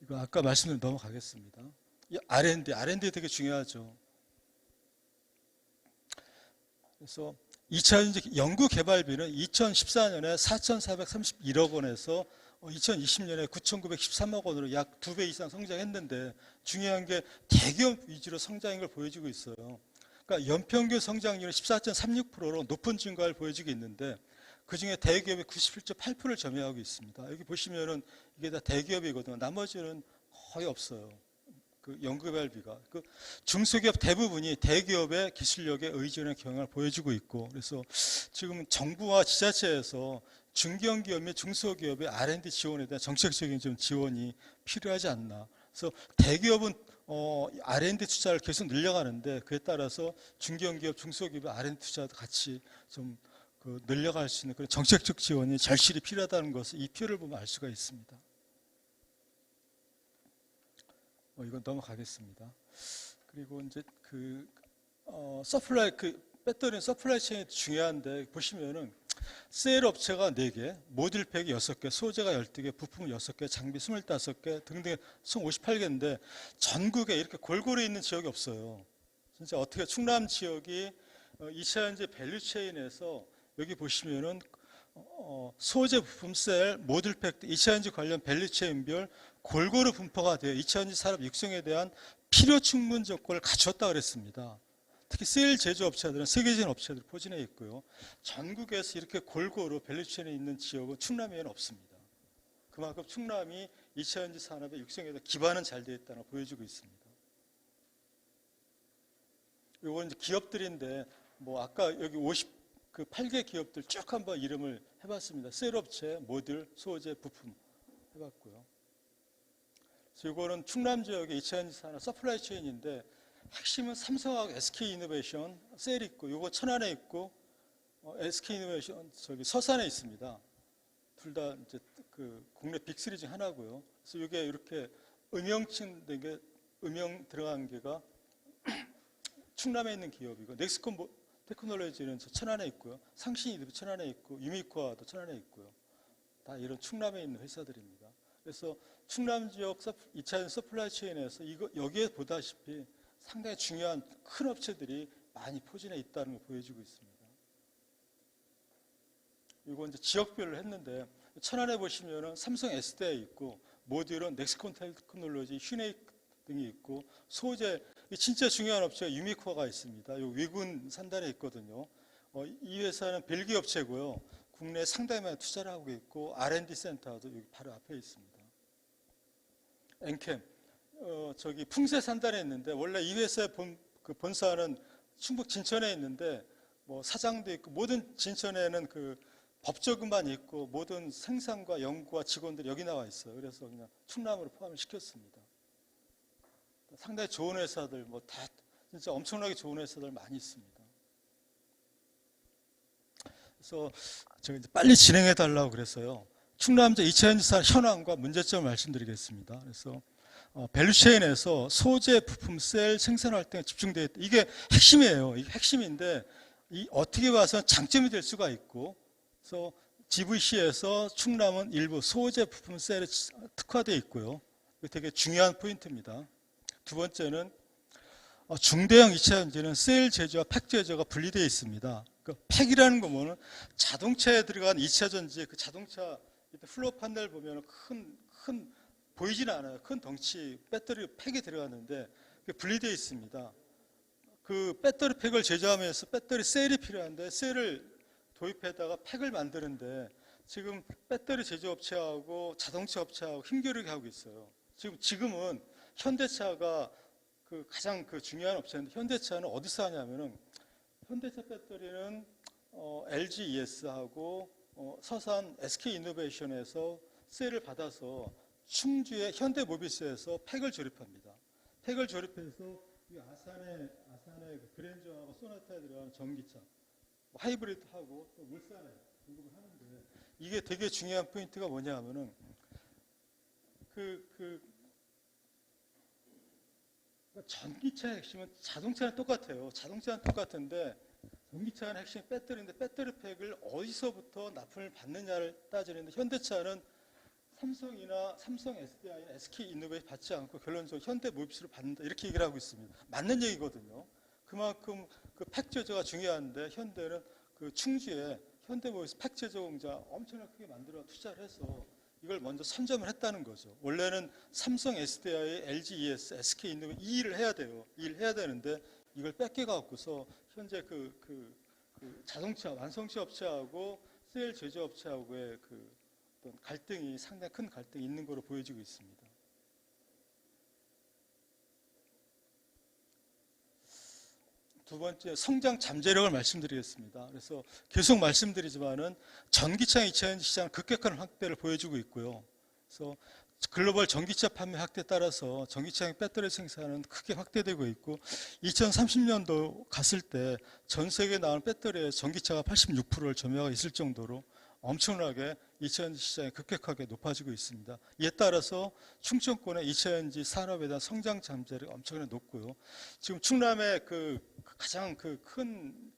이거 아까 말씀을 넘어가겠습니다. 이 R&D 되게 중요하죠. 그래서 2차 전지 연구 개발비는 2014년에 4,431억 원에서 2020년에 9,913억 원으로 약 2배 이상 성장했는데 중요한 게 대기업 위주로 성장인 걸 보여주고 있어요. 그러니까 연평균 성장률은 14.36%로 높은 증가를 보여주고 있는데 그중에 대기업이 97.8%를 점유하고 있습니다. 여기 보시면은 이게 다 대기업이거든요. 나머지는 거의 없어요. 그 연구개발비가. 그 중소기업 대부분이 대기업의 기술력에 의존하는 경향을 보여주고 있고, 그래서 지금 정부와 지자체에서 중견기업 및 중소기업의 R&D 지원에 대한 정책적인 좀 지원이 필요하지 않나. 그래서 대기업은 R&D 투자를 계속 늘려가는데 그에 따라서 중견기업, 중소기업의 R&D 투자도 같이 좀 늘려갈 수 있는 그런 정책적 지원이 절실히 필요하다는 것을 이 표를 보면 알 수가 있습니다. 이건 넘어가겠습니다. 그리고 이제 배터리 서플라이 체인이 중요한데 보시면은 셀 업체가 4개, 모듈팩이 6개, 소재가 12개, 부품 6개, 장비 25개 등등 총 58개인데 전국에 이렇게 골고루 있는 지역이 없어요. 진짜 어떻게 충남 지역이 2차 전지 밸류 체인에서 여기 보시면은 소재 부품 셀 모듈 팩트 2차전지 관련 밸류체인별 골고루 분포가 되어 2차전지 산업 육성에 대한 필요 충분 조건을 갖췄다 그랬습니다. 특히 셀 제조업체들은 세계적인 업체들 포진해 있고요. 전국에서 이렇게 골고루 밸류체인에 있는 지역은 충남에는 없습니다. 그만큼 충남이 2차전지 산업의 육성에 대한 기반은 잘 되어 있다는 걸 보여주고 있습니다. 이건 기업들인데 뭐 아까 여기 8개 기업들 쭉 한번 이름을 해봤습니다. 셀업체, 모듈, 소재, 부품 해봤고요. 그래서 이거는 충남 지역의 2차전지 산업 서플라이 체인인데 핵심은 삼성하고 SK이노베이션 셀 있고, 이거 천안에 있고, SK이노베이션 저기 서산에 있습니다. 둘 다 이제 그 국내 빅3 중 하나고요. 그래서 이게 이렇게 음영층된 게 음영 들어간 게가 충남에 있는 기업이고, 넥스콘 테크놀로지는 천안에 있고요. 상신이도 천안에 있고, 유미코아도 천안에 있고요. 다 이런 충남에 있는 회사들입니다. 그래서 충남 지역 2차전 서플라이 체인에서 여기에 보다시피 상당히 중요한 큰 업체들이 많이 포진해 있다는 걸 보여주고 있습니다. 이거 이제 지역별로 했는데 천안에 보시면은 삼성 SDI 있고, 모듈은 넥스콘 테크놀로지, 휴네이크 등이 있고, 소재 진짜 중요한 업체가 유미코아가 있습니다. 이 위군 산단에 있거든요. 이 회사는 벨기에 업체고요. 국내에 상당히 많이 투자를 하고 있고, R&D 센터도 여기 바로 앞에 있습니다. 엔캠 저기 풍세 산단에 있는데, 원래 이 회사의 본사는 충북 진천에 있는데 뭐 사장도 있고, 모든 진천에는 그 법조금만 있고 모든 생산과 연구와 직원들이 여기 나와 있어요. 그래서 그냥 충남으로 포함을 시켰습니다. 상당히 좋은 회사들 뭐 다 진짜 엄청나게 좋은 회사들 많이 있습니다. 그래서 제가 이제 빨리 진행해 달라고 그래서요. 충남제 2차전지사 현황과 문제점을 말씀드리겠습니다. 그래서 밸류체인에서 소재, 부품, 셀 생산 활동에 집중되어 있다. 이게 핵심이에요. 이게 핵심인데 어떻게 봐서 장점이 될 수가 있고, 그래서 GVC에서 충남은 일부 소재, 부품, 셀에 특화되어 있고요. 이게 되게 중요한 포인트입니다. 두 번째는 중대형 2차전지는 셀 제조와 팩 제조가 분리되어 있습니다. 그 팩이라는 거 뭐는 자동차에 들어간 2차전지, 그 자동차 플로어 판넬 보면 큰 보이지는 않아요. 큰 덩치 배터리 팩이 들어갔는데 그게 분리되어 있습니다. 그 배터리 팩을 제조하면서 배터리 셀이 필요한데 셀을 도입해다가 팩을 만드는데 지금 배터리 제조업체하고 자동차 업체하고 힘겨루기 하고 있어요. 지금은 현대차가 그 가장 그 중요한 업체인데, 현대차는 어디서 하냐면은 현대차 배터리는 LG ES하고 서산 SK이노베이션에서 셀을 받아서 충주의 현대모비스에서 팩을 조립합니다. 팩을 조립해서 이 아산의 그 그랜저하고 소나타에 들어가는 전기차, 하이브리드하고 또 울산에 공급을 하는데, 이게 되게 중요한 포인트가 뭐냐면은 전기차의 핵심은 자동차는 똑같아요. 자동차는 똑같은데 전기차는 핵심이 배터리인데, 배터리 팩을 어디서부터 납품을 받느냐를 따지는데, 현대차는 삼성이나 삼성 SDI나 SK이노베이션 받지 않고 결론적으로 현대모비스로 받는다, 이렇게 얘기를 하고 있습니다. 맞는 얘기거든요. 그만큼 그 팩 제조가 중요한데, 현대는 그 충주에 현대모비스 팩 제조 공장 엄청나게 크게 만들어 투자를 해서 이걸 먼저 선점을 했다는 거죠. 원래는 삼성 SDI, LG ES, SK이노베이션 이 일을 해야 돼요. 이 일을 해야 되는데 이걸 뺏겨갖고서 현재 그 자동차 완성차 업체하고 셀 제조업체하고의 그 어떤 갈등이 상당히 큰 갈등이 있는 것으로 보여지고 있습니다. 두 번째, 성장 잠재력을 말씀드리겠습니다. 그래서 계속 말씀드리지만은 전기차 2차전지 시장 급격한 확대를 보여주고 있고요. 그래서 글로벌 전기차 판매 확대에 따라서 전기차 배터리 생산은 크게 확대되고 있고, 2030년도 갔을 때 전 세계에 나오는 배터리의 전기차가 86%를 점유하고 있을 정도로 엄청나게 2차전지 시장이 급격하게 높아지고 있습니다. 이에 따라서 충청권의 2차전지 산업에 대한 성장 잠재력이 엄청나게 높고요. 지금 충남의 가장 큰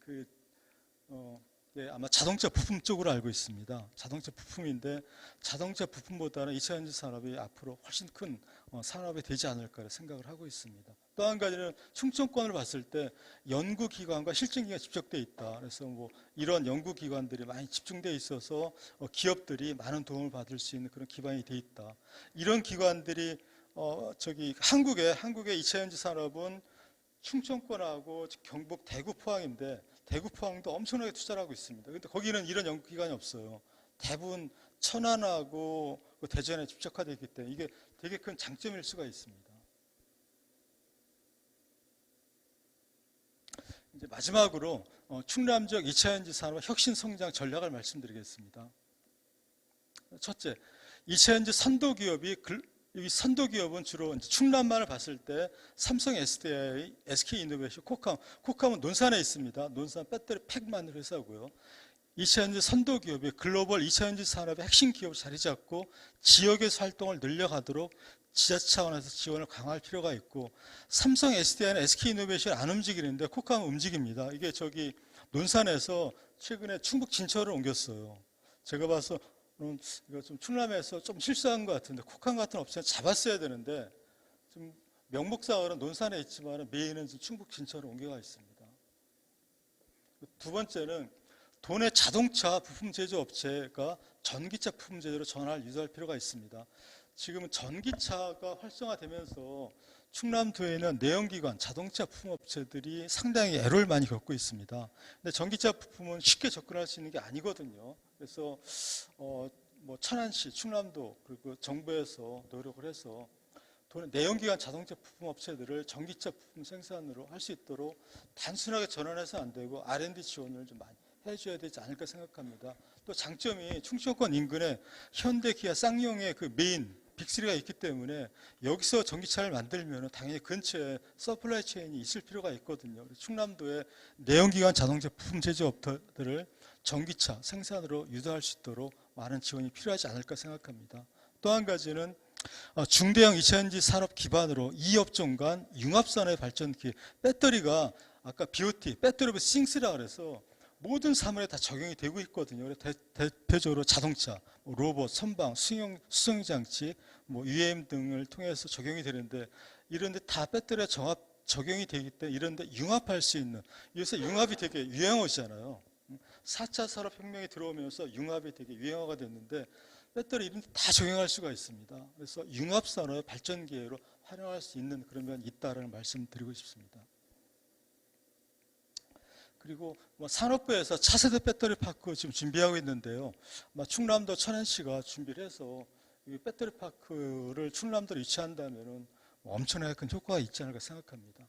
아마 자동차 부품 쪽으로 알고 있습니다. 자동차 부품인데, 자동차 부품보다는 2차전지 산업이 앞으로 훨씬 큰 산업이 되지 않을까 생각을 하고 있습니다. 또 한 가지는 충청권을 봤을 때 연구기관과 실증기관이 집적돼 있다. 그래서 뭐 이런 연구기관들이 많이 집중돼 있어서 기업들이 많은 도움을 받을 수 있는 그런 기반이 돼 있다. 이런 기관들이 한국의 2차 전지 산업은 충청권하고 경북 대구 포항인데 대구 포항도 엄청나게 투자를 하고 있습니다. 그런데 거기는 이런 연구기관이 없어요. 대부분 천안하고 대전에 집적화되어 있기 때문에 이게 되게 큰 장점일 수가 있습니다. 이제 마지막으로 충남 지역 2차 전지 산업 혁신 성장 전략을 말씀드리겠습니다. 첫째, 2차 전지 선도 기업이 이 선도 기업은 주로 충남만을 봤을 때 삼성 SDI, SK 이노베이션, 코캄은 논산에 있습니다. 논산 배터리 팩 만드는 회사고요. 2차 전지 선도 기업이 글로벌 2차 전지 산업의 핵심 기업으로 자리 잡고 지역에서 활동을 늘려가도록 지자체 차원에서 지원을 강화할 필요가 있고, 삼성 SDI는 SK 이노베이션 안 움직이는데 코캄은 움직입니다. 이게 논산에서 최근에 충북 진천을 옮겼어요. 제가 봐서 이거 좀 충남에서 좀 실수한 것 같은데 코캄 같은 업체는 잡았어야 되는데 좀 명목상으로는 논산에 있지만 메인은 충북 진천으로 옮겨가 있습니다. 두 번째는 도내 자동차 부품 제조 업체가 전기차 부품 제조로 전환을 유도할 필요가 있습니다. 지금은 전기차가 활성화되면서 충남도에 있는 내연기관 자동차 부품 업체들이 상당히 애로를 많이 겪고 있습니다. 근데 전기차 부품은 쉽게 접근할 수 있는 게 아니거든요. 그래서 뭐 천안시, 충남도 그리고 정부에서 노력을 해서 내연기관 자동차 부품 업체들을 전기차 부품 생산으로 할 수 있도록 단순하게 전환해서 안 되고 R&D 지원을 좀 많이 해줘야 되지 않을까 생각합니다. 또 장점이 충청권 인근에 현대, 기아, 쌍용의 그 메인 빅3가 있기 때문에 여기서 전기차를 만들면 당연히 근처에 서플라이 체인이 있을 필요가 있거든요. 충남도의 내연기관 자동차 부품 제조업체들을 전기차 생산으로 유도할 수 있도록 많은 지원이 필요하지 않을까 생각합니다. 또 한 가지는 중대형 2차 전지 산업 기반으로 이 업종 간 융합산업의 발전기, 배터리가 아까 BOT, 배터리 오브 싱스라 그래서 모든 사물에 다 적용이 되고 있거든요. 대표적으로 자동차, 로봇, 선방, 수송장치, UAM 등을 통해서 적용이 되는데 이런데 다 배터리가 적용이 되기 때문에 이런데 융합할 수 있는, 요새 융합이 되게 유행어잖아요. 4차 산업혁명이 들어오면서 융합이 되게 유행어가 됐는데 배터리 이런 데 다 적용할 수가 있습니다. 그래서 융합산업의 발전 기회로 활용할 수 있는 그런 면이 있다라는 말씀 드리고 싶습니다. 그리고 산업부에서 차세대 배터리 파크 지금 준비하고 있는데요. 충남도 천안시가 준비를 해서 이 배터리 파크를 충남도로 유치한다면 엄청나게 큰 효과가 있지 않을까 생각합니다.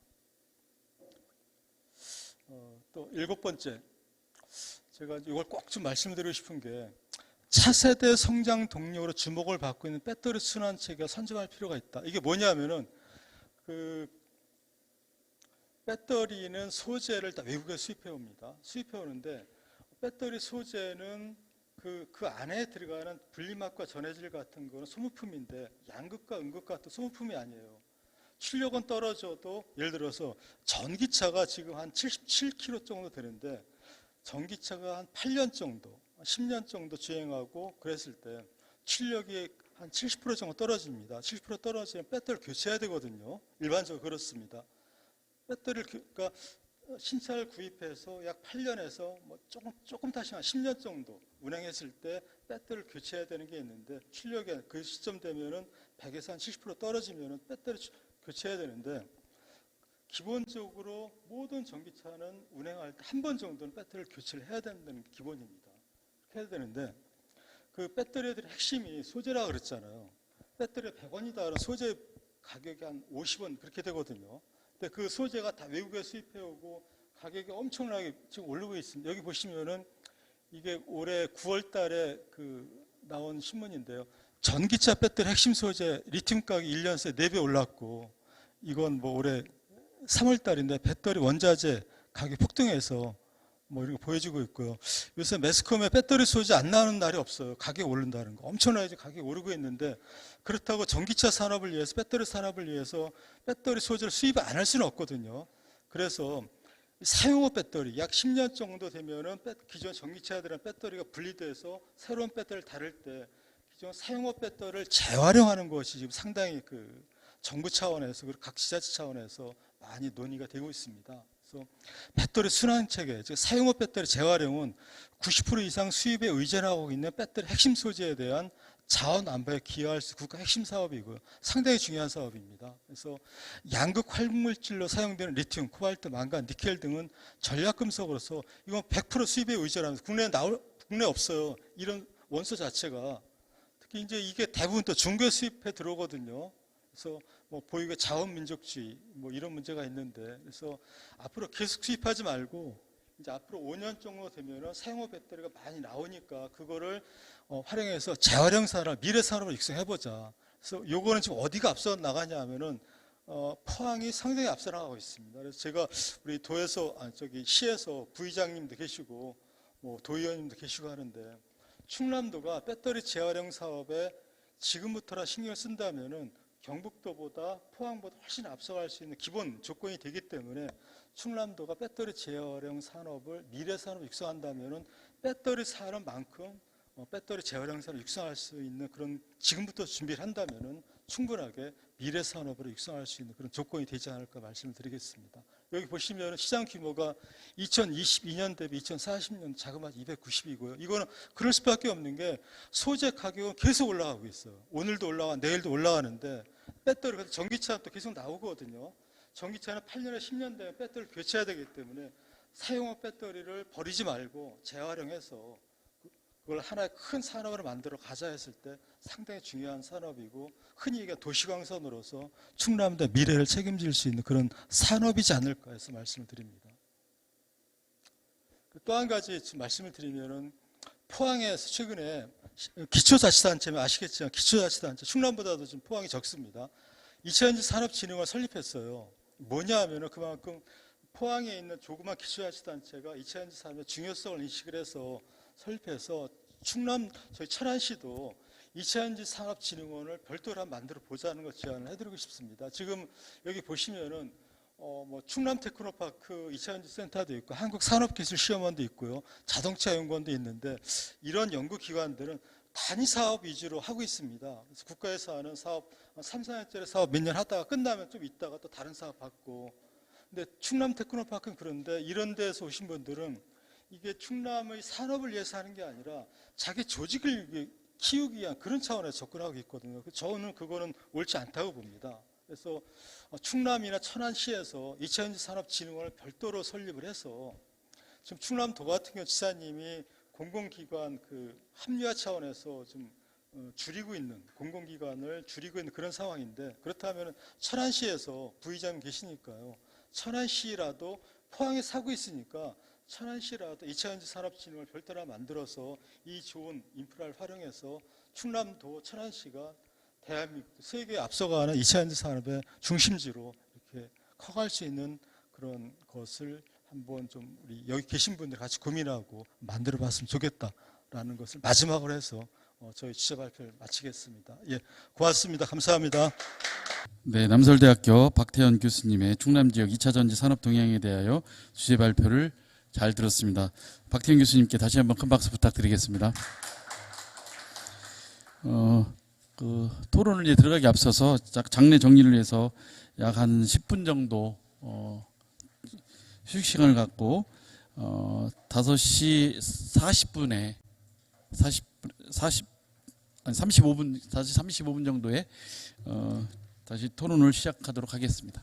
또 7번째, 제가 이걸 꼭 좀 말씀드리고 싶은 게 차세대 성장 동력으로 주목을 받고 있는 배터리 순환체계가 선점할 필요가 있다. 이게 뭐냐면은 배터리는 소재를 다 외국에 수입해 옵니다. 수입해 오는데 배터리 소재는 그 안에 들어가는 분리막과 전해질 같은 거는 소모품인데 양극과 음극 같은 소모품이 아니에요. 출력은 떨어져도 예를 들어서 전기차가 지금 한 77km 정도 되는데 전기차가 한 8년 정도, 10년 정도 주행하고 그랬을 때 출력이 한 70% 정도 떨어집니다. 70% 떨어지면 배터리를 교체해야 되거든요. 일반적으로 그렇습니다. 배터리를 그러니까 신차를 구입해서 약 8년에서 조금 다시 한 10년 정도 운행했을 때 배터리를 교체해야 되는 게 있는데 출력이 그 시점 되면은 100에서 한 70% 떨어지면은 배터리 교체해야 되는데 기본적으로 모든 전기차는 운행할 때 한 번 정도는 배터리를 교체를 해야 된다는 게 기본입니다. 해야 되는데 그 배터리들의 핵심이 소재라 그랬잖아요. 배터리 100원이다 그러면 소재 가격이 한 50원 그렇게 되거든요. 근데 그 소재가 다 외국에 수입해 오고 가격이 엄청나게 지금 오르고 있습니다. 여기 보시면은 이게 올해 9월 달에 나온 신문인데요. 전기차 배터리 핵심 소재 리튬 가격이 1년 새에 4배 올랐고 이건 올해 3월 달인데 배터리 원자재 가격이 폭등해서 이런 거 보여주고 있고요. 요새 매스컴에 배터리 소재 안 나오는 날이 없어요. 가격이 오른다는 거. 엄청나게 가격이 오르고 있는데 그렇다고 전기차 산업을 위해서 배터리 산업을 위해서 배터리 소재를 수입 안 할 수는 없거든요. 그래서 사용후 배터리 약 10년 정도 되면은 기존 전기차들은 배터리가 분리돼서 새로운 배터리를 다룰 때 기존 사용후 배터리를 재활용하는 것이 지금 상당히 정부 차원에서 그리고 각 지자체 차원에서 많이 논의가 되고 있습니다. 그래서 배터리 순환 체계, 즉 사용후 배터리 재활용은 90% 이상 수입에 의존하고 있는 배터리 핵심 소재에 대한 자원 안보에 기여할 수 국가 핵심 사업이고요. 상당히 중요한 사업입니다. 그래서 양극 활물질로 사용되는 리튬, 코발트, 망간, 니켈 등은 전략 금속으로서 이건 100% 수입에 의존하면서 국내에 없어요. 이런 원소 자체가. 특히 이제 이게 대부분 또 중개 수입에 들어오거든요. 그래서 뭐 보유가 자원 민족주의 뭐 이런 문제가 있는데, 그래서 앞으로 계속 수입하지 말고 이제 앞으로 5년 정도 되면은 사용후 배터리가 많이 나오니까 그거를 활용해서 재활용 산업, 미래 산업을 육성해 보자. 그래서 요거는 지금 어디가 앞서 나가냐 하면은 포항이 상당히 앞서 나가고 있습니다. 그래서 제가 우리 도에서 시에서 부의장님도 계시고 뭐 도의원님도 계시고 하는데, 충남도가 배터리 재활용 사업에 지금부터라 신경을 쓴다면은 경북도보다 포항보다 훨씬 앞서갈 수 있는 기본 조건이 되기 때문에, 충남도가 배터리 재활용 산업을 미래 산업 육성한다면은 배터리 산업만큼 배터리 재활용 산업 육성할 수 있는 그런, 지금부터 준비를 한다면은 충분하게 미래 산업으로 육성할 수 있는 그런 조건이 되지 않을까 말씀을 드리겠습니다. 여기 보시면 시장 규모가 2022년 대비 2040년 자그마치 290이고요. 이거는 그럴 수밖에 없는 게 소재 가격은 계속 올라가고 있어요. 오늘도 올라가, 내일도 올라가는데 배터리, 전기차는 또 계속 나오거든요. 전기차는 8년에 10년 되면 배터리를 교체해야 되기 때문에 사용후 배터리를 버리지 말고 재활용해서 그걸 하나의 큰 산업으로 만들어 가자 했을 때 상당히 중요한 산업이고, 흔히 얘기한 도시광선으로서 충남도 미래를 책임질 수 있는 그런 산업이지 않을까 해서 말씀을 드립니다. 또 한 가지 말씀을 드리면은, 포항에서 최근에 기초자치단체면 아시겠지만 기초자치단체 충남보다도 좀 포항이 적습니다. 이차전지 산업진흥원 설립했어요. 뭐냐 하면은 그만큼 포항에 있는 조그만 기초자치단체가 이차전지 산업의 중요성을 인식을 해서 설립해서 충남 저희 천안시도 이차전지 산업진흥원을 별도로 만들어 보자는 것 제안을 해드리고 싶습니다. 지금 여기 보시면은 뭐 충남 테크노파크 이차전지 센터도 있고 한국산업기술시험원도 있고요, 자동차 연구원도 있는데, 이런 연구기관들은 단위 사업 위주로 하고 있습니다. 그래서 국가에서 하는 사업 3, 4년짜리 사업 몇 년 하다가 끝나면 좀 있다가 또 다른 사업 받고. 근데 충남 테크노파크는 그런데, 이런 데서 오신 분들은 이게 충남의 산업을 위해서 하는 게 아니라 자기 조직을 키우기 위한 그런 차원에서 접근하고 있거든요. 저는 그거는 옳지 않다고 봅니다. 그래서 충남이나 천안시에서 이차전지 산업진흥원을 별도로 설립을 해서, 지금 충남도 같은 경우 지사님이 공공기관 합리화 차원에서 좀 줄이고 있는, 공공기관을 줄이고 있는 그런 상황인데, 그렇다면 천안시에서 부의장님 계시니까요, 천안시라도 포항에 사고 있으니까 천안시라도 이차전지 산업진흥을 별도로 만들어서 이 좋은 인프라를 활용해서 충남도 천안시가 대한민국 세계에 앞서가는 이차전지 산업의 중심지로 이렇게 커갈 수 있는 그런 것을 한번 좀 우리 여기 계신 분들 같이 고민하고 만들어 봤으면 좋겠다라는 것을 마지막으로 해서 저희 취재 발표를 마치겠습니다. 예, 고맙습니다. 감사합니다. 네, 남서울대학교 박태현 교수님의 충남 지역 2차 전지 산업 동향에 대하여 취재 발표를 잘 들었습니다. 박태현 교수님께 다시 한번 큰 박수 부탁드리겠습니다. 토론을 이제 들어가기 앞서서 장례 정리를 위해서 약 한 10분 정도 휴식 시간을 갖고 5시 40분에 35분 정도에 다시 토론을 시작하도록 하겠습니다.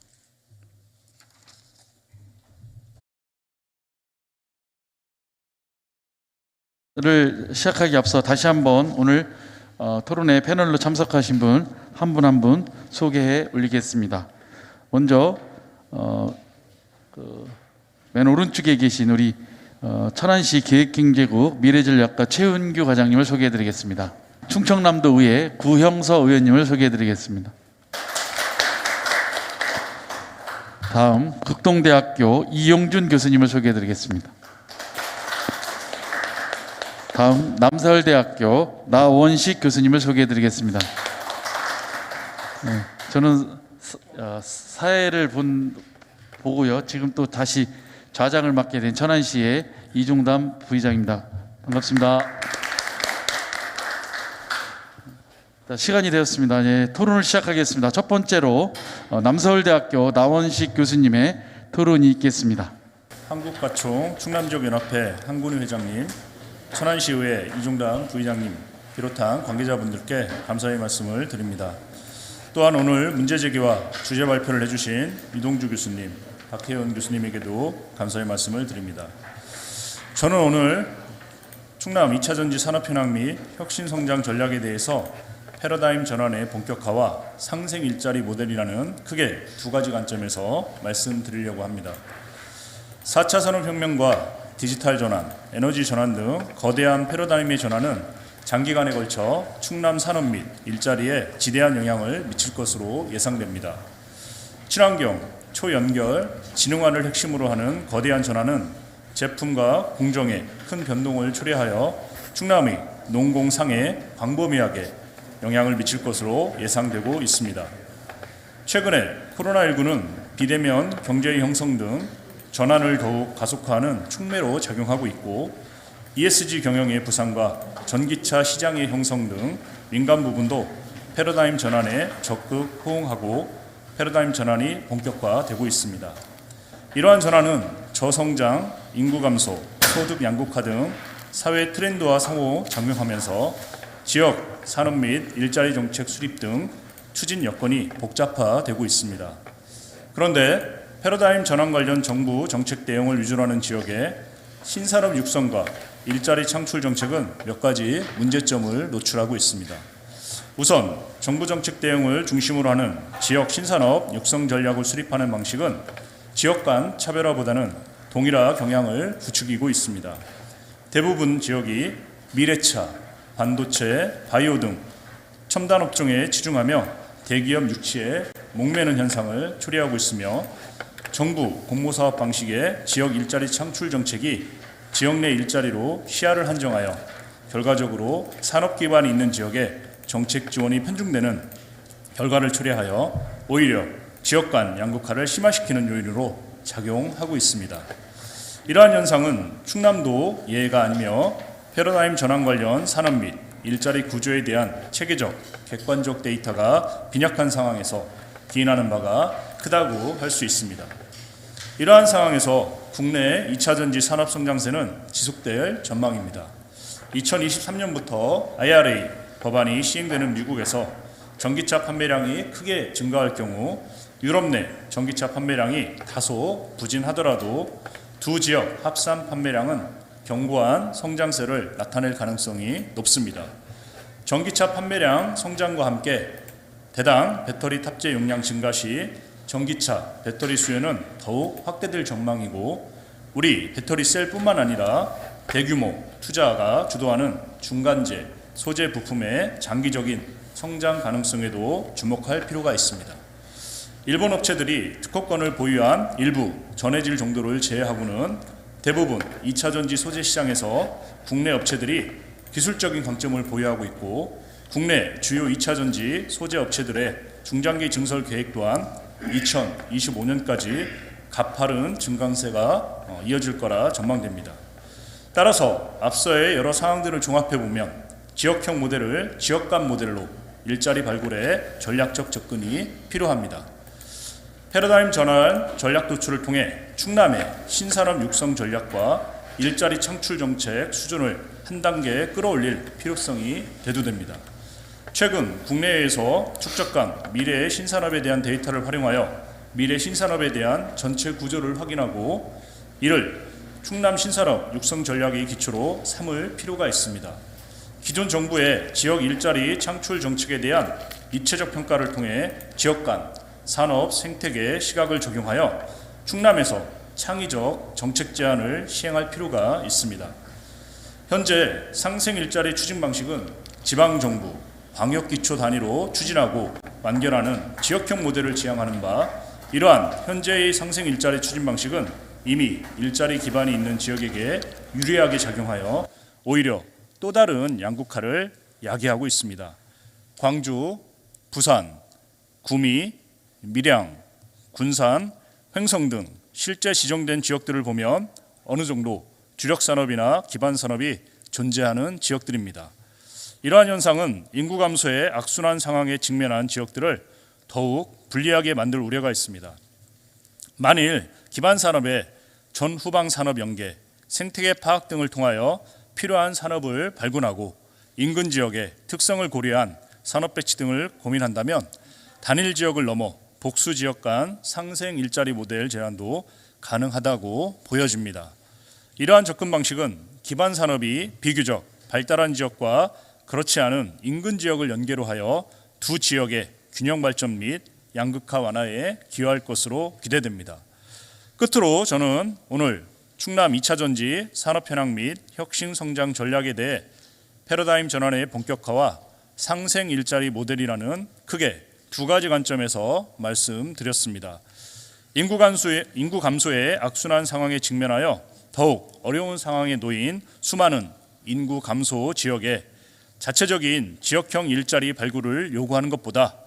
를 시작하기 앞서 다시 한번 오늘 토론회 패널로 참석하신 분 한 분 한 분 소개해 올리겠습니다. 먼저 맨 오른쪽에 계신 우리 천안시 계획경제국 미래전략과 최은규 과장님을 소개해 드리겠습니다. 충청남도 의회 구형서 의원님을 소개해 드리겠습니다. 다음 극동대학교 이용준 교수님을 소개해 드리겠습니다. 다음 남서울대학교 나원식 교수님을 소개해 드리겠습니다. 네, 저는 사회를 보고요, 지금 또 다시 좌장을 맡게 된 천안시의 이종담 부의장입니다. 반갑습니다. 자, 시간이 되었습니다. 예, 토론을 시작하겠습니다. 첫 번째로 남서울대학교 나원식 교수님의 토론이 있겠습니다. 한국가총 충남지역연합회 한군희 회장님, 천안시의회 이종담 부의장님 비롯한 관계자분들께 감사의 말씀을 드립니다. 또한 오늘 문제제기와 주제 발표를 해주신 이동주 교수님, 박혜원 교수님에게도 감사의 말씀을 드립니다. 저는 오늘 충남 2차 전지 산업현황 및 혁신성장 전략에 대해서 패러다임 전환의 본격화와 상생 일자리 모델이라는 크게 두 가지 관점에서 말씀드리려고 합니다. 4차 산업혁명과 디지털 전환, 에너지 전환 등 거대한 패러다임의 전환은 장기간에 걸쳐 충남 산업 및 일자리에 지대한 영향을 미칠 것으로 예상됩니다. 친환경, 초연결, 지능화를 핵심으로 하는 거대한 전환은 제품과 공정에 큰 변동을 초래하여 충남의 농공상에 광범위하게 영향을 미칠 것으로 예상되고 있습니다. 최근에 코로나19는 비대면 경제의 형성 등 전환을 더욱 가속화하는 촉매로 작용하고 있고 ESG 경영의 부상과 전기차 시장의 형성 등 민간 부분도 패러다임 전환에 적극 호응하고 패러다임 전환이 본격화되고 있습니다. 이러한 전환은 저성장, 인구 감소, 소득 양극화 등 사회 트렌드와 상호 작용하면서 지역, 산업 및 일자리 정책 수립 등 추진 여건이 복잡화되고 있습니다. 그런데 패러다임 전환 관련 정부 정책 대응을 위주로 하는 지역의 신산업 육성과 일자리 창출 정책은 몇 가지 문제점을 노출하고 있습니다. 우선 정부 정책 대응을 중심으로 하는 지역 신산업 육성 전략을 수립하는 방식은 지역 간 차별화보다는 동일화 경향을 부추기고 있습니다. 대부분 지역이 미래차, 반도체, 바이오 등 첨단 업종에 치중하며 대기업 유치에 목매는 현상을 초래하고 있으며 정부 공모사업 방식의 지역 일자리 창출 정책이 지역 내 일자리로 시야를 한정하여 결과적으로 산업 기반이 있는 지역에 정책 지원이 편중되는 결과를 초래하여 오히려 지역 간 양극화를 심화시키는 요인으로 작용하고 있습니다. 이러한 현상은 충남도 예외가 아니며 패러다임 전환 관련 산업 및 일자리 구조에 대한 체계적, 객관적 데이터가 빈약한 상황에서 기인하는 바가 크다고 할 수 있습니다. 이러한 상황에서 국내 2차 전지 산업 성장세는 지속될 전망입니다. 2023년부터 IRA 법안이 시행되는 미국에서 전기차 판매량이 크게 증가할 경우 유럽 내 전기차 판매량이 다소 부진하더라도 두 지역 합산 판매량은 견고한 성장세를 나타낼 가능성이 높습니다. 전기차 판매량 성장과 함께 대당 배터리 탑재 용량 증가 시 전기차 배터리 수요는 더욱 확대될 전망이고 우리 배터리 셀뿐만 아니라 대규모 투자가 주도하는 중간재, 소재 부품의 장기적인 성장 가능성에도 주목할 필요가 있습니다. 일본 업체들이 특허권을 보유한 일부 전해질 정도를 제외하고는 대부분 2차 전지 소재 시장에서 국내 업체들이 기술적인 강점을 보유하고 있고 국내 주요 2차 전지 소재 업체들의 중장기 증설 계획 또한 2025년까지 가파른 증강세가 이어질 거라 전망됩니다. 따라서 앞서의 여러 상황들을 종합해보면 지역형 모델을 지역 간 모델로 일자리 발굴에 전략적 접근이 필요합니다. 패러다임 전환 전략 도출을 통해 충남의 신산업 육성 전략과 일자리 창출 정책 수준을 한 단계 끌어올릴 필요성이 대두됩니다. 최근 국내에서 축적한 미래의 신산업에 대한 데이터를 활용하여 미래 신산업에 대한 전체 구조를 확인하고 이를 충남 신산업 육성 전략의 기초로 삼을 필요가 있습니다. 기존 정부의 지역 일자리 창출 정책에 대한 입체적 평가를 통해 지역 간 산업 생태계의 시각을 적용하여 충남에서 창의적 정책 제안을 시행할 필요가 있습니다. 현재 상생 일자리 추진 방식은 지방정부, 광역기초 단위로 추진하고 완결하는 지역형 모델을 지향하는 바 이러한 현재의 상생 일자리 추진 방식은 이미 일자리 기반이 있는 지역에게 유리하게 작용하여 오히려 또 다른 양극화를 야기하고 있습니다. 광주, 부산, 구미, 밀양, 군산, 횡성 등 실제 지정된 지역들을 보면 어느 정도 주력 산업이나 기반 산업이 존재하는 지역들입니다. 이러한 현상은 인구 감소의 악순환 상황에 직면한 지역들을 더욱 불리하게 만들 우려가 있습니다. 만일 기반 산업의 전후방 산업 연계, 생태계 파악 등을 통하여 필요한 산업을 발굴하고 인근 지역의 특성을 고려한 산업 배치 등을 고민한다면 단일 지역을 넘어 복수 지역 간 상생 일자리 모델 제안도 가능하다고 보여집니다. 이러한 접근 방식은 기반 산업이 비교적 발달한 지역과 그렇지 않은 인근 지역을 연계로 하여 두 지역의 균형 발전 및 양극화 완화에 기여할 것으로 기대됩니다. 끝으로 저는 오늘 충남 2차 전지 산업 현황 및 혁신 성장 전략에 대해 패러다임 전환의 본격화와 상생 일자리 모델이라는 크게 두 가지 관점에서 말씀드렸습니다. 인구 감소의 악순환 상황에 직면하여 더욱 어려운 상황에 놓인 수많은 인구 감소 지역에 자체적인 지역형 일자리 발굴을 요구하는 것보다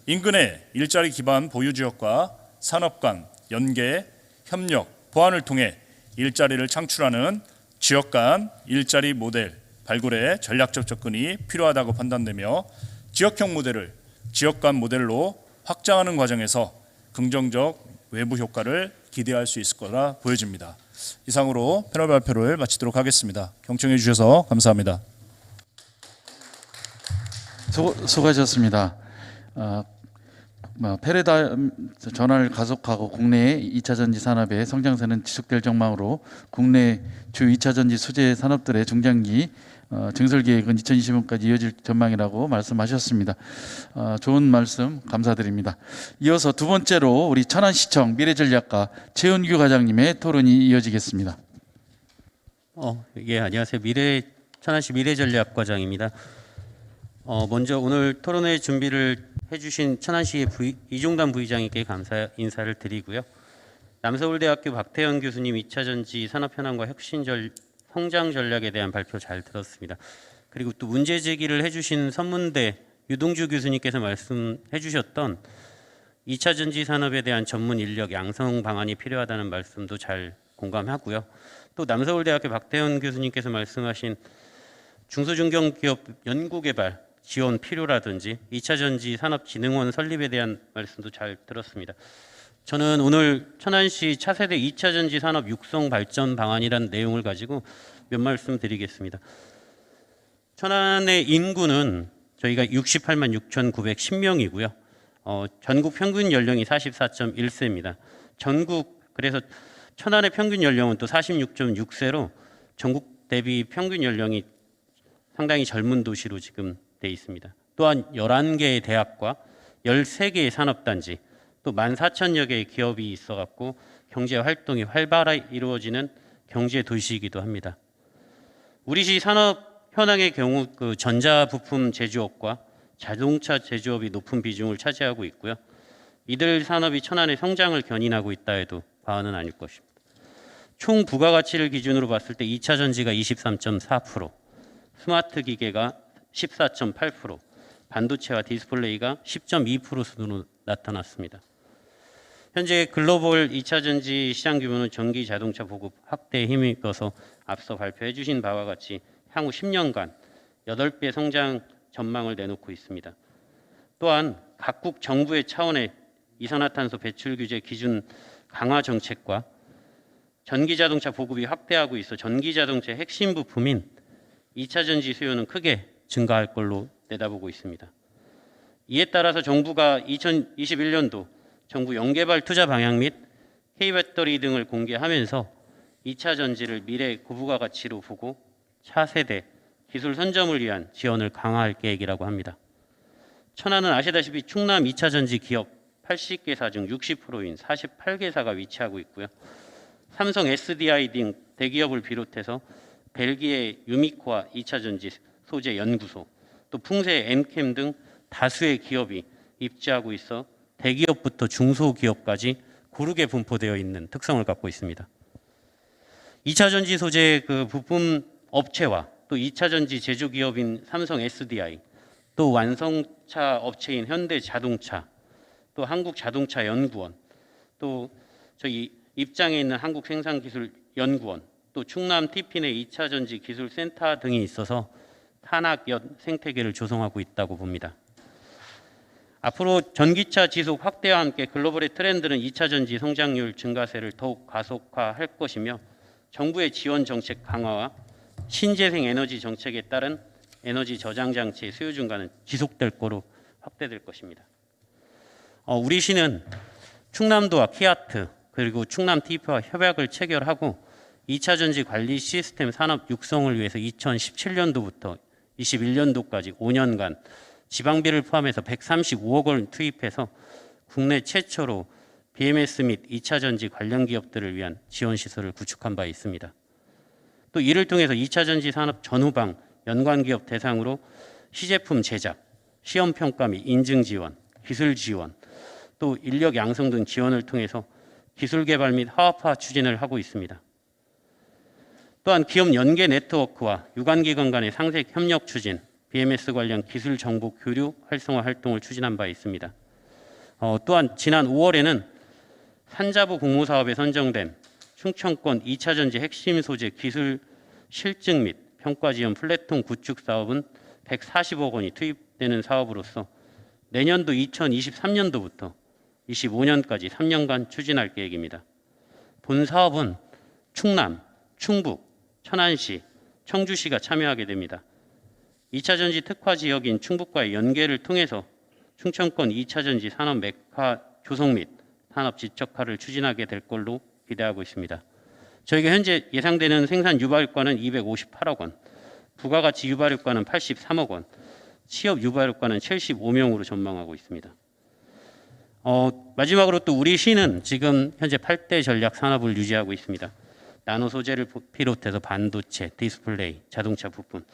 인근의 일자리 기반 보유 지역과 산업 간 연계, 협력, 보완을 통해 일자리를 창출하는 지역 간 일자리 모델 발굴의 전략적 접근이 필요하다고 판단되며 지역형 모델을 지역 간 모델로 확장하는 과정에서 긍정적 외부 효과를 기대할 수 있을 거라 보여집니다. 이상으로 패널 발표를 마치도록 하겠습니다. 경청해 주셔서 감사합니다. 수고하셨습니다. 패러다임 전환을 가속하고 국내 2차 전지 산업의 성장세는 지속될 전망으로 국내 주 2차 전지 소재 산업들의 중장기 증설 계획은 2020년까지 이어질 전망이라고 말씀하셨습니다. 좋은 말씀 감사드립니다. 이어서 두 번째로 우리 천안시청 미래전략가 최은규 과장님의 토론이 이어지겠습니다. 예, 안녕하세요. 천안시 미래전략과장입니다. 먼저 오늘 토론회 준비를 해주신 천안시 이종담 부의장님께 감사 인사를 드리고요. 남서울대학교 박태현 교수님 2차 전지 산업 현황과 성장 전략에 대한 발표 잘 들었습니다. 그리고 또 문제 제기를 해주신 선문대 유동주 교수님께서 말씀해 주셨던 2차 전지 산업에 대한 전문 인력 양성 방안이 필요하다는 말씀도 잘 공감하고요. 또 남서울대학교 박태현 교수님께서 말씀하신 중소중견기업 연구개발 지원 필요라든지 2차 전지 산업진흥원 설립에 대한 말씀도 잘 들었습니다. 저는 오늘 천안시 차세대 2차 전지 산업 육성 발전 방안이라는 내용을 가지고 몇 말씀 드리겠습니다. 천안의 인구는 저희가 68만 6,910명이고요. 전국 평균 연령이 44.1세입니다. 그래서 천안의 평균 연령은 또 46.6세로 전국 대비 평균 연령이 상당히 젊은 도시로 지금 돼 있습니다. 또한 11개의 대학과 13개의 산업단지, 또 14,000여 개의 기업이 있어갖고 경제 활동이 활발하게 이루어지는 경제 도시이기도 합니다. 우리시 산업 현황의 경우 그 전자부품 제조업과 자동차 제조업이 높은 비중을 차지하고 있고요. 이들 산업이 천안의 성장을 견인하고 있다 해도 과언은 아닐 것입니다. 총 부가가치를 기준으로 봤을 때 2차 전지가 23.4%, 스마트 기계가 14.8%, 반도체와 디스플레이가 10.2% 수준으로 나타났습니다. 현재 글로벌 2차 전지 시장 규모는 전기 자동차 보급 확대에 힘입어서 앞서 발표해 주신 바와 같이 향후 10년간 8배 성장 전망을 내놓고 있습니다. 또한 각국 정부의 차원의 이산화탄소 배출 규제 기준 강화 정책과 전기 자동차 보급이 확대하고 있어 전기 자동차의 핵심 부품인 2차 전지 수요는 크게 증가할 걸로 내다보고 있습니다. 이에 따라서 정부가 2021년도 정부 연개발 투자 방향 및 K배터리 등을 공개하면서 2차 전지를 미래 고부가 가치로 보고 차세대 기술 선점을 위한 지원을 강화할 계획이라고 합니다. 천안은 아시다시피 충남 2차 전지 기업 80개사 중 60%인 48개사가 위치하고 있고요. 삼성 SDI 등 대기업을 비롯해서 벨기에 유미코와 2차 전지 소재 연구소, 또 풍세 엠캠 등 다수의 기업이 입지하고 있어 대기업부터 중소기업까지 고르게 분포되어 있는 특성을 갖고 있습니다. 2차 전지 소재 그 부품 업체와 또 2차 전지 제조기업인 삼성 SDI, 또 완성차 업체인 현대자동차, 또 한국자동차연구원, 또 저희 입장에 있는 한국생산기술연구원, 또 충남 TP내 2차 전지 기술센터 등이 있어서 산학연 생태계를 조성하고 있다고 봅니다. 앞으로 전기차 지속 확대와 함께 글로벌의 트렌드는 2차 전지 성장률 증가세를 더욱 가속화할 것이며 정부의 지원 정책 강화와 신재생 에너지 정책에 따른 에너지 저장 장치의 수요 증가는 지속될 거로 확대될 것입니다. 우리 시는 충남도와 키아트 그리고 충남 TF와 협약을 체결하고 2차 전지 관리 시스템 산업 육성을 위해서 2017년도부터 21년도까지 5년간 지방비를 포함해서 135억 원을 투입해서 국내 최초로 BMS 및 2차 전지 관련 기업들을 위한 지원 시설을 구축한 바 있습니다. 또 이를 통해서 2차 전지 산업 전후방 연관 기업 대상으로 시제품 제작, 시험 평가 및 인증 지원, 기술 지원, 또 인력 양성 등 지원을 통해서 기술 개발 및 화합화 추진을 하고 있습니다. 또한 기업 연계 네트워크와 유관기관 간의 상생 협력 추진, BMS 관련 기술 정보 교류 활성화 활동을 추진한 바 있습니다. 또한 지난 5월에는 산자부 공모사업에 선정된 충청권 2차 전지 핵심 소재 기술 실증 및 평가 지원 플랫폼 구축 사업은 140억 원이 투입되는 사업으로서 내년도 2023년도부터 25년까지 3년간 추진할 계획입니다. 본 사업은 충남, 충북, 천안시, 청주시가 참여하게 됩니다. 2차 전지 특화 지역인 충북과의 연계를 통해서 충청권 2차 전지 산업 메카 조성 및 산업 지적화를 추진하게 될 걸로 기대하고 있습니다. 저희가 현재 예상되는 생산 유발효과는 258억 원, 부가가치 유발효과는 83억 원, 취업 유발효과는 75명으로 전망하고 있습니다. 마지막으로 또 우리 시는 지금 현재 8대 전략 산업을 유지하고 있습니다. 나노 소재를 비롯해서 반도체, 디스플레이, 자동차 부품.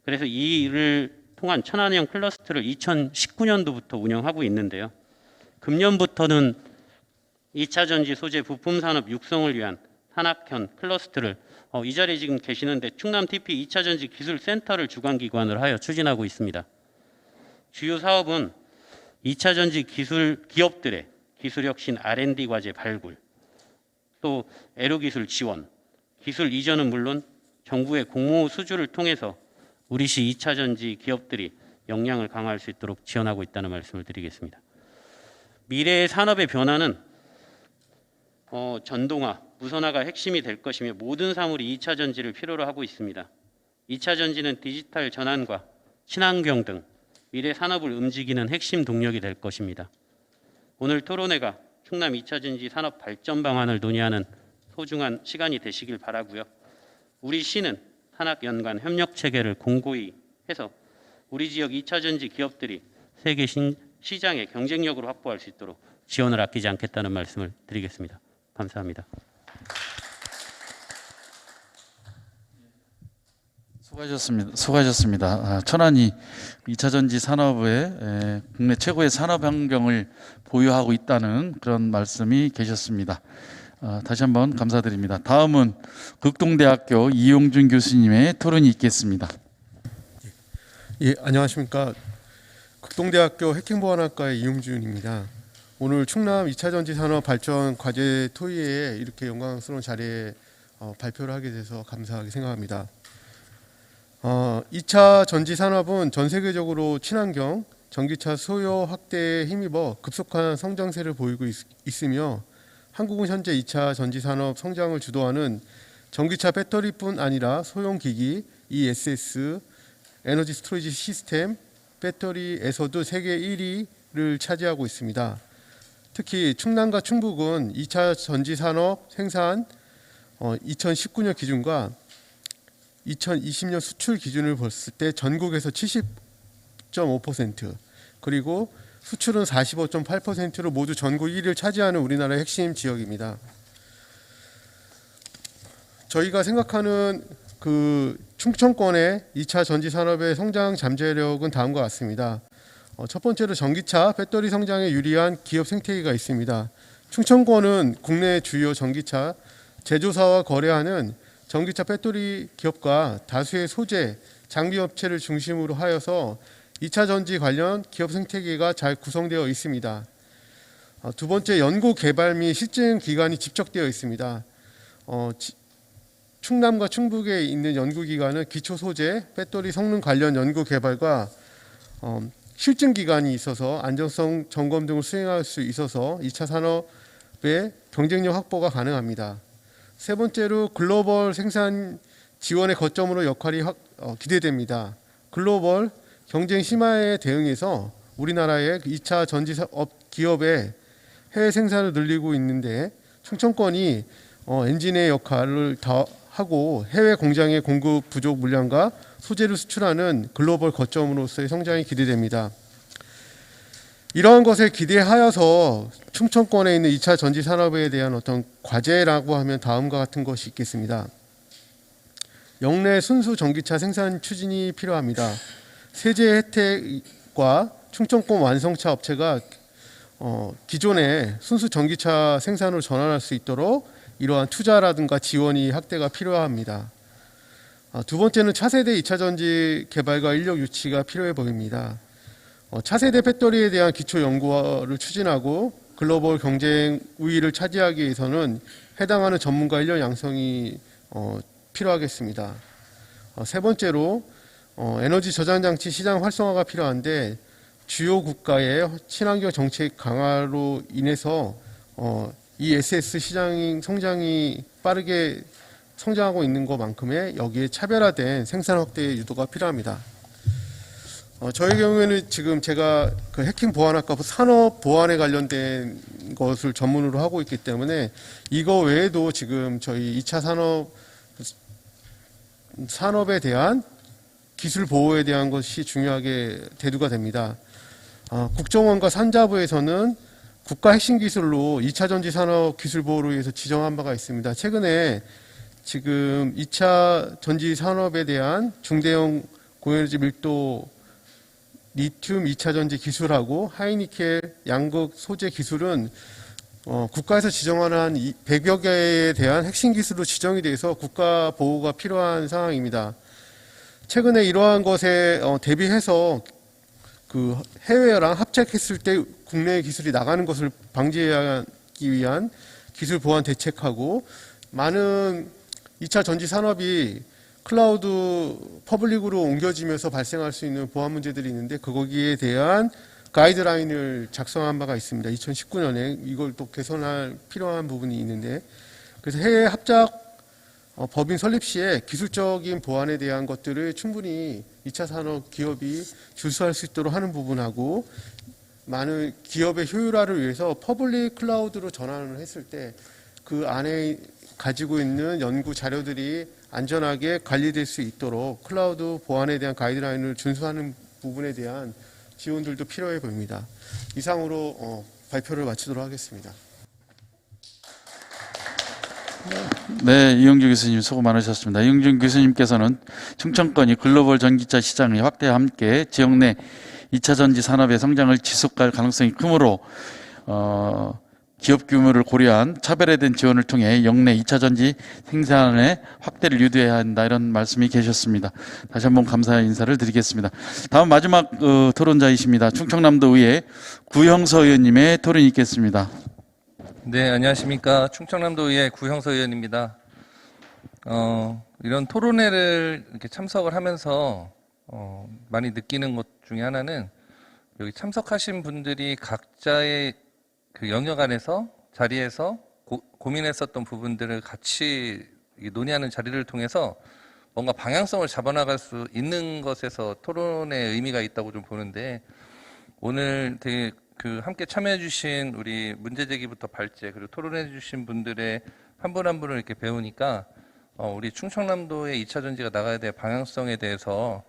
그래서 이를 통한 천안형 클러스터를 2019년도부터 운영하고 있는데요. 금년부터는 2차 전지 소재 부품 산업 육성을 위한 산학현 클러스터를 이 자리에 지금 계시는데 충남 TP 2차 전지 기술 센터를 주관 기관으로 하여 추진하고 있습니다. 주요 사업은 2차 전지 기술 기업들의 기술 혁신 R&D 과제 발굴, 또 애로 기술 지원, 기술 이전은 물론 정부의 공모 수주를 통해서 우리 시 2차 전지 기업들이 역량을 강화할 수 있도록 지원하고 있다는 말씀을 드리겠습니다. 미래의 산업의 변화는 전동화, 무선화가 핵심이 될 것이며 모든 사물이 2차 전지를 필요로 하고 있습니다. 2차 전지는 디지털 전환과 친환경 등 미래 산업을 움직이는 핵심 동력이 될 것입니다. 오늘 토론회가 충남 2차 전지 산업 발전 방안을 논의하는 소중한 시간이 되시길 바라고요. 우리 시는 산학 연관 협력 체계를 공고히 해서 우리 지역 2차 전지 기업들이 세계 시장의 경쟁력으로 확보할 수 있도록 지원을 아끼지 않겠다는 말씀을 드리겠습니다. 감사합니다. 수고하셨습니다. 천안이 2차 전지 산업의 국내 최고의 산업 환경을 보유하고 있다는 그런 말씀이 계셨습니다. 다시 한번 감사드립니다. 다음은 극동대학교 이용준 교수님의 토론이 있겠습니다. 예, 안녕하십니까. 극동대학교 해킹보안학과의 이용준입니다. 오늘 충남 2차 전지 산업 발전 과제 토의회에 이렇게 영광스러운 자리에 발표를 하게 돼서 감사하게 생각합니다. 2차 전지 산업은 전 세계적으로 친환경, 전기차 소요 확대에 힘입어 급속한 성장세를 보이고 있으며 한국은 현재 2차 전지 산업 성장을 주도하는 전기차 배터리뿐 아니라 소형기기, ESS, 에너지 스토리지 시스템, 배터리에서도 세계 1위를 차지하고 있습니다. 특히 충남과 충북은 2차 전지 산업 생산 2019년 기준과 2020년 수출 기준을 봤을 때 전국에서 70.5% 그리고 수출은 45.8%로 모두 전국 1위를 차지하는 우리나라의 핵심 지역입니다. 저희가 생각하는 그 충청권의 2차 전지 산업의 성장 잠재력은 다음과 같습니다. 첫 번째로 전기차, 배터리 성장에 유리한 기업 생태계가 있습니다. 충청권은 국내 주요 전기차 제조사와 거래하는 전기차 배터리 기업과 다수의 소재, 장비 업체를 중심으로 하여서 2차 전지 관련 기업 생태계가 잘 구성되어 있습니다. 두 번째, 연구 개발 및 실증 기관이 집적되어 있습니다. 충남과 충북에 있는 연구기관은 기초 소재, 배터리 성능 관련 연구 개발과 실증 기간이 있어서 안정성 점검 등을 수행할 수 있어서 2차 산업의 경쟁력 확보가 가능합니다. 세 번째로 글로벌 생산 지원의 거점으로 역할이 기대됩니다. 글로벌 경쟁 심화에 대응해서 우리나라의 2차 전지사업 기업의 해외 생산을 늘리고 있는데 충청권이 엔진의 역할을 다 하고 해외 공장의 공급 부족 물량과 소재를 수출하는 글로벌 거점으로서의 성장이 기대됩니다. 이러한 것에 기대하여서 충청권에 있는 2차 전지 산업에 대한 어떤 과제라고 하면 다음과 같은 것이 있겠습니다. 영내 순수 전기차 생산 추진이 필요합니다. 세제 혜택과 충청권 완성차 업체가 기존의 순수 전기차 생산으로 전환할 수 있도록 이러한 투자라든가 지원이 확대가 필요합니다. 두 번째는 차세대 2차 전지 개발과 인력 유치가 필요해 보입니다. 차세대 배터리에 대한 기초 연구를 추진하고 글로벌 경쟁 우위를 차지하기 위해서는 해당하는 전문가 인력 양성이 필요하겠습니다. 세 번째로 에너지 저장 장치 시장 활성화가 필요한데 주요 국가의 친환경 정책 강화로 인해서 이 SS 시장 성장이 빠르게 성장하고 있는 것만큼의 여기에 차별화된 생산 확대의 유도가 필요합니다. 저희 경우에는 지금 제가 그 해킹 보안학과 산업 보안에 관련된 것을 전문으로 하고 있기 때문에 이거 외에도 지금 저희 2차 산업에 대한 기술 보호에 대한 것이 중요하게 대두가 됩니다. 국정원과 산자부에서는 국가 핵심 기술로 2차 전지 산업 기술 보호를 위해서 지정한 바가 있습니다. 최근에 지금 2차 전지 산업에 대한 중대형 고에너지 밀도 리튬 2차 전지 기술하고 하이니켈 양극 소재 기술은 국가에서 지정하는 한 100여 개에 대한 핵심 기술로 지정이 돼서 국가 보호가 필요한 상황입니다. 최근에 이러한 것에 대비해서 그 해외랑 합작했을 때 국내 기술이 나가는 것을 방지하기 위한 기술 보안 대책하고 많은 2차 전지 산업이 클라우드 퍼블릭으로 옮겨지면서 발생할 수 있는 보안 문제들이 있는데 거기에 대한 가이드라인을 작성한 바가 있습니다. 2019년에 이걸 또 개선할 필요한 부분이 있는데 그래서 해외 합작 법인 설립 시에 기술적인 보안에 대한 것들을 충분히 2차 산업 기업이 준수할 수 있도록 하는 부분하고 많은 기업의 효율화를 위해서 퍼블릭 클라우드로 전환을 했을 때 그 안에 가지고 있는 연구 자료들이 안전하게 관리될 수 있도록 클라우드 보안에 대한 가이드라인을 준수하는 부분에 대한 지원들도 필요해 보입니다. 이상으로 발표를 마치도록 하겠습니다. 네, 이영주 교수님 수고 많으셨습니다. 이영주 교수님께서는 충청권이 글로벌 전기차 시장의 확대와 함께 지역 내 2차 전지 산업의 성장을 지속할 가능성이 크므로 기업 규모를 고려한 차별화된 지원을 통해 영내 2차 전지 생산의 확대를 유도해야 한다 이런 말씀이 계셨습니다. 다시 한번 감사의 인사를 드리겠습니다. 다음 마지막 토론자이십니다. 충청남도의회 구형서 의원님의 토론이 있겠습니다. 네, 안녕하십니까. 충청남도의회 구형서 의원입니다. 이런 토론회를 이렇게 참석을 하면서 많이 느끼는 것 중에 하나는 여기 참석하신 분들이 각자의 그 영역 안에서 자리에서 고민했었던 부분들을 같이 논의하는 자리를 통해서 뭔가 방향성을 잡아나갈 수 있는 것에서 토론의 의미가 있다고 좀 보는데 오늘 되게 그 함께 참여해 주신 우리 문제제기부터 발제 그리고 토론해 주신 분들의 한 분 한 분을 이렇게 배우니까 우리 충청남도의 2차 전지가 나가야 될 방향성에 대해서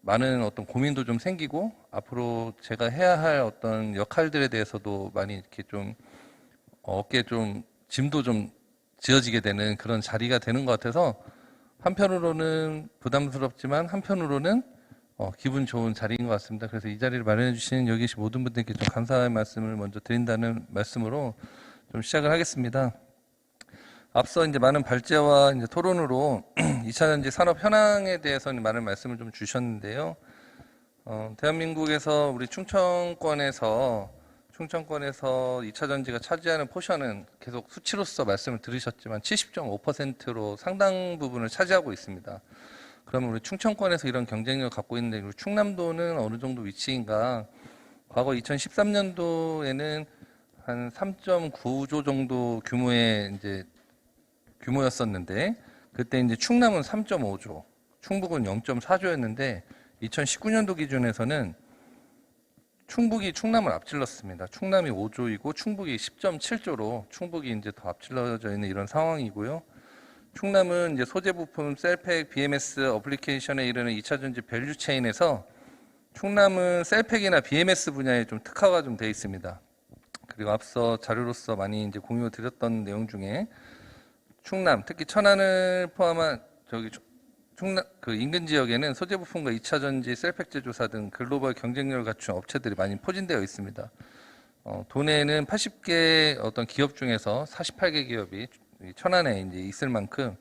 많은 어떤 고민도 좀 생기고 앞으로 제가 해야 할 어떤 역할들에 대해서도 많이 이렇게 좀 어깨에 좀 짐도 좀 지어지게 되는 그런 자리가 되는 것 같아서 한편으로는 부담스럽지만 한편으로는 기분 좋은 자리인 것 같습니다. 그래서 이 자리를 마련해 주신 여기 계신 모든 분들께 좀 감사의 말씀을 먼저 드린다는 말씀으로 좀 시작을 하겠습니다. 앞서 이제 많은 발제와 이제 토론으로 2차 전지 산업 현황에 대해서는 많은 말씀을 좀 주셨는데요. 대한민국에서 우리 충청권에서 충청권에서 2차 전지가 차지하는 포션은 계속 수치로서 말씀을 들으셨지만 70.5%로 상당 부분을 차지하고 있습니다. 그러면 우리 충청권에서 이런 경쟁력을 갖고 있는데 우리 충남도는 어느 정도 위치인가? 과거 2013년도에는 한 3.9조 정도 규모의 이제 규모였었는데 그때 이제 충남은 3.5조, 충북은 0.4조였는데 2019년도 기준에서는 충북이 충남을 앞질렀습니다. 충남이 5조이고 충북이 10.7조로 충북이 이제 더 앞질러져 있는 이런 상황이고요. 충남은 이제 소재 부품, 셀팩, BMS 어플리케이션에 이르는 2차 전지 밸류 체인에서 충남은 셀팩이나 BMS 분야에 좀 특화가 좀 돼 있습니다. 그리고 앞서 자료로서 많이 이제 공유 드렸던 내용 중에 충남, 특히 천안을 포함한 충남 그 인근 지역에는 소재 부품과 2차 전지, 셀팩 제조사 등 글로벌 경쟁력을 갖춘 업체들이 많이 포진되어 있습니다. 도내에는 80개 어떤 기업 중에서 48개 기업이 천안에 이제 있을 만큼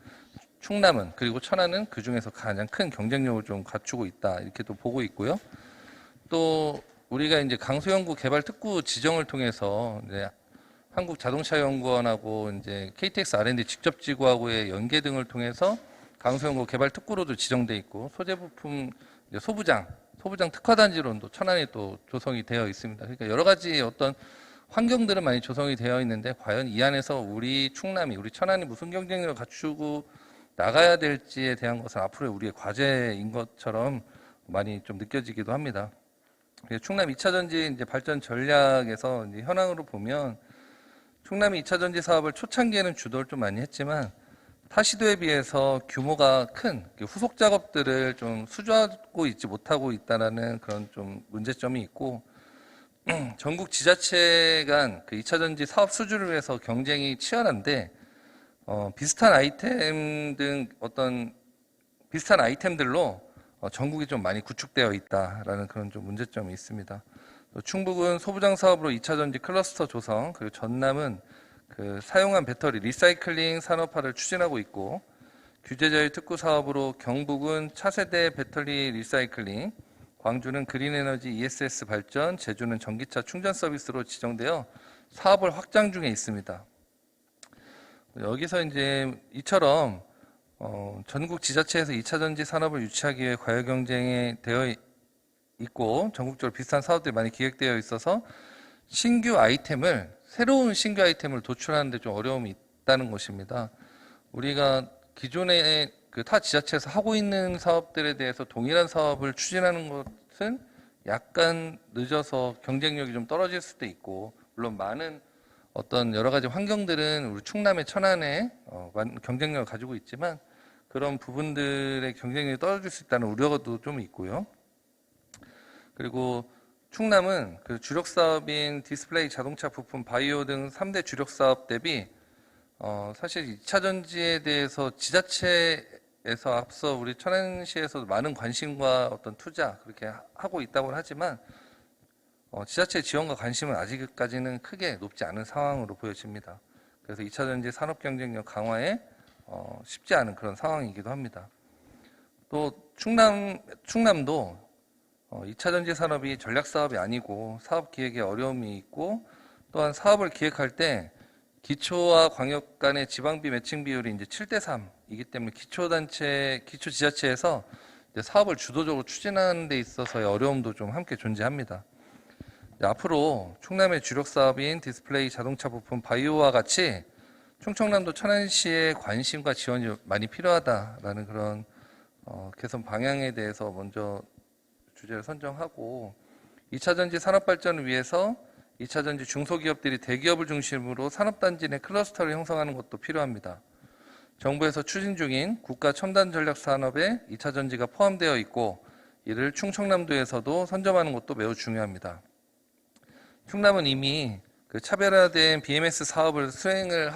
충남은 그리고 천안은 그 중에서 가장 큰 경쟁력을 좀 갖추고 있다 이렇게 또 보고 있고요. 또 우리가 이제 강소연구 개발 특구 지정을 통해서 이제 한국자동차연구원하고 이제 KTX R&D 직접 지구하고의 연계 등을 통해서 강소연구 개발 특구로도 지정돼 있고 소재 부품 이제 소부장 특화단지로도 천안에 또 조성이 되어 있습니다. 그러니까 여러 가지 어떤 환경들은 많이 조성이 되어 있는데 과연 이 안에서 우리 천안이 무슨 경쟁력을 갖추고 나가야 될지에 대한 것은 앞으로의 우리의 과제인 것처럼 많이 좀 느껴지기도 합니다. 충남 2차 전지 이제 발전 전략에서 이제 현황으로 보면 충남이 2차 전지 사업을 초창기에는 주도를 좀 많이 했지만 타시도에 비해서 규모가 큰 후속 작업들을 좀 수주하고 있지 못하고 있다라는 그런 좀 문제점이 있고 전국 지자체 간 그 2차 전지 사업 수주를 위해서 경쟁이 치열한데 비슷한 아이템들로 전국이 좀 많이 구축되어 있다라는 그런 좀 문제점이 있습니다. 또 충북은 소부장 사업으로 2차 전지 클러스터 조성, 그리고 전남은 그 사용한 배터리 리사이클링 산업화를 추진하고 있고 규제자율 특구 사업으로 경북은 차세대 배터리 리사이클링, 광주는 그린에너지 ESS 발전, 제주는 전기차 충전 서비스로 지정되어 사업을 확장 중에 있습니다. 여기서 이제 이처럼 전국 지자체에서 2차 전지 산업을 유치하기 위해 과열 경쟁에 되어 있고 전국적으로 비슷한 사업들이 많이 기획되어 있어서 새로운 신규 아이템을 도출하는 데 좀 어려움이 있다는 것입니다. 우리가 기존에 그 타 지자체에서 하고 있는 사업들에 대해서 동일한 사업을 추진하는 것은 약간 늦어서 경쟁력이 좀 떨어질 수도 있고, 물론 많은 어떤 여러 가지 환경들은 우리 충남의 천안에 경쟁력을 가지고 있지만 그런 부분들의 경쟁력이 떨어질 수 있다는 우려도 좀 있고요. 그리고 충남은 그 주력 사업인 디스플레이, 자동차 부품, 바이오 등 3대 주력 사업 대비 사실 2차 전지에 대해서 지자체에서 앞서 우리 천안시에서도 많은 관심과 어떤 투자 그렇게 하고 있다고 하지만 지자체 지원과 관심은 아직까지는 크게 높지 않은 상황으로 보여집니다. 그래서 2차 전지 산업 경쟁력 강화에 쉽지 않은 그런 상황이기도 합니다. 또 충남도 2차 전지 산업이 전략 사업이 아니고 사업 기획에 어려움이 있고, 또한 사업을 기획할 때 기초와 광역 간의 지방비 매칭 비율이 이제 7대3이기 때문에 기초 지자체에서 이제 사업을 주도적으로 추진하는 데 있어서의 어려움도 좀 함께 존재합니다. 앞으로 충남의 주력 사업인 디스플레이, 자동차 부품, 바이오와 같이 충청남도 천안시의 관심과 지원이 많이 필요하다라는 그런 개선 방향에 대해서 먼저 주제를 선정하고, 2차 전지 산업 발전을 위해서 2차 전지 중소기업들이 대기업을 중심으로 산업단지 내 클러스터를 형성하는 것도 필요합니다. 정부에서 추진 중인 국가 첨단 전략 산업에 2차 전지가 포함되어 있고 이를 충청남도에서도 선점하는 것도 매우 중요합니다. 충남은 이미 그 차별화된 BMS 사업을 수행을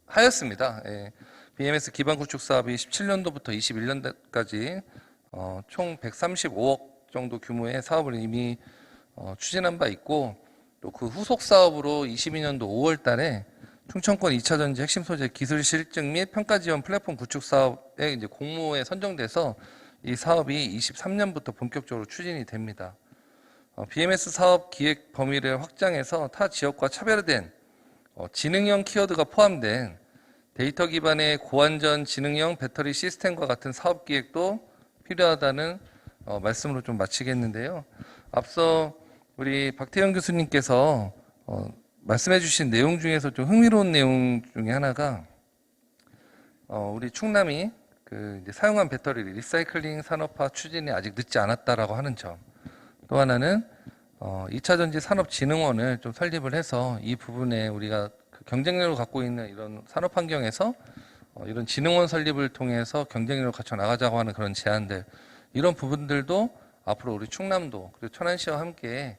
하였습니다. BMS 기반 구축 사업이 17년도부터 21년까지 총 135억 정도 규모의 사업을 이미 추진한 바 있고, 또 그 후속 사업으로 22년도 5월 달에 충청권 2차 전지 핵심 소재 기술 실증 및 평가 지원 플랫폼 구축 사업에 이제 공모에 선정돼서 이 사업이 23년부터 본격적으로 추진이 됩니다. BMS 사업 기획 범위를 확장해서 타 지역과 차별화된 지능형 키워드가 포함된 데이터 기반의 고안전 지능형 배터리 시스템과 같은 사업 기획도 필요하다는 말씀으로 좀 마치겠는데요. 앞서 우리 박태영 교수님께서 말씀해 주신 내용 중에서 좀 흥미로운 내용 중에 하나가 우리 충남이 이제 사용한 배터리 리사이클링 산업화 추진이 아직 늦지 않았다라고 하는 점. 또 하나는 2차 전지 산업진흥원을 좀 설립을 해서 이 부분에 우리가 그 경쟁력을 갖고 있는 이런 산업 환경에서 이런 진흥원 설립을 통해서 경쟁력을 갖춰 나가자고 하는 그런 제안들, 이런 부분들도 앞으로 우리 충남도 그리고 천안시와 함께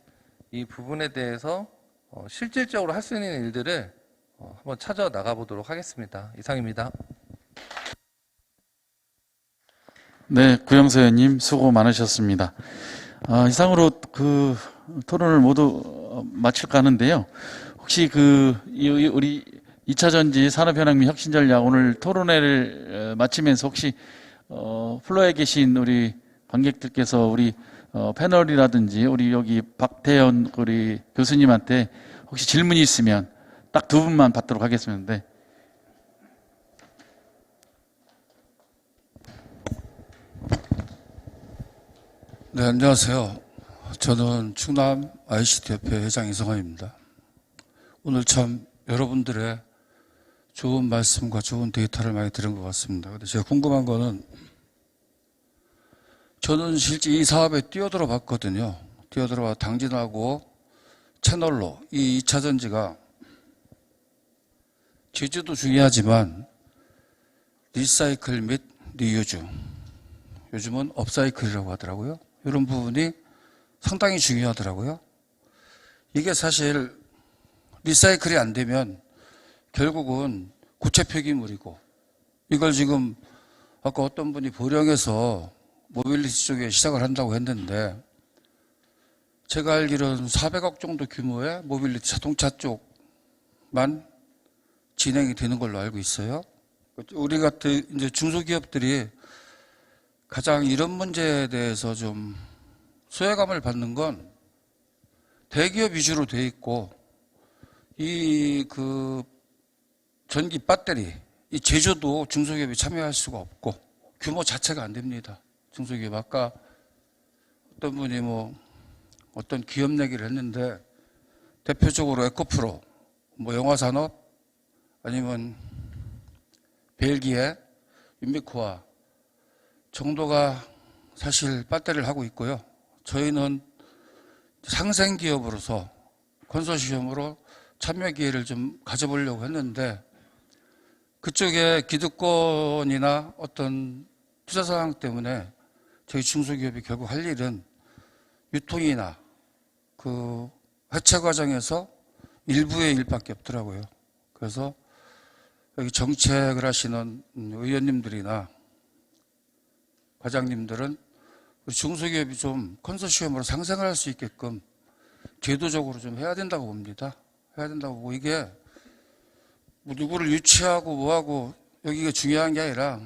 이 부분에 대해서 실질적으로 할 수 있는 일들을 한번 찾아 나가 보도록 하겠습니다. 이상입니다. 네, 구영서 의원님 수고 많으셨습니다. 이상으로 그 토론을 모두 마칠까 하는데요. 혹시 우리 2차 전지 산업현황 및 혁신 전략 오늘 토론회를 마치면서 혹시 플로어에 계신 우리 관객들께서 우리 패널이라든지 우리 여기 박태현 우리 교수님한테 혹시 질문이 있으면 딱 두 분만 받도록 하겠습니다. 네. 네, 안녕하세요. 저는 충남 ICT협회 회장 이성환입니다. 오늘 참 여러분들의 좋은 말씀과 좋은 데이터를 많이 들은 것 같습니다. 근데 제가 궁금한 거는, 저는 실제 이 사업에 뛰어들어 봤거든요. 뛰어들어 당진하고 채널로 이 2차 전지가 제주도 중요하지만 리사이클 및 리유즈, 요즘은 업사이클이라고 하더라고요. 이런 부분이 상당히 중요하더라고요. 이게 사실 리사이클이 안 되면 결국은 고체 폐기물이고, 이걸 지금 아까 어떤 분이 보령에서 모빌리티 쪽에 시작을 한다고 했는데, 제가 알기로는 400억 정도 규모의 모빌리티 자동차 쪽만 진행이 되는 걸로 알고 있어요. 우리 같은 이제 중소기업들이 가장 이런 문제에 대해서 좀 소외감을 받는 건 대기업 위주로 돼 있고, 이 전기 배터리, 이 제조도 중소기업이 참여할 수가 없고, 규모 자체가 안 됩니다. 중소기업. 아까 어떤 분이 어떤 기업 얘기를 했는데, 대표적으로 에코프로, 영화산업, 아니면 벨기에, 윤미코아 정도가 사실 배터리를 하고 있고요. 저희는 상생 기업으로서 컨소시엄으로 참여 기회를 좀 가져보려고 했는데, 그쪽에 기득권이나 어떤 투자 상황 때문에 저희 중소기업이 결국 할 일은 유통이나 그 해체 과정에서 일부의 일밖에 없더라고요. 그래서 여기 정책을 하시는 의원님들이나 과장님들은 우리 중소기업이 좀 컨소시엄으로 상생을 할 수 있게끔 제도적으로 좀 해야 된다고 봅니다. 해야 된다고 보고, 이게 누구를 유치하고 뭐하고 여기가 중요한 게 아니라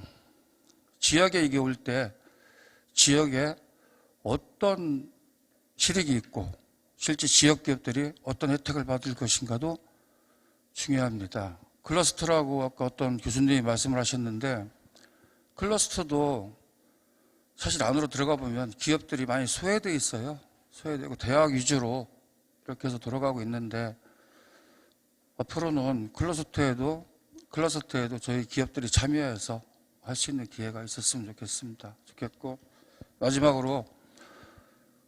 지역에 이게 올 때 지역에 어떤 실익이 있고 실제 지역 기업들이 어떤 혜택을 받을 것인가도 중요합니다. 클러스터라고 아까 어떤 교수님이 말씀을 하셨는데, 클러스터도 사실 안으로 들어가 보면 기업들이 많이 소외되어 있어요. 소외되고 대학 위주로 이렇게 해서 돌아가고 있는데, 앞으로는 클러스터에도 저희 기업들이 참여해서 할 수 있는 기회가 있었으면 좋겠고, 마지막으로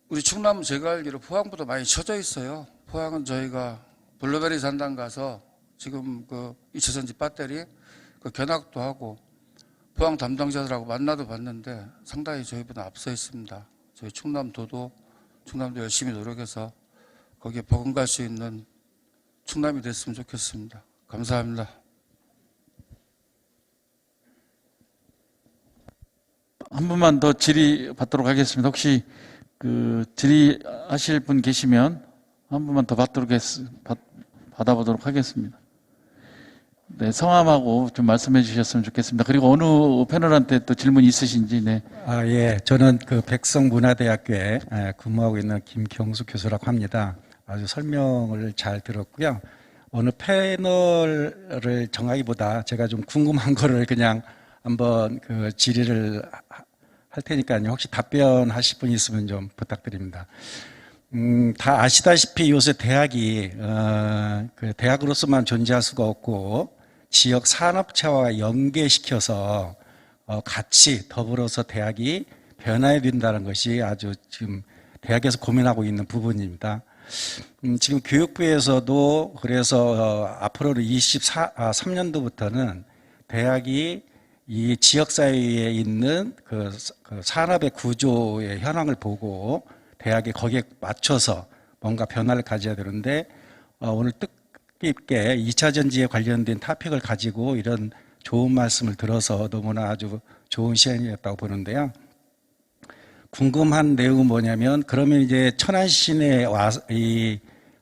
우리 충남은 제가 알기로 포항보다 많이 쳐져 있어요. 포항은 저희가 블루베리 산당 가서 지금 2차 전지 배터리 견학도 하고 포항 담당자들하고 만나도 봤는데 상당히 저희보다 앞서 있습니다. 저희 충남도 열심히 노력해서 거기에 버금갈 수 있는 충남이 됐으면 좋겠습니다. 감사합니다. 한 분만 더 질의 받도록 하겠습니다. 혹시 질의하실 분 계시면 한 분만 더 받도록 받아보도록 하겠습니다. 네, 성함하고 좀 말씀해 주셨으면 좋겠습니다. 그리고 어느 패널한테 또 질문 있으신지. 네. 예. 저는 그 백성문화대학교에 근무하고 있는 김경수 교수라고 합니다. 아주 설명을 잘 들었고요. 어느 패널을 정하기보다 제가 좀 궁금한 거를 그냥 한번 그 질의를 할 테니까요. 혹시 답변하실 분 있으면 좀 부탁드립니다. 다 아시다시피 요새 대학이 그 대학으로서만 존재할 수가 없고 지역 산업체와 연계시켜서 같이 더불어서 대학이 변화해야 된다는 것이 아주 지금 대학에서 고민하고 있는 부분입니다. 지금 교육부에서도 그래서 앞으로 23년도부터는 대학이 이 지역사회에 있는 그 산업의 구조의 현황을 보고 대학이 거기에 맞춰서 뭔가 변화를 가져야 되는데 오늘 뜻깊게 2차 전지에 관련된 토픽을 가지고 이런 좋은 말씀을 들어서 너무나 아주 좋은 시간이었다고 보는데요. 궁금한 내용은 뭐냐면 그러면 이제 천안 시내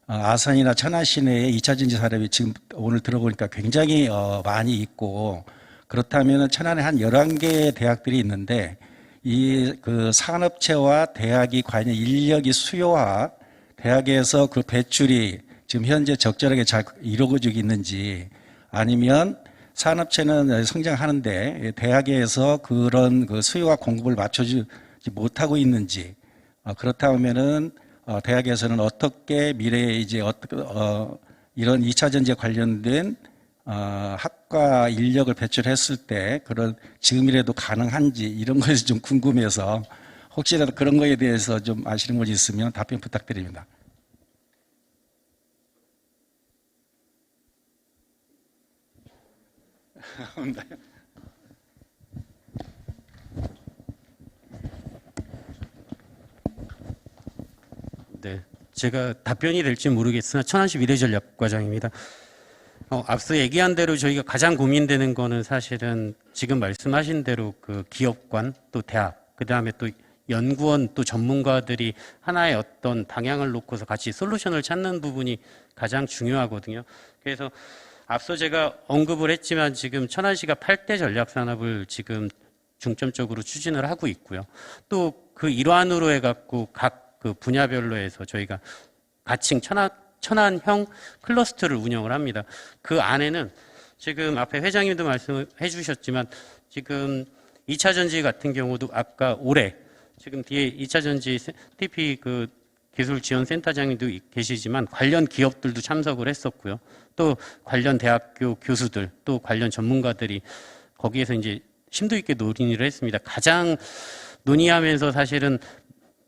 아산이나 천안 시내의 2차 전지 산업이 지금 오늘 들어보니까 굉장히 많이 있고 그렇다면 천안에 한 11개의 대학들이 있는데 이 그 산업체와 대학이 과연 인력이 수요와 대학에서 그 배출이 지금 현재 적절하게 잘 이루어지고 있는지 아니면 산업체는 성장하는데 대학에서 그런 그 수요와 공급을 맞춰주지 못하고 있는지 그렇다면은 대학에서는 어떻게 미래에 이제 이런 2차 전지에 관련된 학과 인력을 배출했을 때 그런 지금이라도 가능한지 이런 것이 좀 궁금해서 혹시라도 그런 거에 대해서 좀 아시는 것이 있으면 답변 부탁드립니다. 네, 제가 답변이 될지 모르겠으나 천안시 미래전략과장입니다. 앞서 얘기한 대로 저희가 가장 고민되는 거는 사실은 지금 말씀하신 대로 그 기업관 또 대학 그다음에 또 연구원 또 전문가들이 하나의 어떤 방향을 놓고서 같이 솔루션을 찾는 부분이 가장 중요하거든요. 그래서 앞서 제가 언급을 했지만 지금 천안시가 8대 전략산업을 지금 중점적으로 추진을 하고 있고요. 또 그 일환으로 해갖고 각 그 분야별로 해서 저희가 가칭 천안형 클러스터를 운영을 합니다. 그 안에는 지금 앞에 회장님도 말씀해 주셨지만 지금 2차 전지 같은 경우도 아까 올해 지금 뒤에 2차 전지 TP 그 기술 지원 센터장님도 계시지만 관련 기업들도 참석을 했었고요. 또 관련 대학교 교수들 또 관련 전문가들이 거기에서 이제 심도 있게 논의를 했습니다. 가장 논의하면서 사실은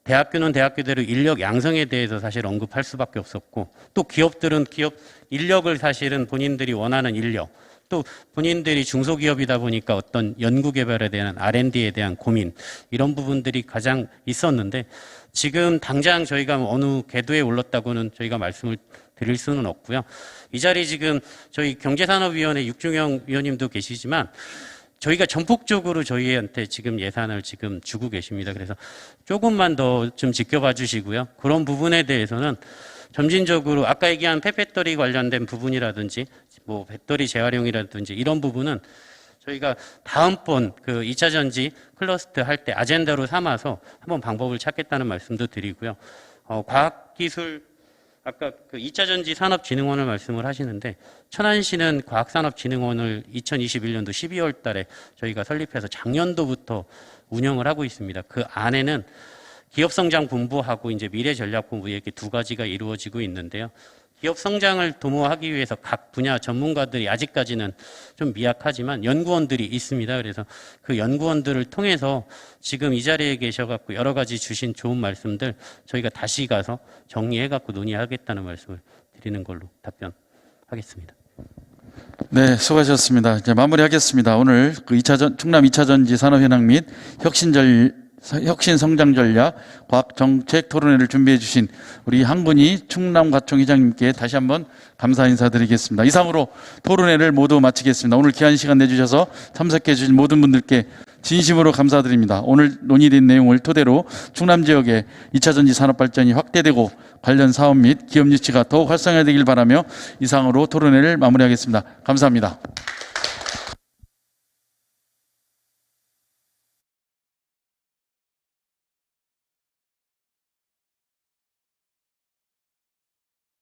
대학교는 대학교대로 인력 양성에 대해서 사실 언급할 수밖에 없었고 또 기업들은 기업 인력을 사실은 본인들이 원하는 인력 또 본인들이 중소기업이다 보니까 어떤 연구개발에 대한 R&D에 대한 고민 이런 부분들이 가장 있었는데 지금 당장 저희가 어느 궤도에 올랐다고는 저희가 말씀을 드릴 수는 없고요. 이 자리 지금 저희 경제산업위원회 육중영 위원님도 계시지만 저희가 전폭적으로 저희한테 지금 예산을 지금 주고 계십니다. 그래서 조금만 더 좀 지켜봐 주시고요. 그런 부분에 대해서는 점진적으로 아까 얘기한 폐배터리 관련된 부분이라든지 뭐 배터리 재활용이라든지 이런 부분은 저희가 다음번 그 2차 전지 클러스터 할 때 아젠다로 삼아서 한번 방법을 찾겠다는 말씀도 드리고요. 과학기술 아까 그 2차 전지 산업진흥원을 말씀을 하시는데 천안시는 과학산업진흥원을 2021년도 12월 달에 저희가 설립해서 작년도부터 운영을 하고 있습니다. 그 안에는 기업성장본부하고 이제 미래전략본부 이렇게 두 가지가 이루어지고 있는데요. 기업 성장을 도모하기 위해서 각 분야 전문가들이 아직까지는 좀 미약하지만 연구원들이 있습니다. 그래서 그 연구원들을 통해서 지금 이 자리에 계셔갖고 여러 가지 주신 좋은 말씀들 저희가 다시 가서 정리해갖고 논의하겠다는 말씀을 드리는 걸로 답변하겠습니다. 네, 수고하셨습니다. 이제 마무리하겠습니다. 오늘 그 충남 2차 전지 산업현황 및 혁신 성장 전략 과학 정책 토론회를 준비해 주신 우리 한분희 충남과청 회장님께 다시 한번 감사 인사드리겠습니다. 이상으로 토론회를 모두 마치겠습니다. 오늘 귀한 시간 내주셔서 참석해 주신 모든 분들께 진심으로 감사드립니다. 오늘 논의된 내용을 토대로 충남 지역의 2차 전지 산업 발전이 확대되고 관련 사업 및 기업 유치가 더욱 활성화되길 바라며 이상으로 토론회를 마무리하겠습니다. 감사합니다.